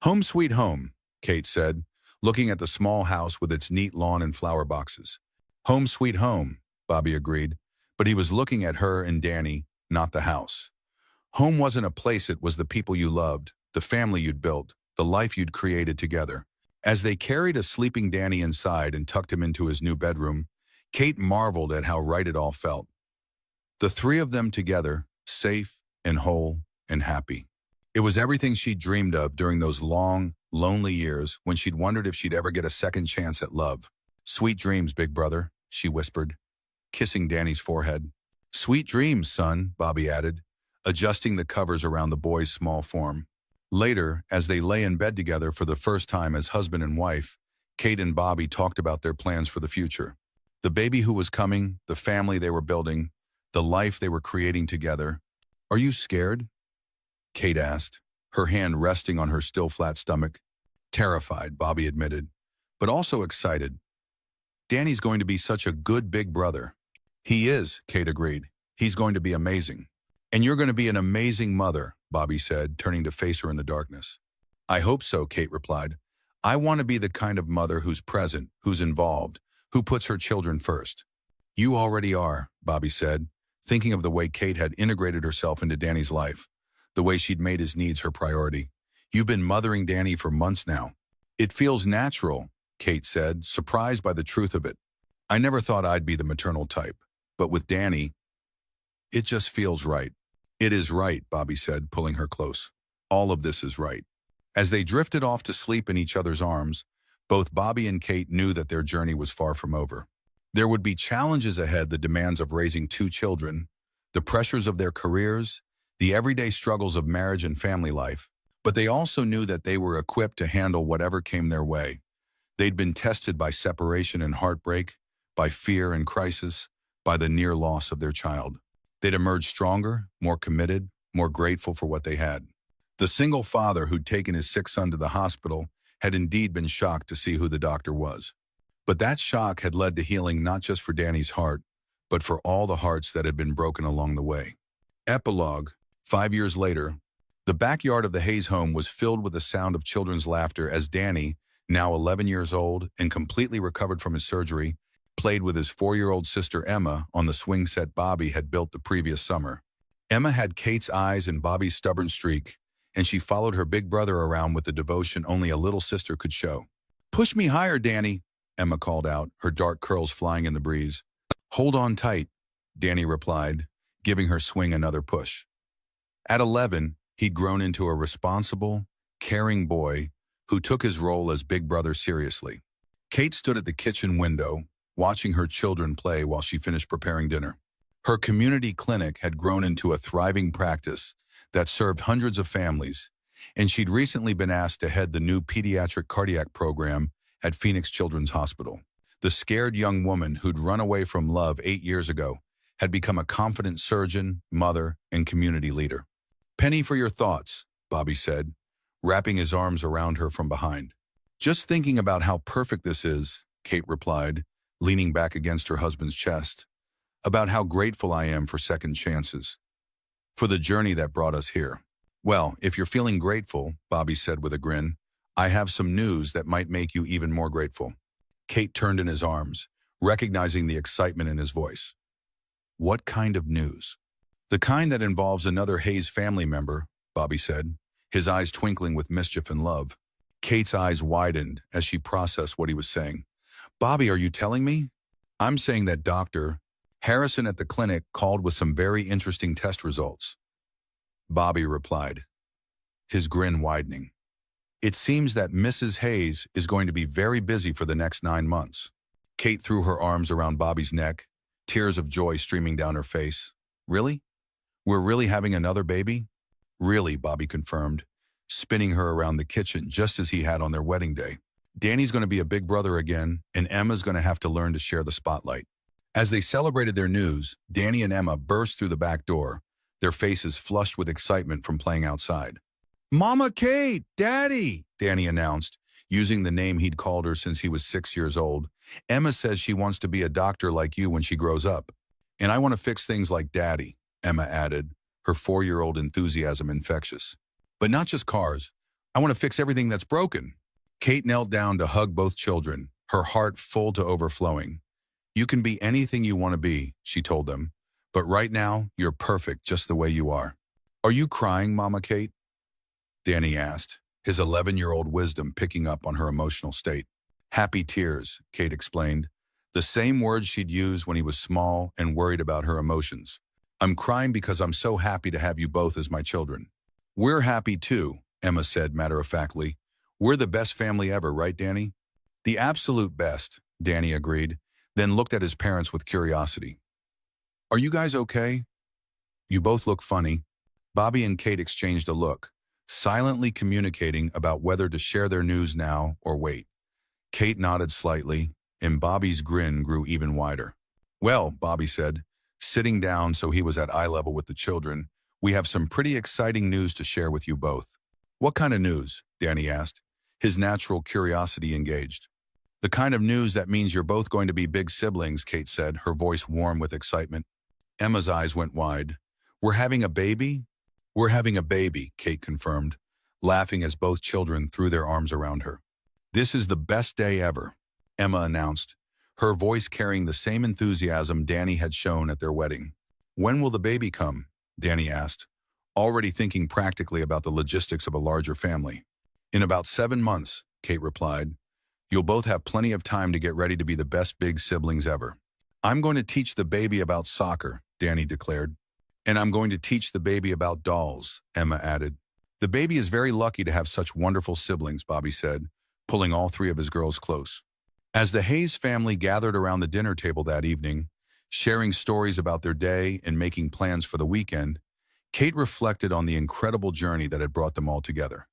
"Home sweet home," Kate said, looking at the small house with its neat lawn and flower boxes. "Home sweet home," Bobby agreed, but he was looking at her and Danny, not the house. Home wasn't a place, it was the people you loved, the family you'd built, the life you'd created together. As they carried a sleeping Danny inside and tucked him into his new bedroom, Kate marveled at how right it all felt. The three of them together, safe and whole and happy. It was everything she'd dreamed of during those long, lonely years when she'd wondered if she'd ever get a second chance at love. "Sweet dreams, big brother," she whispered, kissing Danny's forehead. "Sweet dreams, son," Bobby added, adjusting the covers around the boy's small form. Later, as they lay in bed together for the first time as husband and wife, Kate and Bobby talked about their plans for the future. The baby who was coming, the family they were building, the life they were creating together. "Are you scared?" Kate asked, her hand resting on her still flat stomach. "Terrified," Bobby admitted, "but also excited. Danny's going to be such a good big brother." "He is," Kate agreed. "He's going to be amazing." "And you're going to be an amazing mother," Bobby said, turning to face her in the darkness. "I hope so," Kate replied. "I want to be the kind of mother who's present, who's involved, who puts her children first." "You already are," Bobby said, thinking of the way Kate had integrated herself into Danny's life, the way she'd made his needs her priority. "You've been mothering Danny for months now." "It feels natural," Kate said, surprised by the truth of it. "I never thought I'd be the maternal type, but with Danny, it just feels right." "It is right," Bobby said, pulling her close. "All of this is right." As they drifted off to sleep in each other's arms, both Bobby and Kate knew that their journey was far from over. There would be challenges ahead: the demands of raising 2 children, the pressures of their careers, the everyday struggles of marriage and family life. But they also knew that they were equipped to handle whatever came their way. They'd been tested by separation and heartbreak, by fear and crisis, by the near loss of their child. They'd emerged stronger, more committed, more grateful for what they had. The single father who'd taken his sick son to the hospital had indeed been shocked to see who the doctor was. But that shock had led to healing not just for Danny's heart, but for all the hearts that had been broken along the way. Epilogue. 5 years later, the backyard of the Hayes home was filled with the sound of children's laughter as Danny, now 11 years old and completely recovered from his surgery, played with his 4-year-old sister Emma on the swing set Bobby had built the previous summer. Emma had Kate's eyes and Bobby's stubborn streak, and she followed her big brother around with the devotion only a little sister could show. "Push me higher, Danny," Emma called out, her dark curls flying in the breeze. "Hold on tight," Danny replied, giving her swing another push. At 11, he'd grown into a responsible, caring boy who took his role as big brother seriously. Kate stood at the kitchen window, watching her children play while she finished preparing dinner. Her community clinic had grown into a thriving practice that served hundreds of families, and she'd recently been asked to head the new pediatric cardiac program at Phoenix Children's Hospital. The scared young woman who'd run away from love 8 years ago had become a confident surgeon, mother, and community leader. "Penny for your thoughts," Bobby said, wrapping his arms around her from behind. "Just thinking about how perfect this is," Kate replied, leaning back against her husband's chest, "about how grateful I am for second chances, for the journey that brought us here." "Well, if you're feeling grateful," Bobby said with a grin, "I have some news that might make you even more grateful." Kate turned in his arms, recognizing the excitement in his voice. "What kind of news?" "The kind that involves another Hayes family member," Bobby said, his eyes twinkling with mischief and love. Kate's eyes widened as she processed what he was saying. "Bobby, are you telling me?" "I'm saying that Dr. Harrison at the clinic called with some very interesting test results," Bobby replied, his grin widening. "It seems that Mrs. Hayes is going to be very busy for the next 9 months." Kate threw her arms around Bobby's neck, tears of joy streaming down her face. "Really? We're really having another baby?" "Really," Bobby confirmed, spinning her around the kitchen just as he had on their wedding day. "Danny's going to be a big brother again, and Emma's going to have to learn to share the spotlight." As they celebrated their news, Danny and Emma burst through the back door, their faces flushed with excitement from playing outside. "Mama Kate, Daddy," Danny announced, using the name he'd called her since he was 6 years old. "Emma says she wants to be a doctor like you when she grows up. And I want to fix things like Daddy," Emma added, her 4-year-old enthusiasm infectious. "But not just cars. I want to fix everything that's broken." Kate knelt down to hug both children, her heart full to overflowing. "You can be anything you want to be," she told them. "But right now, you're perfect just the way you are." "Are you crying, Mama Kate?" Danny asked, his 11-year-old wisdom picking up on her emotional state. "Happy tears," Kate explained, the same words she'd used when he was small and worried about her emotions. "I'm crying because I'm so happy to have you both as my children." "We're happy too," Emma said matter-of-factly. "We're the best family ever, right, Danny?" "The absolute best," Danny agreed, then looked at his parents with curiosity. "Are you guys okay? You both look funny." Bobby and Kate exchanged a look, silently communicating about whether to share their news now or wait. Kate nodded slightly, and Bobby's grin grew even wider. "Well," Bobby said, sitting down so he was at eye level with the children, "we have some pretty exciting news to share with you both." "What kind of news?" Danny asked, his natural curiosity engaged. "The kind of news that means you're both going to be big siblings," Kate said, her voice warm with excitement. Emma's eyes went wide. "We're having a baby?" "We're having a baby," Kate confirmed, laughing as both children threw their arms around her. "This is the best day ever," Emma announced, her voice carrying the same enthusiasm Danny had shown at their wedding. "When will the baby come?" Danny asked, already thinking practically about the logistics of a larger family. "In about 7 months," Kate replied. "You'll both have plenty of time to get ready to be the best big siblings ever." "I'm going to teach the baby about soccer," Danny declared. "And I'm going to teach the baby about dolls," Emma added. "The baby is very lucky to have such wonderful siblings," Bobby said, pulling all 3 of his girls close. As the Hayes family gathered around the dinner table that evening, sharing stories about their day and making plans for the weekend, Kate reflected on the incredible journey that had brought them all together.